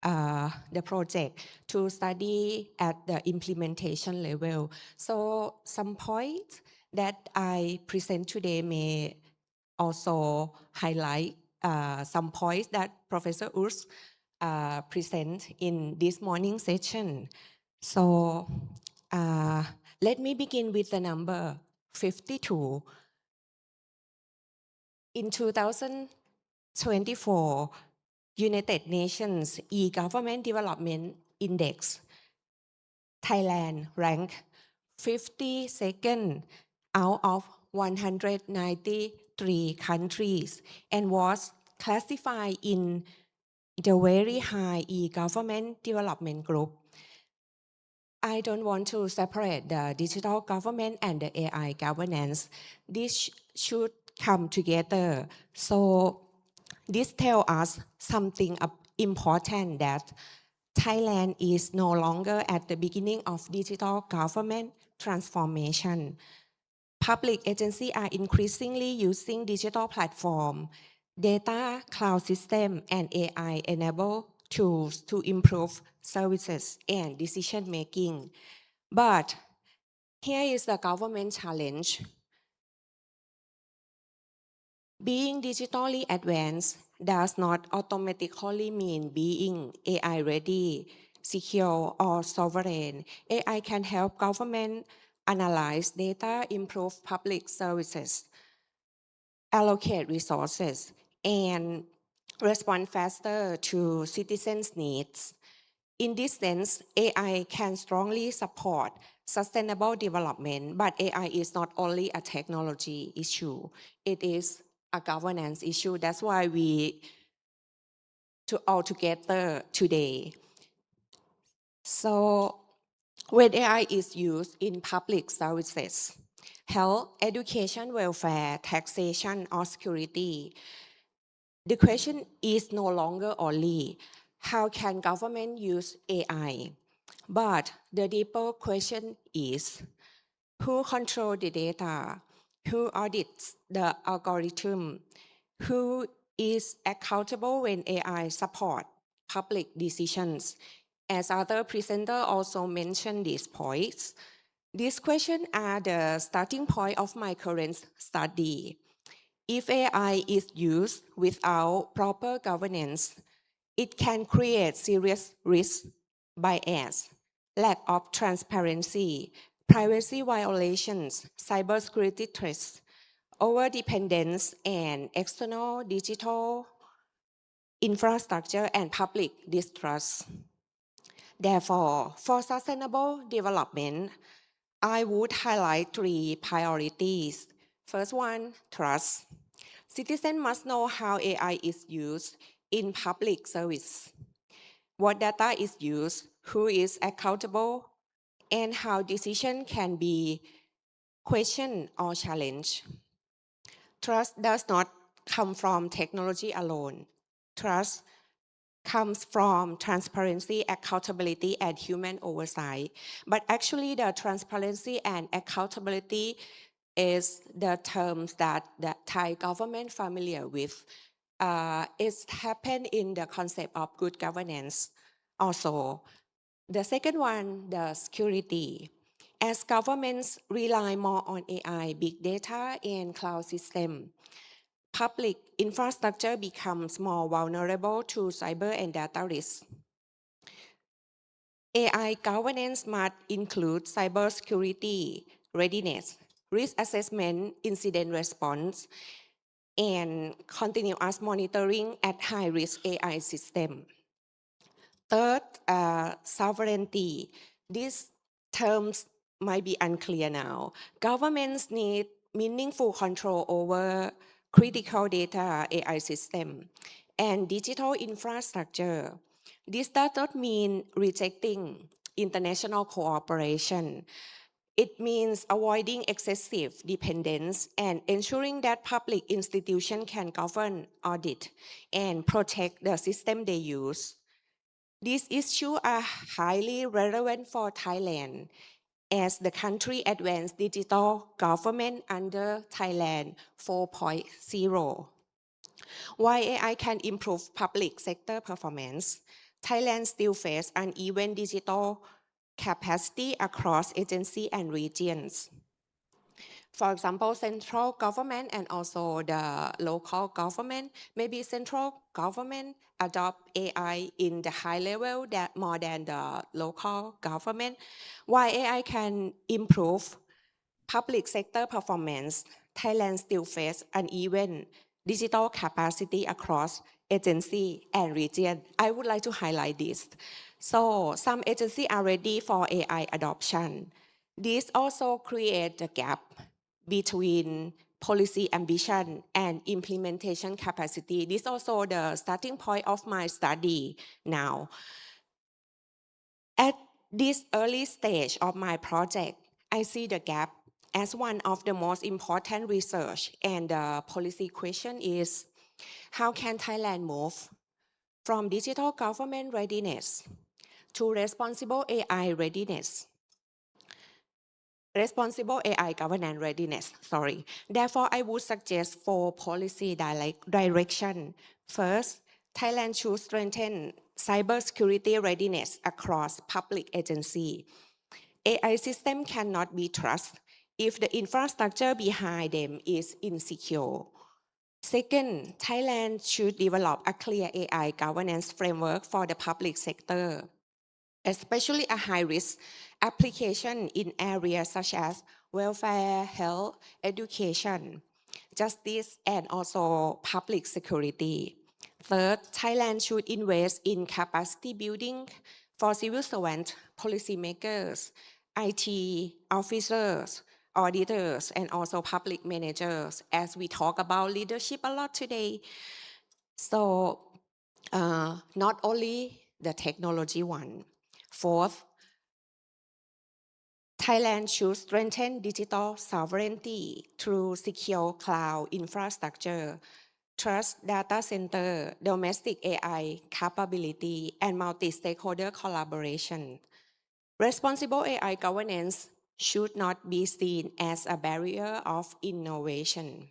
the project to study at the implementation level. So some points that I present today may also highlight some points that Professor Urs present in this morning session. So let me begin with the number 52. In 2024, United Nations E-Government Development Index, Thailand ranked 52nd out of 193 countries and was classified in the very high e-government development group. I don't want to separate the digital government and the AI governance. This should come together. So this tells us something important, that Thailand is no longer at the beginning of digital government transformation. Public agencies are increasingly using digital platforms data, cloud system, and AI enable tools to improve services and decision making. But here is the government challenge. Being digitally advanced does not automatically mean being AI ready, secure, or sovereign. AI can help government analyze data, improve public services, allocate resources, and respond faster to citizens' needs. In this sense, AI can strongly support sustainable development, but AI is not only a technology issue, it is a governance issue. That's why we all together today. So when AI is used in public services, health, education, welfare, taxation, or security, the question is no longer only how can government use AI, but the deeper question is who controls the data, who audits the algorithm, who is accountable when AI support public decisions. As other presenters also mentioned these points, these questions are the starting point of my current study. If AI is used without proper governance, it can create serious risk, bias, lack of transparency, privacy violations, cybersecurity threats, overdependence, and external digital infrastructure and public distrust. Therefore, for sustainable development, I would highlight 3 priorities. First one, trust. Citizens must know how AI is used in public service, what data is used, who is accountable, and how decision can be questioned or challenged. Trust does not come from technology alone. Trust comes from transparency, accountability, and human oversight. But actually, the transparency and accountability is the terms that the Thai government familiar with. It's happened in the concept of good governance also. The second one, the security. As governments rely more on AI, big data, and cloud system, public infrastructure becomes more vulnerable to cyber and data risks. AI governance must include cybersecurity readiness, risk assessment, incident response, and continuous monitoring at high-risk AI system. Third, sovereignty. These terms might be unclear now. Governments need meaningful control over critical data AI system and digital infrastructure. This does not mean rejecting international cooperation. It means avoiding excessive dependence and ensuring that public institutions can govern, audit, and protect the system they use. These issues are highly relevant for Thailand as the country advanced digital government under Thailand 4.0. While AI can improve public sector performance, Thailand still faces uneven digital capacity across agencies and regions. For example, central government and also the local government, maybe central government adopt AI in the high level that more than the local government. While AI can improve public sector performance, Thailand still faces uneven digital capacity across agency and region. I would like to highlight this. So some agencies are ready for AI adoption. This also creates a gap between policy ambition and implementation capacity. This is also the starting point of my study now. At this early stage of my project, I see the gap as one of the most important research, and the policy question is, how can Thailand move from digital government readiness to responsible AI readiness? responsible AI governance readiness. Therefore, I would suggest 4 policy direction. First, Thailand should strengthen cybersecurity readiness across public agency. AI system cannot be trusted if the infrastructure behind them is insecure. Second, Thailand should develop a clear AI governance framework for the public sector, especially a high-risk application in areas such as welfare, health, education, justice, and also public security. Third, Thailand should invest in capacity building for civil servants, policymakers, IT officers, auditors, and also public managers, as we talk about leadership a lot today. So not only the technology one. Fourth, Thailand should strengthen digital sovereignty through secure cloud infrastructure, trust data center, domestic AI capability, and multi-stakeholder collaboration. Responsible AI governance should not be seen as a barrier of innovation.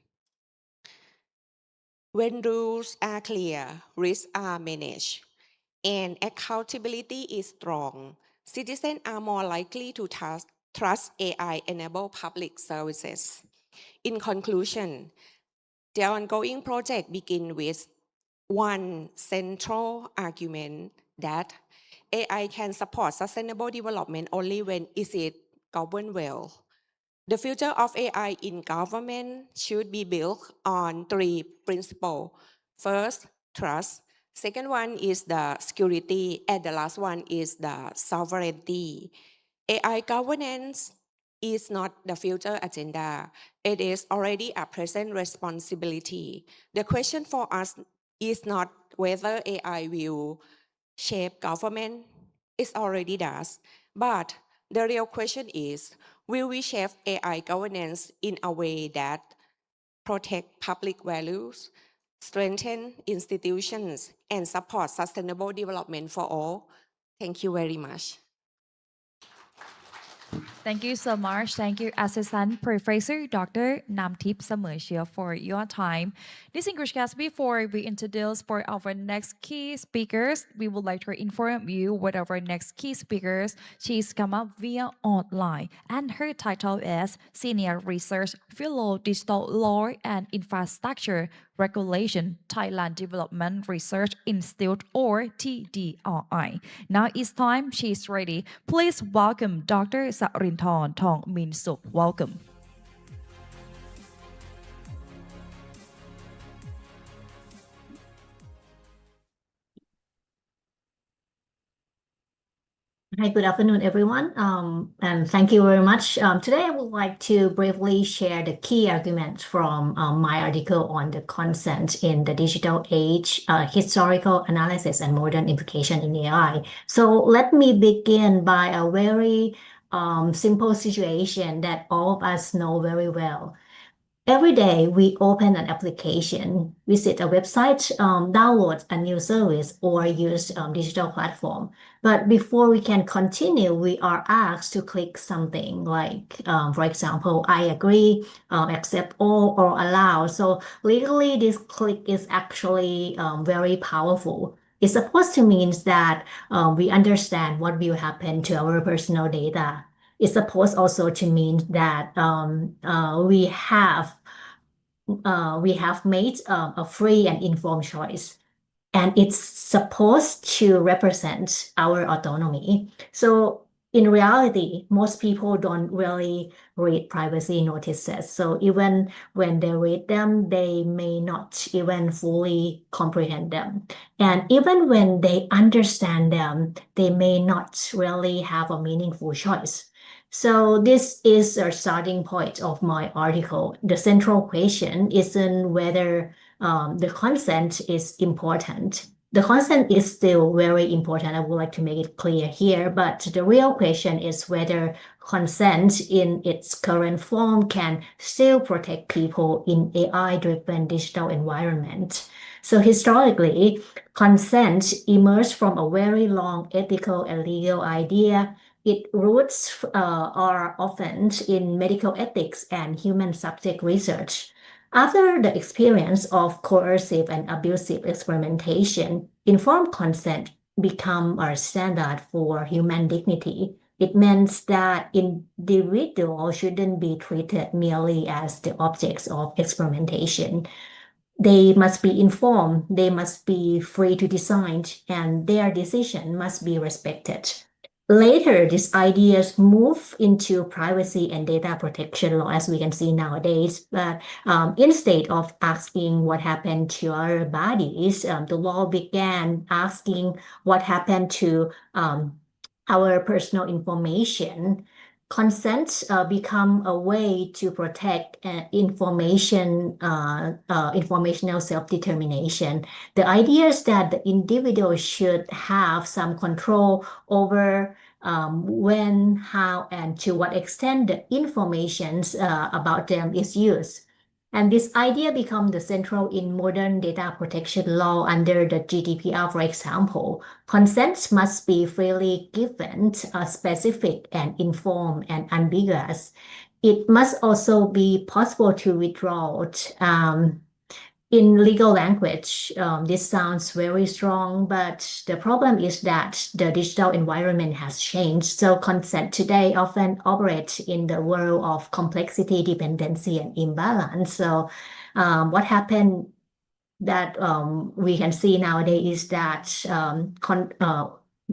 When rules are clear, risks are managed, and accountability is strong, citizens are more likely to trust AI-enabled public services. In conclusion, the ongoing project begins with one central argument that AI can support sustainable development only when it is governed well. The future of AI in government should be built on 3 principles. First, trust. Second one is the security, and the last one is the sovereignty. AI governance is not the future agenda. It is already a present responsibility. The question for us is not whether AI will shape government. It already does. But the real question is, will we shape AI governance in a way that protect public values, strengthen institutions, and support sustainable development for all? Thank you very much. Thank you so much. Thank you, Assistant Professor Dr. Namtip Samuel, for your time. Distinguished guests, before we introduce for our next key speakers, we would like to inform you what our next key speakers. She's come up via online, and her title is Senior Research Fellow Digital Law and Infrastructure Regulation, Thailand Development Research Institute, or TDRI. Now it's time. She's ready. Please welcome Dr. Sarinthorn Thong Min Suk. Welcome. Hi, good afternoon, everyone, and thank you very much. Today, I would like to briefly share the key arguments from my article on the consent in the digital age, historical analysis and modern implication in AI. So let me begin by a very simple situation that all of us know very well. Every day, we open an application, visit a website, download a new service, or use digital platform. But before we can continue, we are asked to click something like, for example, I agree, accept all, or allow. So legally, this click is actually very powerful. It's supposed to mean that we understand what will happen to our personal data. It's supposed also to mean that we have made a free and informed choice, and it's supposed to represent our autonomy. So in reality, most people don't really read privacy notices. So even when they read them, they may not even fully comprehend them. And even when they understand them, they may not really have a meaningful choice. So this is a starting point of my article. The central question isn't whether the consent is important. The consent is still very important. I would like to make it clear here, but the real question is whether consent in its current form can still protect people in AI-driven digital environment. So historically, consent emerged from a very long ethical and legal idea. Its roots are often in medical ethics and human subject research. After the experience of coercive and abusive experimentation, informed consent become a standard for human dignity. It means that individuals shouldn't be treated merely as the objects of experimentation. They must be informed, they must be free to decide, and their decision must be respected. Later, these ideas move into privacy and data protection law, as we can see nowadays. But instead of asking what happened to our bodies, the law began asking what happened to our personal information. Consent become a way to protect informational self-determination. The idea is that the individual should have some control over when, how, and to what extent the information about them is used. And this idea becomes the central in modern data protection law under the GDPR, for example. Consent must be freely given, specific and informed and ambiguous. It must also be possible to withdraw it. In legal language, this sounds very strong, but the problem is that the digital environment has changed. So consent today often operates in the world of complexity, dependency, and imbalance. So what happened that we can see nowadays is that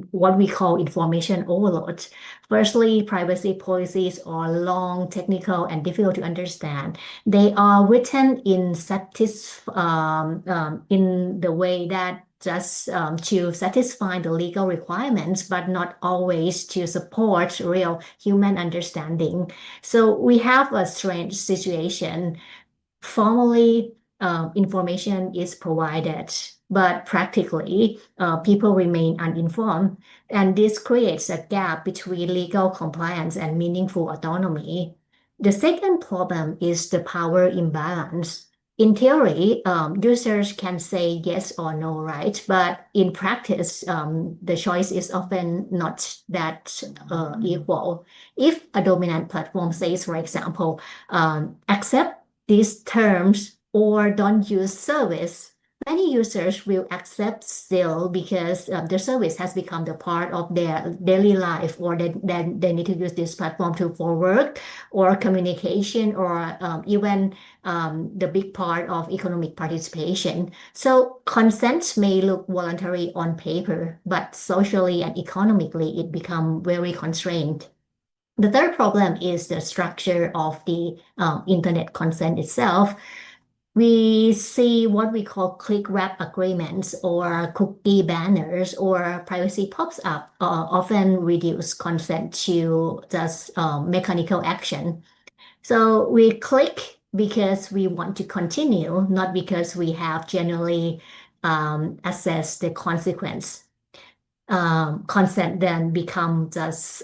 what we call information overload. Firstly, privacy policies are long, technical, and difficult to understand. They are written in the way that just to satisfy the legal requirements, but not always to support real human understanding. So we have a strange situation. Formally, information is provided, but practically, people remain uninformed, and this creates a gap between legal compliance and meaningful autonomy. The second problem is the power imbalance. In theory, users can say yes or no, right? But in practice, the choice is often not that equal. If a dominant platform says, for example, accept these terms or don't use service, many users will accept still because the service has become the part of their daily life, or they need to use this platform for work or communication, or even the big part of economic participation. So consent may look voluntary on paper, but socially and economically it becomes very constrained. The third problem is the structure of the internet consent itself. We see what we call click wrap agreements or cookie banners or privacy pops up often reduce consent to just mechanical action. So we click because we want to continue, not because we have generally assessed the consequence. Consent then becomes just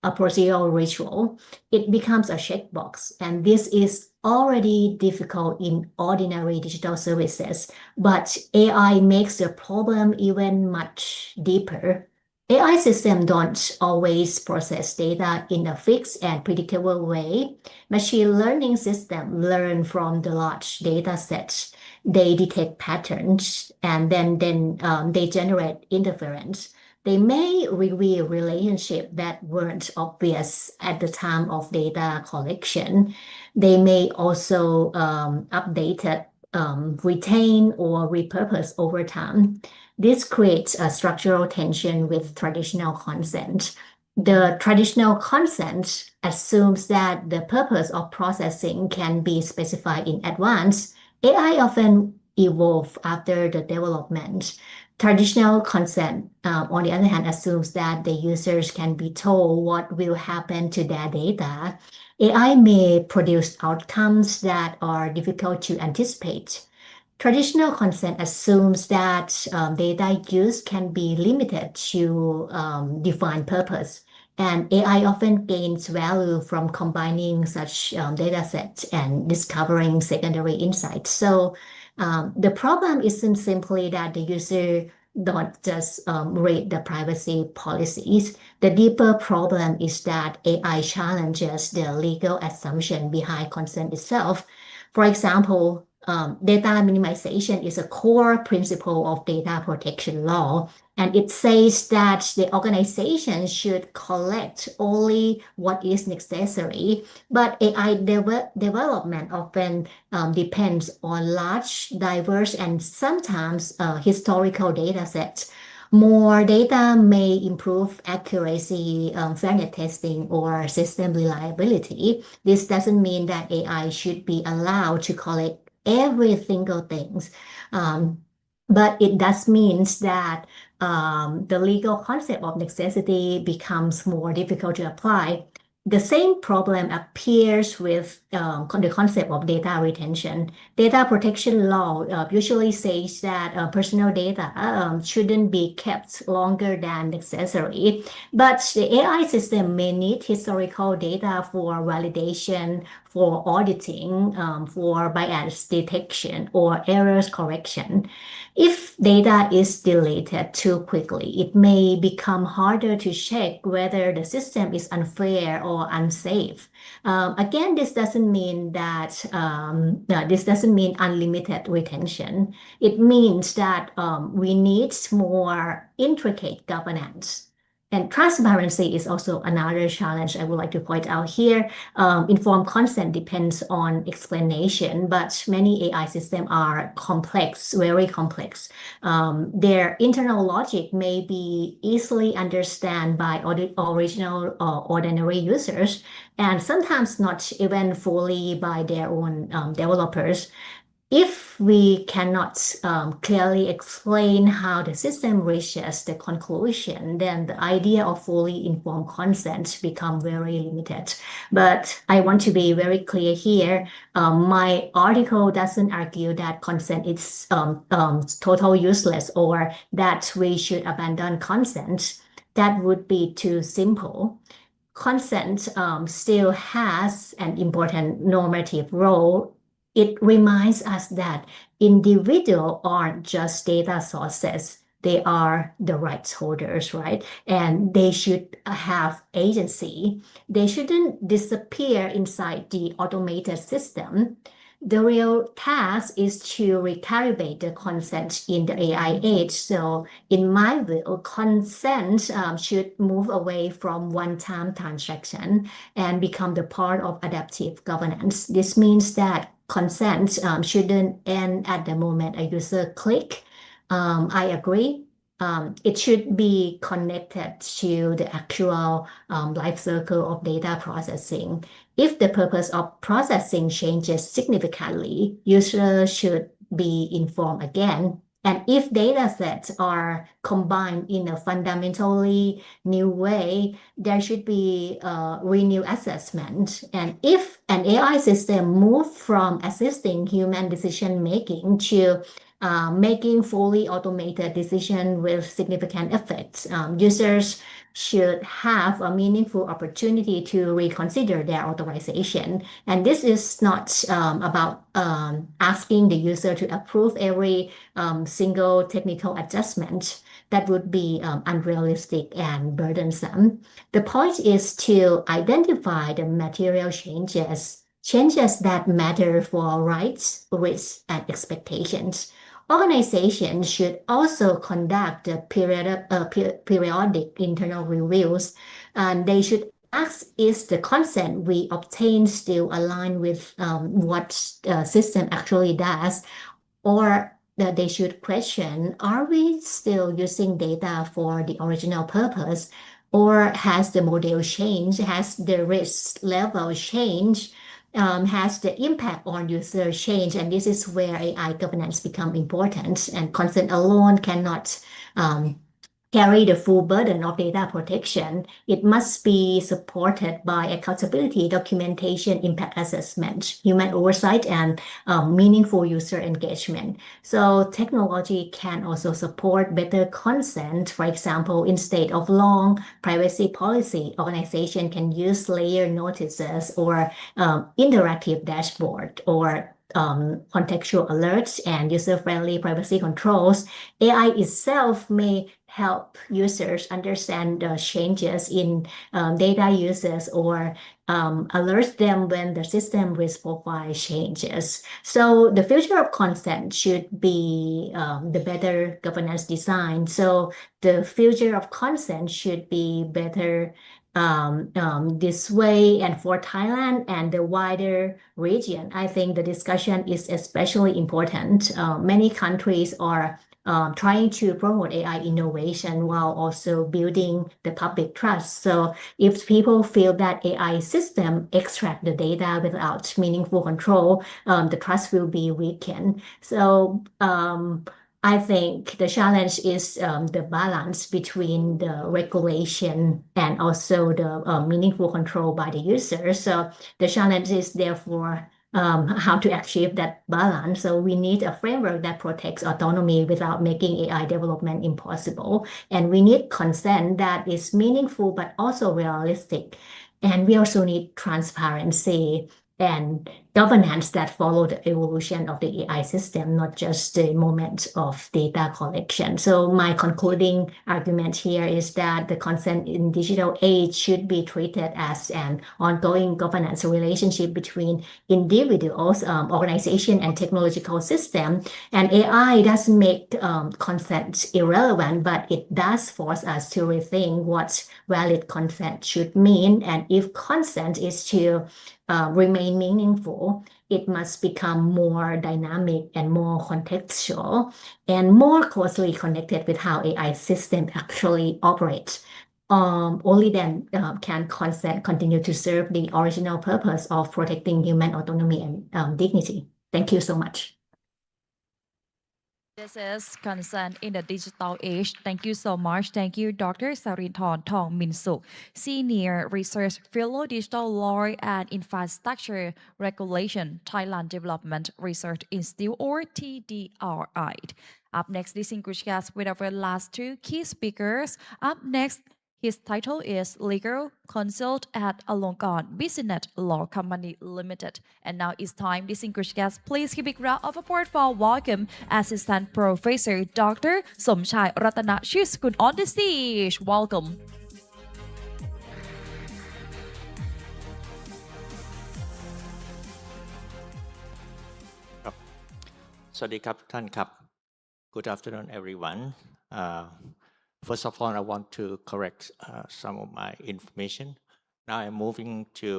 a procedural ritual. It becomes a checkbox, and this is already difficult in ordinary digital services, but AI makes the problem even much deeper. AI systems don't always process data in a fixed and predictable way. Machine learning systems learn from the large data sets. They detect patterns, and then they generate inference. They may reveal relationships that weren't obvious at the time of data collection. They may also update it, retain, or repurpose over time. This creates a structural tension with traditional consent. The traditional consent assumes that the purpose of processing can be specified in advance. AI often evolve after the development. Traditional consent, on the other hand, assumes that the users can be told what will happen to their data. AI may produce outcomes that are difficult to anticipate. Traditional consent assumes that data use can be limited to defined purpose, and AI often gains value from combining such data sets and discovering secondary insights. So the problem isn't simply that the user don't just read the privacy policies. The deeper problem is that AI challenges the legal assumption behind consent itself. For example, data minimization is a core principle of data protection law, and it says that the organization should collect only what is necessary. But AI development often depends on large, diverse, and sometimes historical data sets. More data may improve accuracy, fairness testing, or system reliability. This doesn't mean that AI should be allowed to collect every single thing. But it does mean that the legal concept of necessity becomes more difficult to apply. The same problem appears with the concept of data retention. Data protection law usually says that personal data shouldn't be kept longer than necessary, but the AI system may need historical data for validation, for auditing, for bias detection, or errors correction. If data is deleted too quickly, it may become harder to check whether the system is unfair or unsafe. Again, this doesn't mean that this doesn't mean unlimited retention. It means that we need more intricate governance. And transparency is also another challenge I would like to point out here. Informed consent depends on explanation, but many AI systems are complex, very complex. Their internal logic may be easily understood by original or ordinary users, and sometimes not even fully by their own developers. If we cannot clearly explain how the system reaches the conclusion, then the idea of fully informed consent becomes very limited. But I want to be very clear here. My article doesn't argue that consent is totally useless or that we should abandon consent. That would be too simple. Consent still has an important normative role. It reminds us that individuals aren't just data sources. They are the rights holders, right? And they should have agency. They shouldn't disappear inside the automated system. The real task is to recalibrate the consent in the AI age. So in my view, consent should move away from one-time transaction and become the part of adaptive governance. This means that consent shouldn't end at the moment a user click. I agree. It should be connected to the actual life cycle of data processing. If the purpose of processing changes significantly, users should be informed again. And if data sets are combined in a fundamentally new way, there should be a renewed assessment. And if an AI system moves from assisting human decision making to making fully automated decision with significant effects, users should have a meaningful opportunity to reconsider their authorization. And this is not about asking the user to approve every single technical adjustment. That would be unrealistic and burdensome. The point is to identify the material changes that matter for rights, risks, and expectations. Organizations should also conduct periodic internal reviews, and they should ask, is the consent we obtain still aligned with what the system actually does? Or that they should question, are we still using data for the original purpose? Or has the model changed? Has the risk level changed? Has the impact on user change? And this is where AI governance become important, and consent alone cannot carry the full burden of data protection. It must be supported by accountability, documentation, impact assessment, human oversight, and meaningful user engagement. So technology can also support better consent. For example, instead of long privacy policy, organization can use layer notices or interactive dashboard or contextual alerts and user-friendly privacy controls, AI itself may help users understand the changes in data uses or alert them when the system risk profile changes. So the future of consent should be the better governance design. So the future of consent should be better this way, and for Thailand and the wider region, I think the discussion is especially important. Many countries are trying to promote AI innovation while also building the public trust. So if people feel that AI system extract the data without meaningful control, the trust will be weakened. So I think the challenge is the balance between the regulation and also the meaningful control by the user. So the challenge is therefore how to achieve that balance. So we need a framework that protects autonomy without making AI development impossible. And we need consent that is meaningful but also realistic. And we also need transparency and governance that follow the evolution of the AI system, not just the moment of data collection. So my concluding argument here is that the consent in digital age should be treated as an ongoing governance relationship between individuals, organization, and technological system. And AI doesn't make consent irrelevant, but it does force us to rethink what valid consent should mean. And if consent is to remain meaningful, it must become more dynamic and more contextual and more closely connected with how AI system actually operates. Only then can consent continue to serve the original purpose of protecting human autonomy and dignity. Thank you so much. This is Consent in the Digital Age. Thank you so much. Thank you, Dr. Sarinthorn Thong Min Suk, Senior Research Fellow, Digital Law and Infrastructure Regulation, Thailand Development Research Institute, or TDRI. Up next, distinguished guests with our last two key speakers. Up next, his title is Legal Consult at Alongkorn Business Law Company Limited. And now it's time, distinguished guests, please give a big round of applause for welcome Assistant Professor Dr. Somchai Ratana Shuskun on the stage. Welcome. สวัสดีครับทุกท่านครับ Good afternoon everyone. First of all, I want to correct some of my information. Now I'm moving to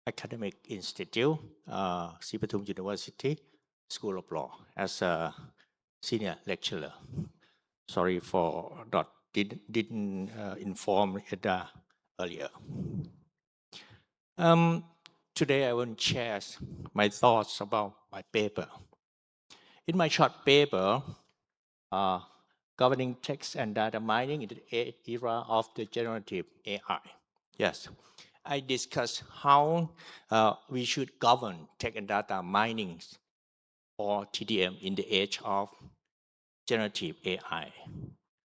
Academic Institute, Sipatum University School of Law as a senior lecturer. Sorry for not didn't inform ETDA earlier. Today I will share my thoughts about my paper. In my short paper, Governing Text and Data Mining in the Era of the Generative AI. Yes, I discussed how we should govern text and data mining or TDM in the age of generative AI.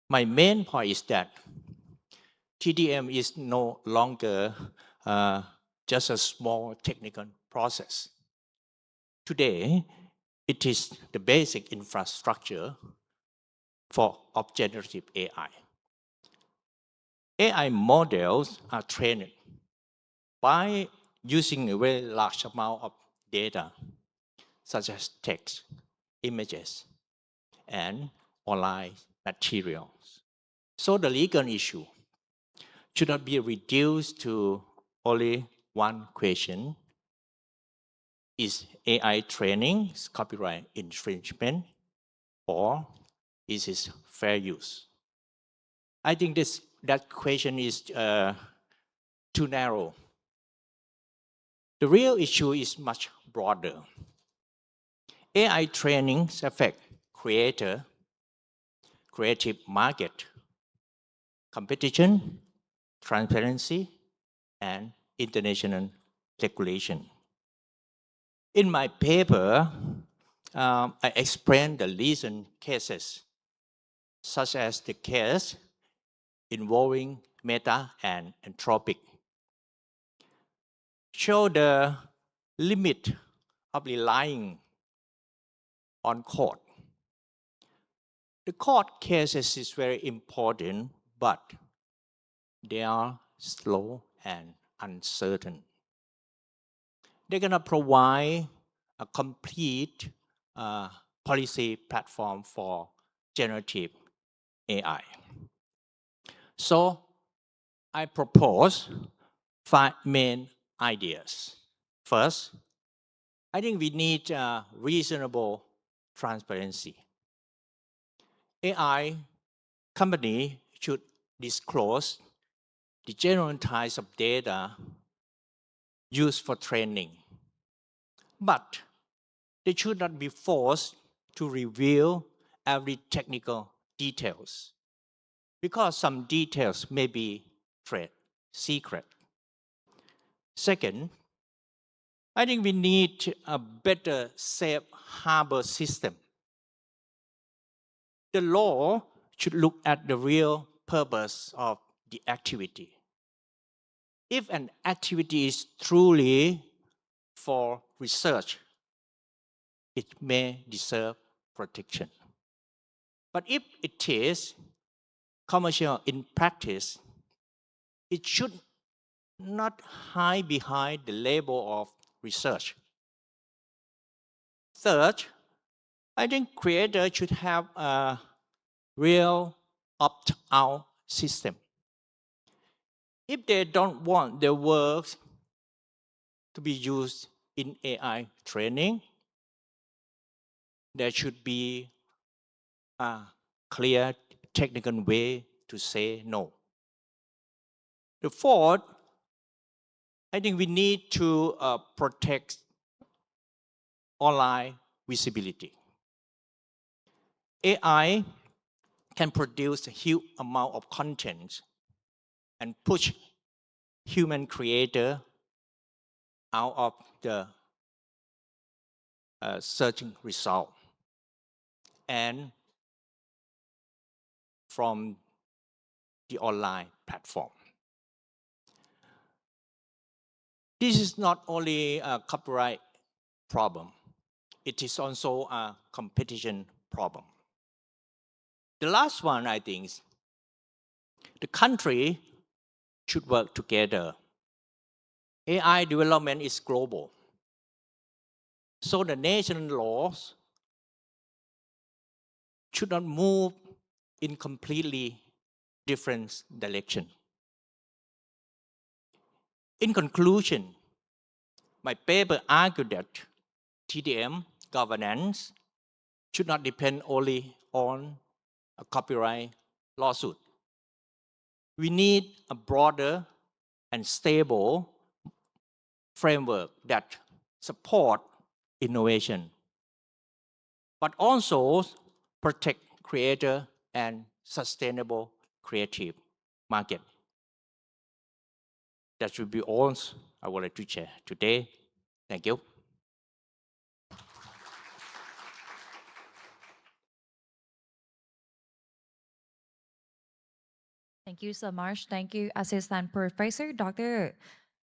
My main point is that TDM is no longer just a small technical process. Today, it is the basic infrastructure of generative AI. AI models are trained by using a very large amount of data, such as text, images, and online materials. So the legal issue should not be reduced to only one question. Is AI training copyright infringement, or is it fair use? I think that question is too narrow. The real issue is much broader. AI training affects creator, creative market, competition, transparency, and international regulation. In my paper, I explain the recent cases, such as the case involving Meta and Anthropic, show the limit of relying on court. The court cases is very important, but they are slow and uncertain. They're going to provide a complete policy platform for generative AI. So I propose 5 main ideas. First, I think we need reasonable transparency. AI company should disclose the general types of data used for training, but they should not be forced to reveal every technical details, because some details may be trade secret. Second, I think we need a better safe harbor system. The law should look at the real purpose of the activity. If an activity is truly for research, it may deserve protection. But if it is commercial in practice, it should not hide behind the label of research. Third, I think creators should have a real opt-out system. If they don't want their works to be used in AI training, there should be a clear technical way to say no. The fourth, I think we need to protect online visibility. AI can produce a huge amount of content and push human creator out of the searching result and from the online platform. This is not only a copyright problem, it is also a competition problem. The last one, I think, is the country should work together. AI development is global. So the national laws should not move in completely different direction. In conclusion, my paper argued that TDM governance should not depend only on a copyright lawsuit. We need a broader and stable framework that support innovation, but also protect creator and sustainable creative market. That should be all I would like to share today. Thank you. Thank you so much. Thank you, Assistant Professor Dr.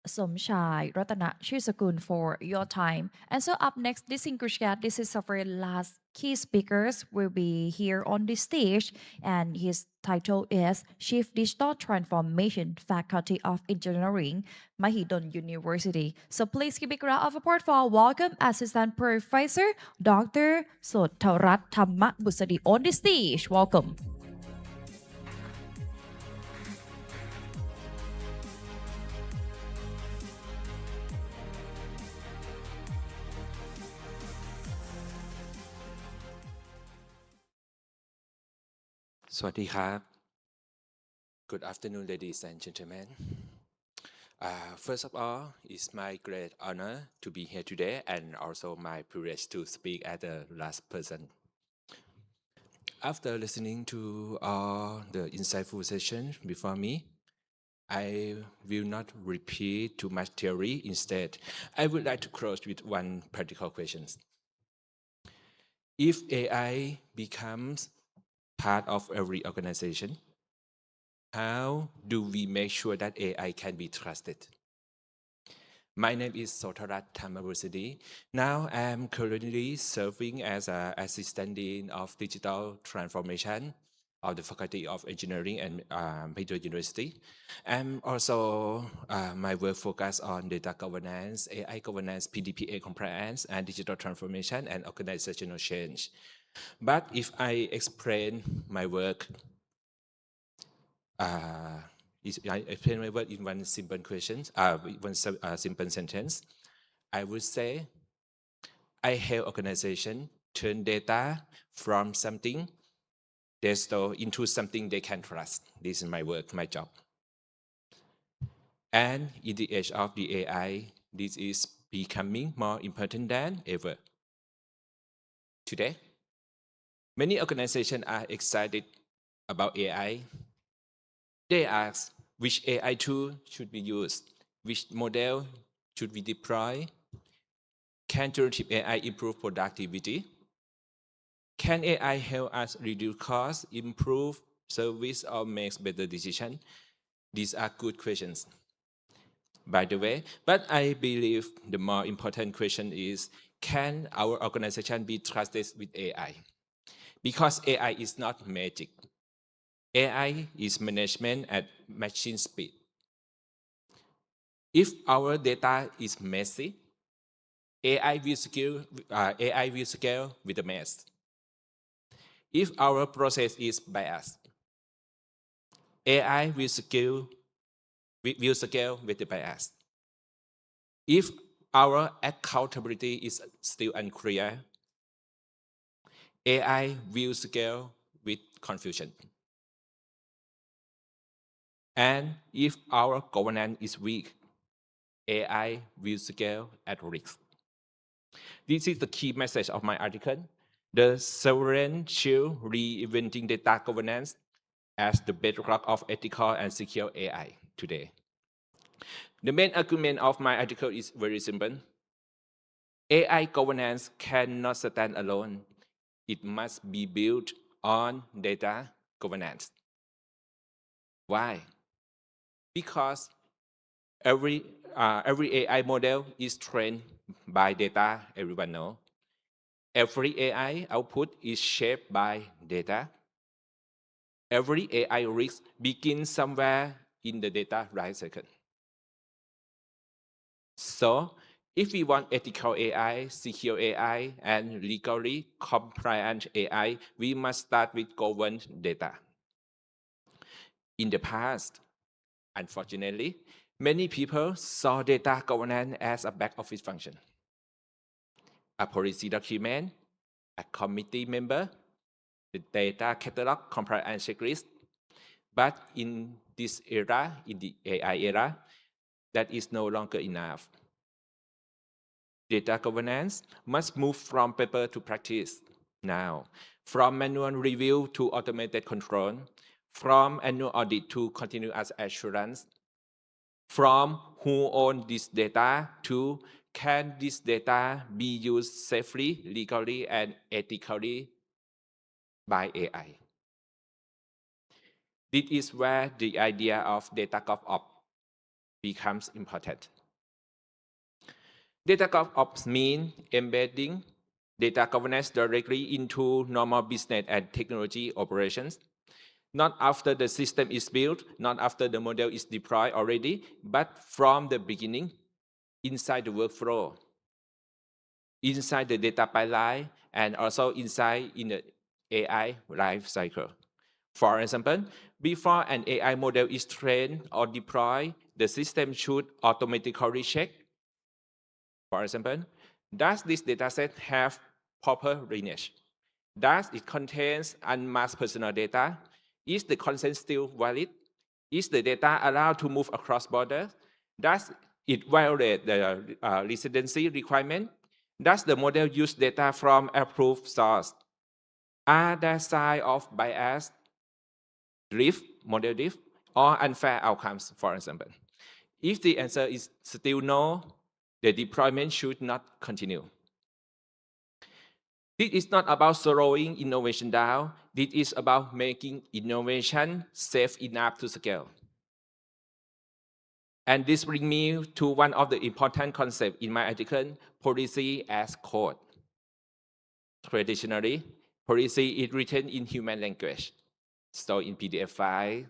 Somchai Ratana Shisakun for your time. And so up next, distinguished guest, this is our last key speakers will be here on the stage, and his title is Chief Digital Transformation Faculty of Engineering, Mahidol University. So please give a round of applause for welcome Assistant Professor Dr. Sotarat Thamma Busadi on the stage. Welcome. Good afternoon, ladies and gentlemen. First of all, it's my great honor to be here today and also my privilege to speak as the last person. After listening to all the insightful sessions before me, I will not repeat too much theory. Instead, I would like to close with one practical question. If AI becomes part of every organization, how do we make sure that AI can be trusted? My name is Sotarat Thamavusidi. Now I'm currently serving as an assistant dean of digital transformation of the Faculty of Engineering and Pedro University. And also my work focus on data governance, AI governance, PDPA compliance, and digital transformation and organizational change. But if I explain my work, I explain my work in one simple simple sentence. I would say I help organization turn data from something they store into something they can trust. This is my work, my job. And in the age of the AI, this is becoming more important than ever. Today, many organizations are excited about AI. They ask which AI tool should be used, which model should we deploy, can generative AI improve productivity? Can AI help us reduce costs, improve service, or make better decisions? These are good questions, by the way. But I believe the more important question is, can our organization be trusted with AI? Because AI is not magic. AI is management at machine speed. If our data is messy, AI will scale with the mess. If our process is biased, AI will scale with the bias. If our accountability is still unclear, AI will scale with confusion. And if our governance is weak, AI will scale at risk. This is the key message of my article. The sovereign shield reinventing data governance as the bedrock of ethical and secure AI today. The main argument of my article is very simple. AI governance cannot stand alone. It must be built on data governance. Why? Because every AI model is trained by data, everyone knows. Every AI output is shaped by data. Every AI risk begins somewhere in the data life cycle. So, if we want ethical AI, secure AI, and legally compliant AI, we must start with governed data. In the past, unfortunately, many people saw data governance as a back office function. A policy document, a committee member, the data catalog, compliance checklist. But in this era, in the AI era, that is no longer enough. Data governance must move from paper to practice now, from manual review to automated control, from annual audit to continuous assurance, from who owns this data to can this data be used safely, legally, and ethically by AI. This is where the idea of data GovOps becomes important. Data GovOps means embedding data governance directly into normal business and technology operations, not after the system is built, not after the model is deployed already, but from the beginning, inside the workflow, inside the data pipeline, and also inside in the AI life cycle. For example, before an AI model is trained or deployed, the system should automatically check. For example, does this dataset have proper lineage? Does it contain unmasked personal data? Is the consent still valid? Is the data allowed to move across borders? Does it violate the residency requirement? Does the model use data from approved source? Are there signs of bias, drift, model drift, or unfair outcomes, for example? If the answer is still no, the deployment should not continue. This is not about slowing innovation down. This is about making innovation safe enough to scale. And this brings me to one of the important concepts in my article, policy as code. Traditionally, policy is written in human language, stored in PDF file,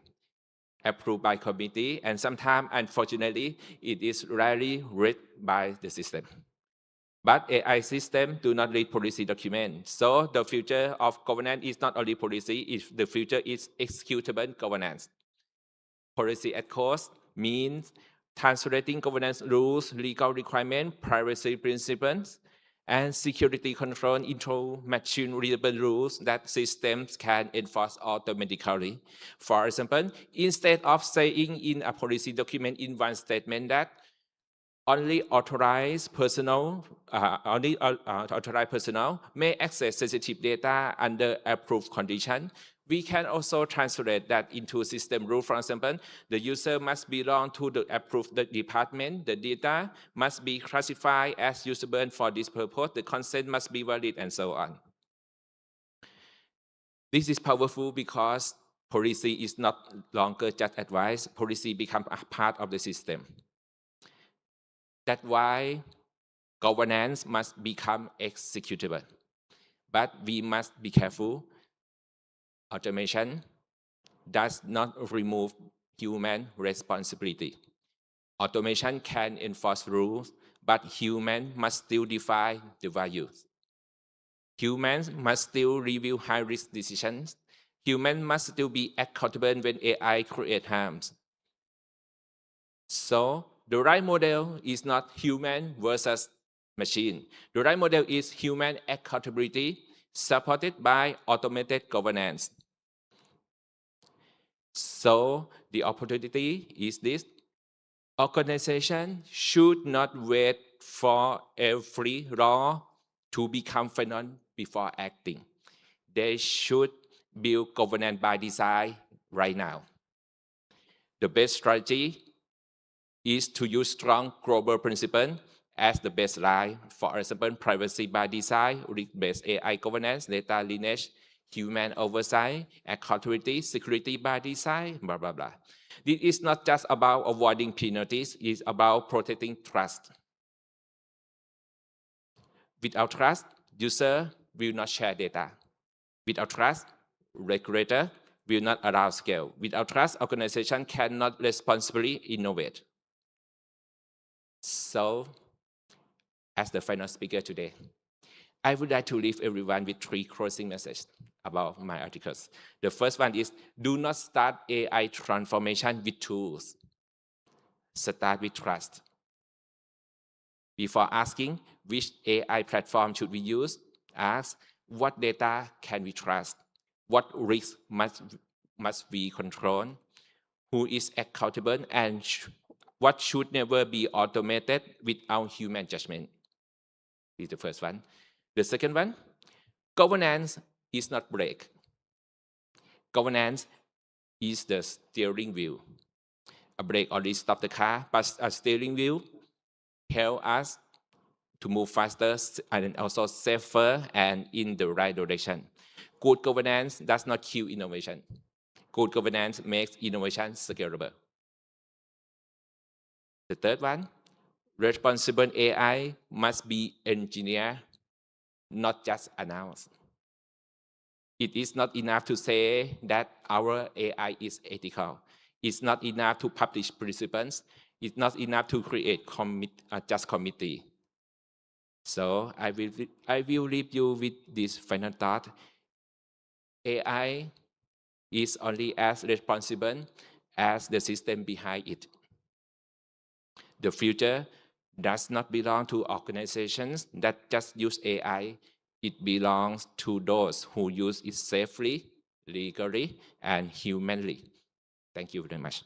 approved by committee, and sometimes, unfortunately, it is rarely read by the system. But AI systems do not read policy documents. So the future of governance is not only policy, the future is executable governance. Policy at cost means translating governance rules, legal requirements, privacy principles, and security control into machine-readable rules that systems can enforce automatically. For example, instead of saying in a policy document in one statement that only authorized personnel may access sensitive data under approved conditions, we can also translate that into system rule. For example, the user must belong to the approved department, the data must be classified as usable for this purpose, the consent must be valid, and so on. This is powerful because policy is not longer just advice, policy becomes a part of the system. That's why governance must become executable. But we must be careful. Automation does not remove human responsibility. Automation can enforce rules, but humans must still define the values. Humans must still review high-risk decisions. Humans must still be accountable when AI creates harms. So the right model is not human versus machine. The right model is human accountability supported by automated governance. So the opportunity is this. Organizations should not wait for every law to become final before acting. They should build governance by design right now. The best strategy is to use strong global principles as the baseline. For example, privacy by design, risk-based AI governance, data lineage, human oversight, accountability, security by design, blah, blah, blah. This is not just about avoiding penalties, it's about protecting trust. Without trust, user will not share data. Without trust, regulator will not allow scale. Without trust, organization cannot responsibly innovate. So, as the final speaker today, I would like to leave everyone with 3 closing messages about my articles. The first one is, do not start AI transformation with tools. Start with trust. Before asking which AI platform should we use, ask what data can we trust? What risks must we control? Who is accountable? And what should never be automated without human judgment? This is the first one. The second one, governance is not brake. Governance is the steering wheel. A brake only stops the car, but a steering wheel helps us to move faster and also safer and in the right direction. Good governance does not kill innovation. Good governance makes innovation scalable. The third one, responsible AI must be engineered, not just announced. It is not enough to say that our AI is ethical. It's not enough to publish principles. It's not enough to create just committee. So I will leave you with this final thought. AI is only as responsible as the system behind it. The future does not belong to organizations that just use AI. It belongs to those who use it safely, legally, and humanly. Thank you very much.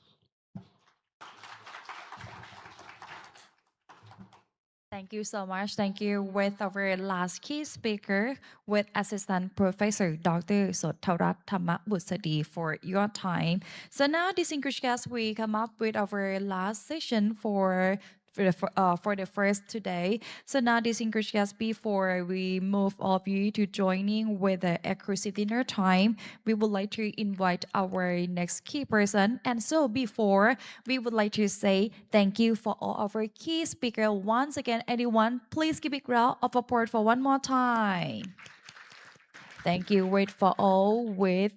Thank you so much. Thank you. With our last key speaker, with Assistant Professor Dr. Sotarat Thammabutsadi for your time. So now, distinguished guests, we come up with our last session for for the first today. So now, distinguished guests, before we move all of you to joining with the exclusive dinner time, we would like to invite our next key person. And so before, we would like to say thank you for all of our key speakers. Once again, anyone, please give a round of applause for one more time. Thank you. Wait for all with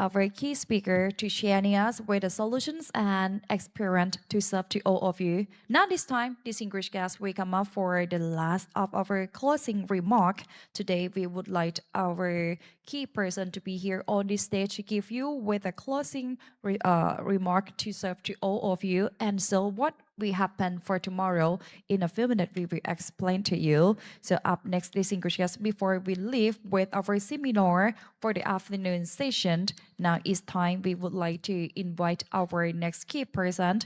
our key speaker to sharing us with the solutions and experience to serve to all of you. Now this time, distinguished guests, we come up for the last of our closing remark. Today, we would like our key person to be here on this stage to give you with a closing remark to serve to all of you. And so what will happen for tomorrow in a few minutes we will explain to you. So up next, distinguished guests, before we leave with our seminar for the afternoon session, now it's time we would like to invite our next key person.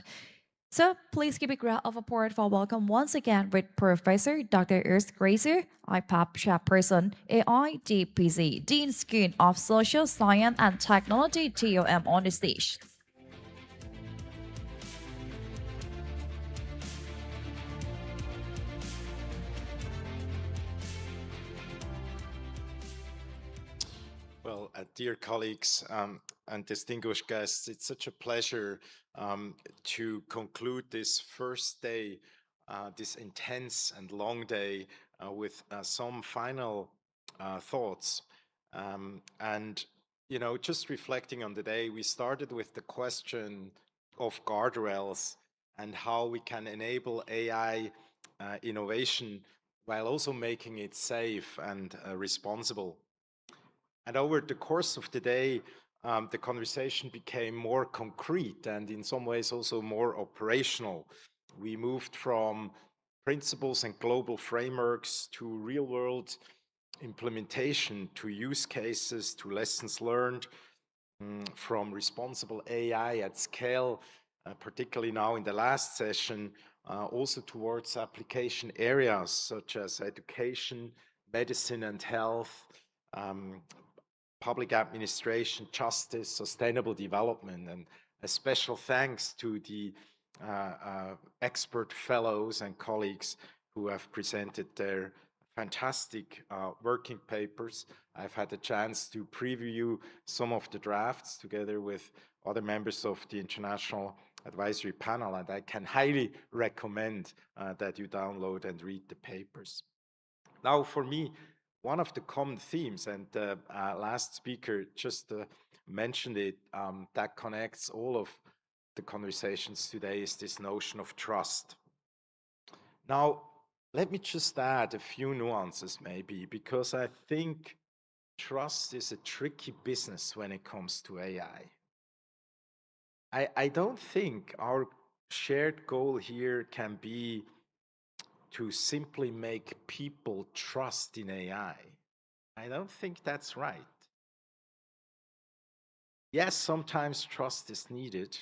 So please give a round of applause for welcome once again with Professor Dr. Ernst Grazer, IPAP Chairperson, AIGPC, Dean School of Social Science and Technology, TOM, on the stage. Well, dear colleagues and distinguished guests, it's such a pleasure to conclude this first day, this intense and long day with some final thoughts. And, you know, just reflecting on the day, we started with the question of guardrails and how we can enable AI innovation while also making it safe and responsible. And over the course of the day, the conversation became more concrete and in some ways also more operational. We moved from principles and global frameworks to real-world implementation, to use cases, to lessons learned, from responsible AI at scale, particularly now in the last session, also towards application areas such as education, medicine and health, public administration, justice, sustainable development, and a special thanks to the expert fellows and colleagues who have presented their fantastic working papers. I've had a chance to preview some of the drafts together with other members of the International Advisory Panel, and I can highly recommend that you download and read the papers. Now, for me, one of the common themes, and the last speaker just mentioned it, that connects all of the conversations today is this notion of trust. Now, let me just add a few nuances maybe, because I think trust is a tricky business when it comes to AI. I don't think our shared goal here can be to simply make people trust in AI. I don't think that's right. Yes, sometimes trust is needed,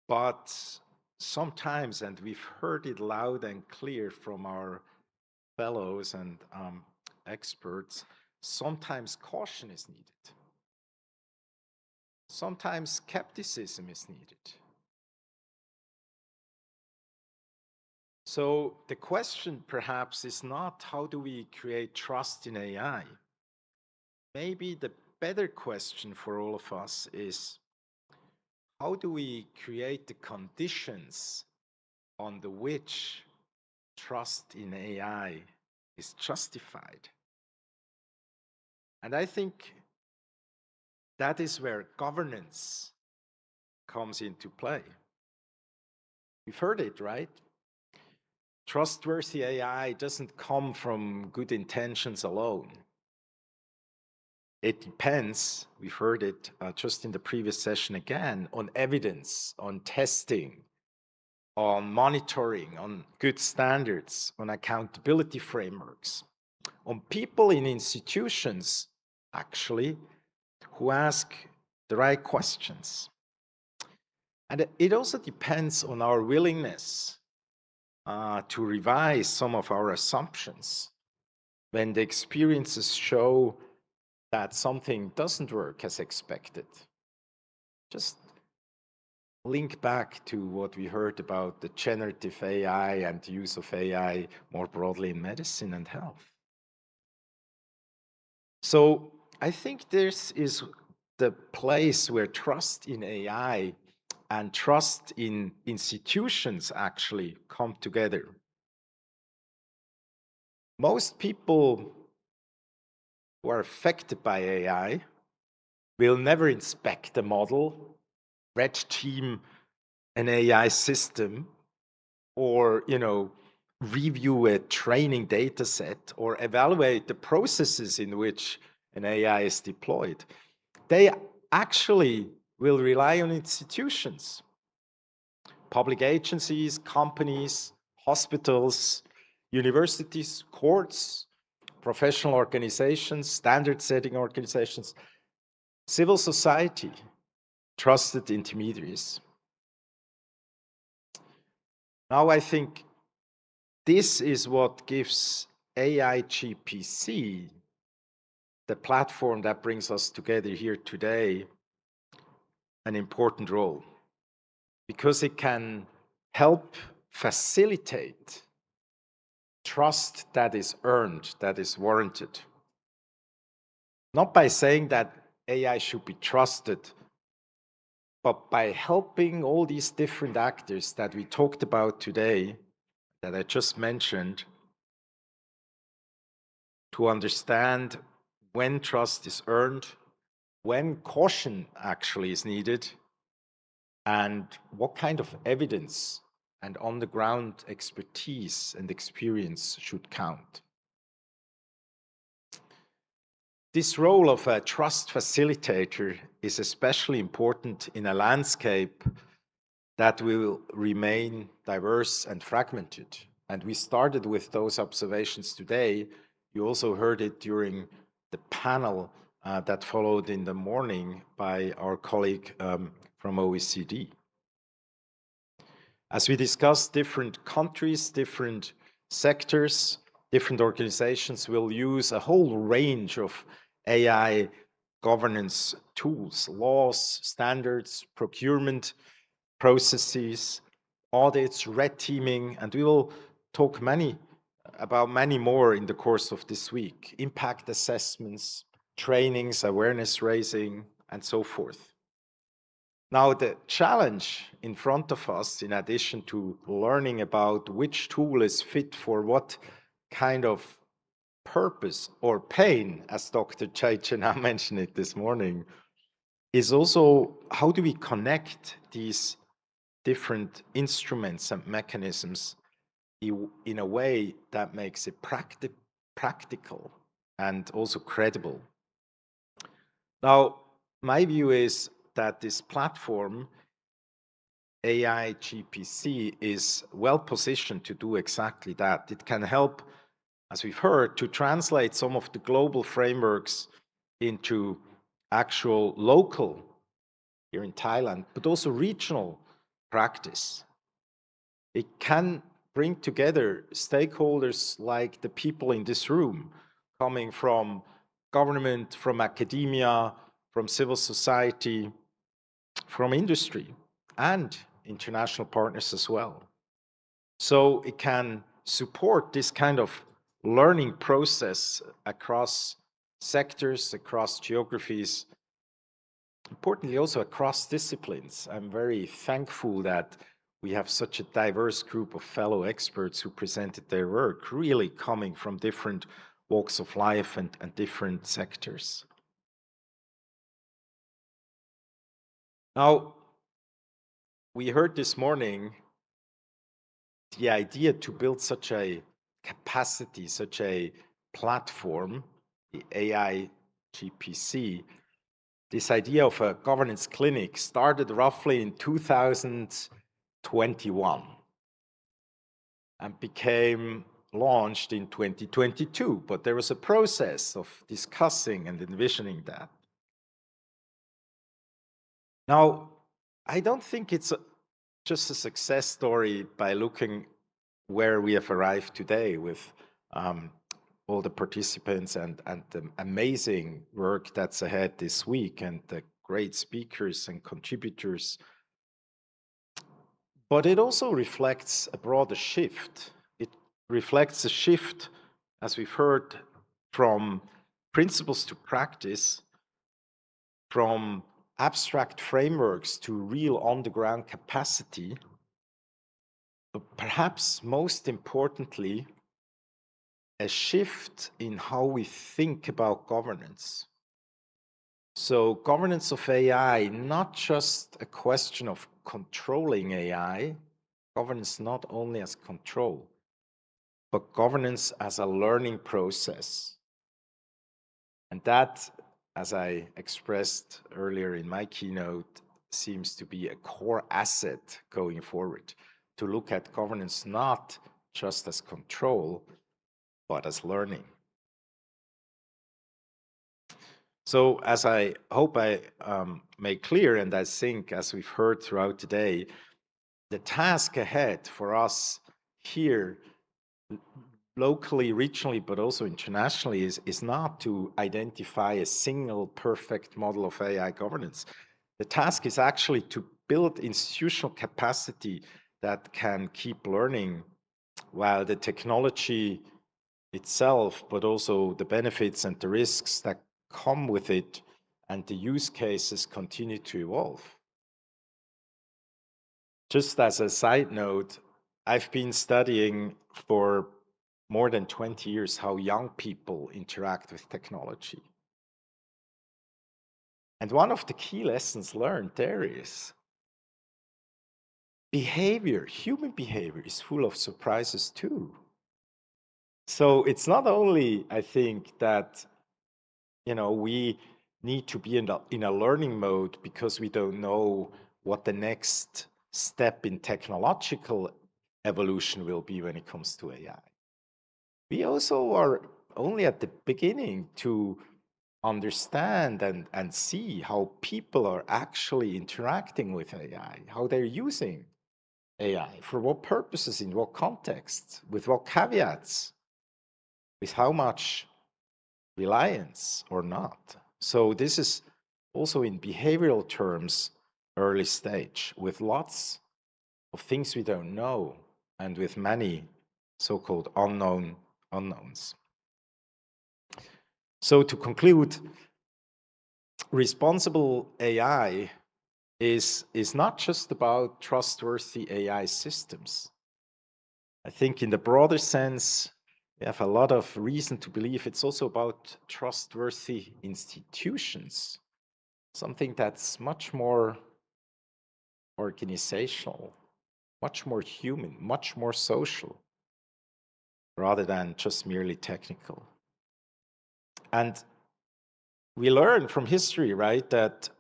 but sometimes, and we've heard it loud and clear from our fellows and experts, sometimes caution is needed. Sometimes skepticism is needed. So the question perhaps is not how do we create trust in AI? Maybe the better question for all of us is how do we create the conditions on the which trust in AI is justified? And I think that is where governance comes into play. We've heard it, right? Trustworthy AI doesn't come from good intentions alone. It depends, we've heard it just in the previous session again, on evidence, on testing, on monitoring, on good standards, on accountability frameworks, on people in institutions, actually, who ask the right questions. And it also depends on our willingness to revise some of our assumptions when the experiences show that something doesn't work as expected. Just link back to what we heard about the generative AI and the use of AI more broadly in medicine and health. So I think this is the place where trust in AI and trust in institutions actually come together. Most people who are affected by AI will never inspect a model, red team an AI system, or review a training data set or evaluate the processes in which an AI is deployed. They actually will rely on institutions, public agencies, companies, hospitals, universities, courts, professional organizations, standard-setting organizations, civil society, trusted intermediaries. Now I think this is what gives AIGPC, the platform that brings us together here today, an important role, because it can help facilitate trust that is earned, that is warranted. Not by saying that AI should be trusted, but by helping all these different actors that we talked about today, that I just mentioned, to understand when trust is earned, when caution actually is needed, and what kind of evidence and on-the-ground expertise and experience should count. This role of a trust facilitator is especially important in a landscape that will remain diverse and fragmented. And we started with those observations today. You also heard it during the panel that followed in the morning by our colleague from OECD. As we discussed, different countries, different sectors, different organizations will use a whole range of AI governance tools, laws, standards, procurement processes, audits, red teaming, and we will talk about many more in the course of this week. Impact assessments, trainings, awareness raising, and so forth. Now, the challenge in front of us, in addition to learning about which tool is fit for what kind of purpose or pain, as Dr. Chaichana mentioned it this morning, is also how do we connect these different instruments and mechanisms in a way that makes it practical and also credible. Now, my view is that this platform, AIGPC, is well positioned to do exactly that. It can help, as we've heard, to translate some of the global frameworks into actual local, here in Thailand, but also regional practice. It can bring together stakeholders like the people in this room, coming from government, from academia, from civil society, from industry, and international partners as well. So it can support this kind of learning process across sectors, across geographies, importantly also across disciplines. I'm very thankful that we have such a diverse group of fellow experts who presented their work, really coming from different walks of life and different sectors. Now, we heard this morning the idea to build such a capacity, such a platform, the AIGPC. This idea of a governance clinic started roughly in 2021 and became launched in 2022, but there was a process of discussing and envisioning that. Now, I don't think it's just a success story by looking where we have arrived today with all the participants and the amazing work that's ahead this week and the great speakers and contributors. But it also reflects a broader shift. It reflects a shift, as we've heard, from principles to practice, from abstract frameworks to real on-the-ground capacity, but perhaps most importantly, a shift in how we think about governance. So governance of AI, not just a question of controlling AI, governance not only as control, but governance as a learning process. And that, as I expressed earlier in my keynote, seems to be a core asset going forward, to look at governance not just as control, but as learning. So as I hope I made clear, and I think as we've heard throughout today, the task ahead for us here, locally, regionally, but also internationally, is not to identify a single perfect model of AI governance. The task is actually to build institutional capacity that can keep learning while the technology itself, but also the benefits and the risks that come with it and the use cases continue to evolve. Just as a side note, I've been studying for more than 20 years how young people interact with technology. And one of the key lessons learned there is behavior, human behavior is full of surprises too. So it's not only, I think, that we need to be in a learning mode because we don't know what the next step in technological evolution will be when it comes to AI. We also are only at the beginning to understand and see how people are actually interacting with AI, how they're using AI, for what purposes, in what contexts, with what caveats, with how much reliance or not. So this is also in behavioral terms, early stage, with lots of things we don't know and with many so-called unknowns. So to conclude, responsible AI is not just about trustworthy AI systems. I think in the broader sense, we have a lot of reason to believe it's also about trustworthy institutions, something that's much more organizational, much more human, much more social, rather than just merely technical. And we learn from history, right, that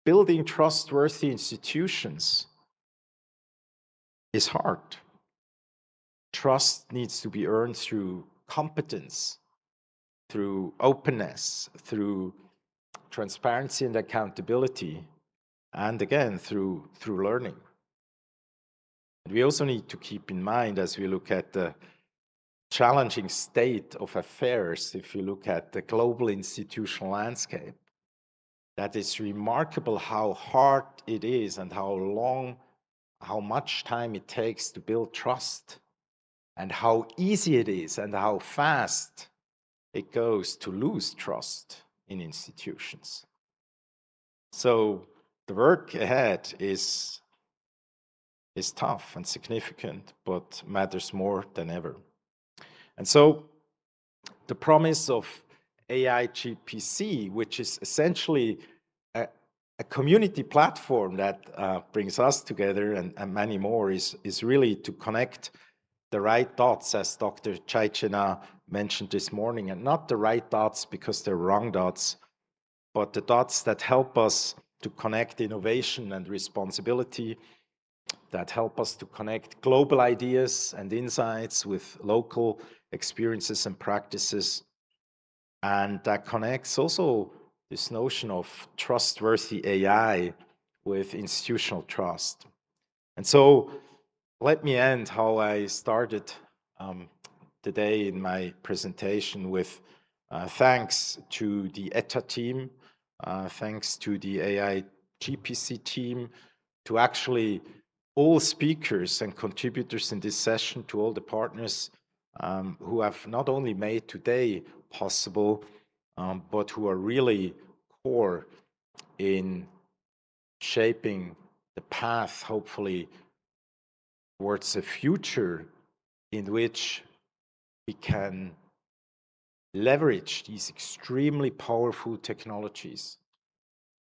building trustworthy institutions is hard. Trust needs to be earned through competence, through openness, through transparency and accountability, and again, through learning. And we also need to keep in mind, as we look at the challenging state of affairs, if you look at the global institutional landscape, that it's remarkable how hard it is and how much time it takes to build trust, and how easy it is and how fast it goes to lose trust in institutions. So the work ahead is tough and significant, but matters more than ever. And so the promise of AIGPC, which is essentially a community platform that brings us together and many more, is really to connect the right dots, as Dr. Chaichena mentioned this morning, and not the right dots because they're wrong dots, but the dots that help us to connect innovation and responsibility, that help us to connect global ideas and insights with local experiences and practices, and that connects also this notion of trustworthy AI with institutional trust. And so let me end how I started today in my presentation with thanks to the ETDA team, thanks to the AIGPC team, to actually all speakers and contributors in this session, to all the partners who have not only made today possible, but who are really core in shaping the path, hopefully, towards a future in which we can leverage these extremely powerful technologies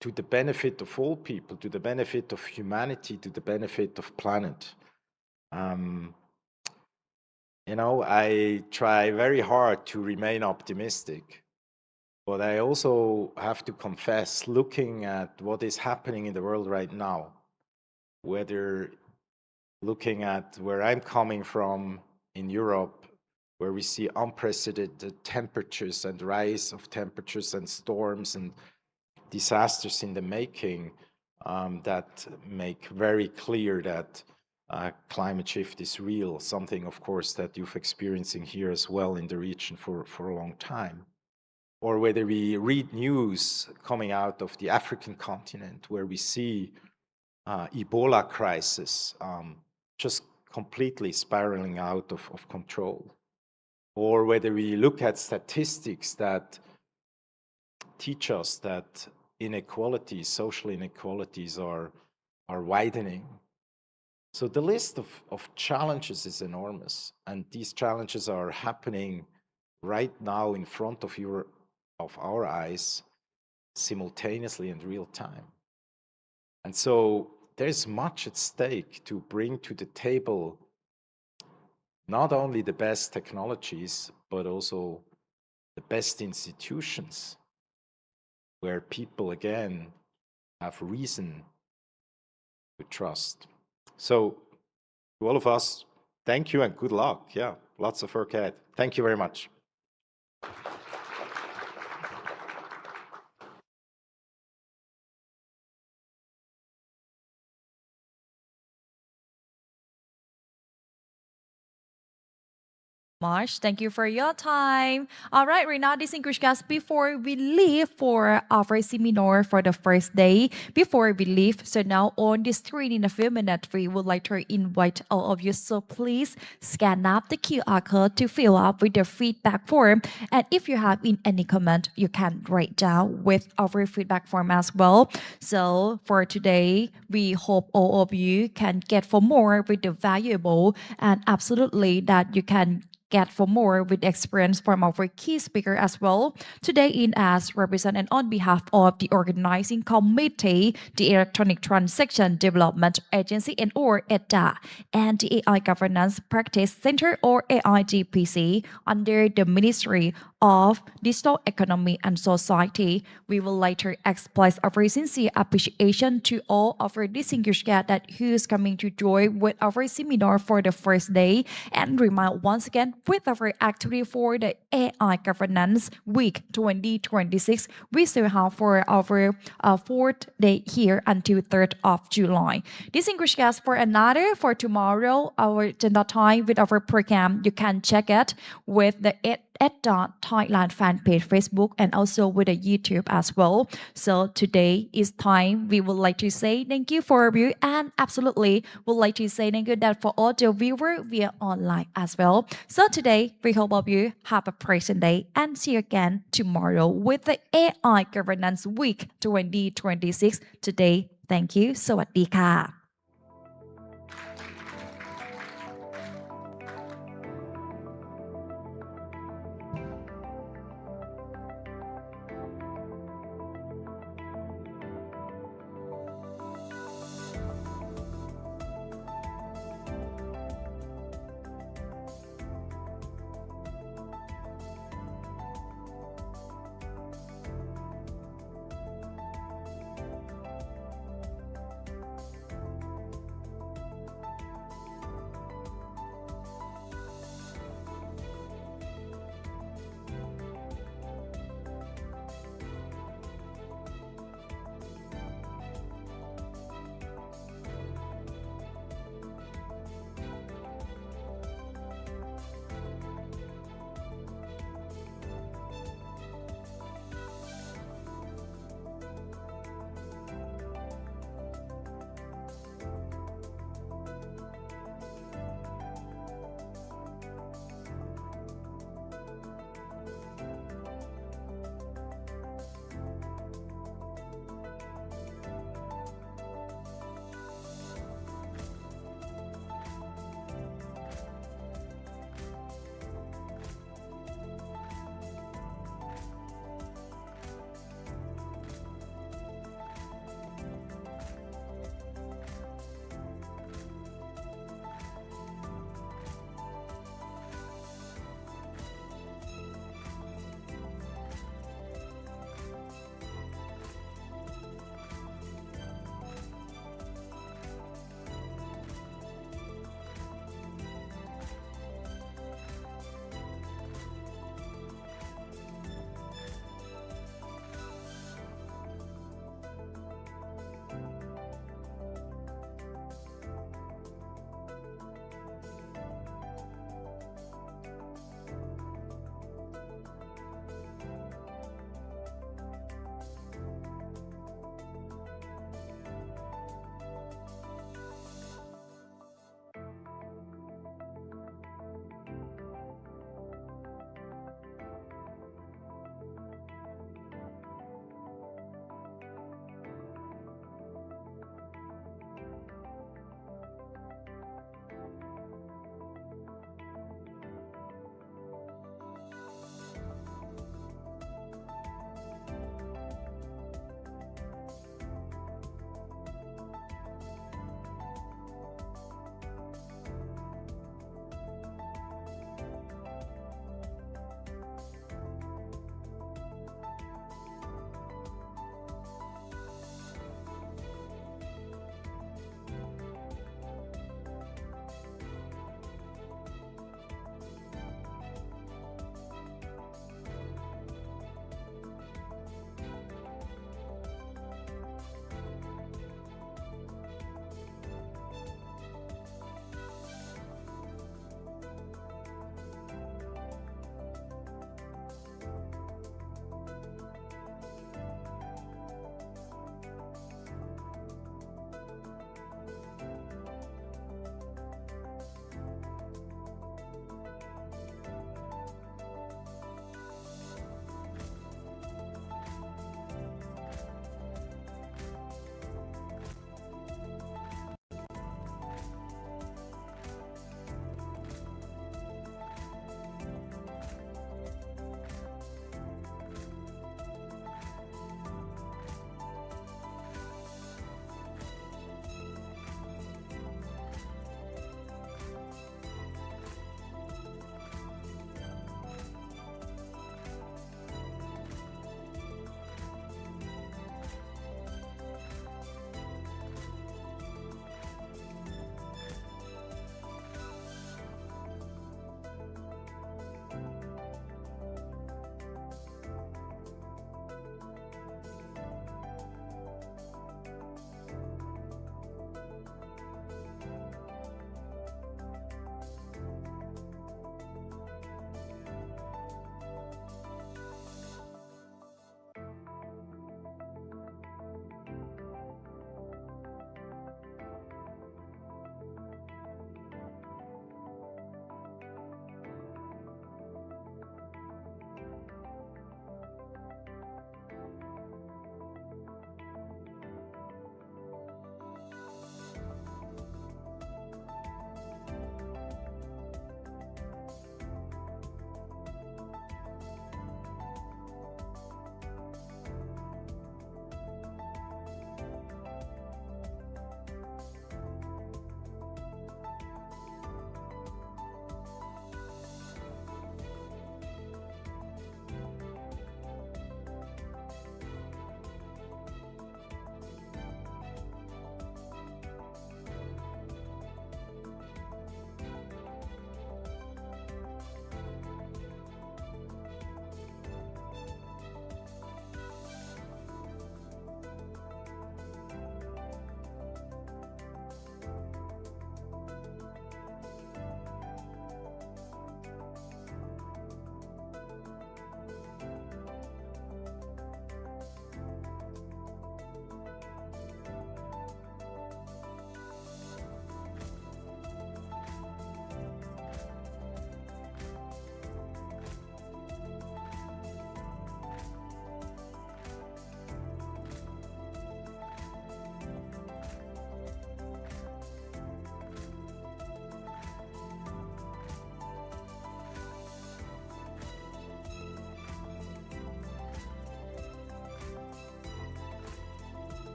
to the benefit of all people, to the benefit of humanity, to the benefit of planet. You know, I try very hard to remain optimistic, but I also have to confess, looking at what is happening in the world right now, whether looking at where I'm coming from in Europe, where we see unprecedented temperatures and rise of temperatures and storms and disasters in the making, that make very clear that climate shift is real, something, of course, that you've experiencing here as well in the region for a long time. Or whether we read news coming out of the African continent, where we see Ebola crisis just completely spiraling out of control. Or whether we look at statistics that teach us that inequalities, social inequalities are widening. So the list of challenges is enormous, and these challenges are happening right now in front of our eyes, simultaneously in real time. And so there's much at stake to bring to the table not only the best technologies, but also the best institutions where people, again, have reason to trust. So to all of us, thank you and good luck. Yeah, lots of work ahead. Thank you very much. Much. Thank you for your time. All right, right now, distinguished guests, before we leave for our seminar for the first day, before we leave, so now on the screen in a few minutes, we would like to invite all of you. So please scan up the QR code to fill up with the feedback form. And if you have any comment, you can write down with our feedback form as well. So for today, we hope all of you can get for more with the valuable and absolutely that you can get for more with experience from our key speaker as well. Today in as represent and on behalf of the organizing committee, the Electronic Transaction Development Agency and or ETDA, and the AI Governance Practice Center or AIGPC under the Ministry of Digital Economy and Society. We will later express our sincere appreciation to all of our distinguished guests that who's coming to join with our seminar for the first day, and remind once again with our activity for the AI Governance Week 2026. We still have for our fourth day here until 3rd of July. Distinguished guests, for tomorrow, our agenda time with our program, you can check it with the ETDA Thailand fan page, Facebook, and also with the YouTube as well. So today is time. We would like to say thank you for you, and absolutely would like to say thank you that for all the viewers via online as well. So today, we hope all of you have a present day and see you again tomorrow with the AI Governance Week 2026. Today, thank you. สวัสดีค่ะ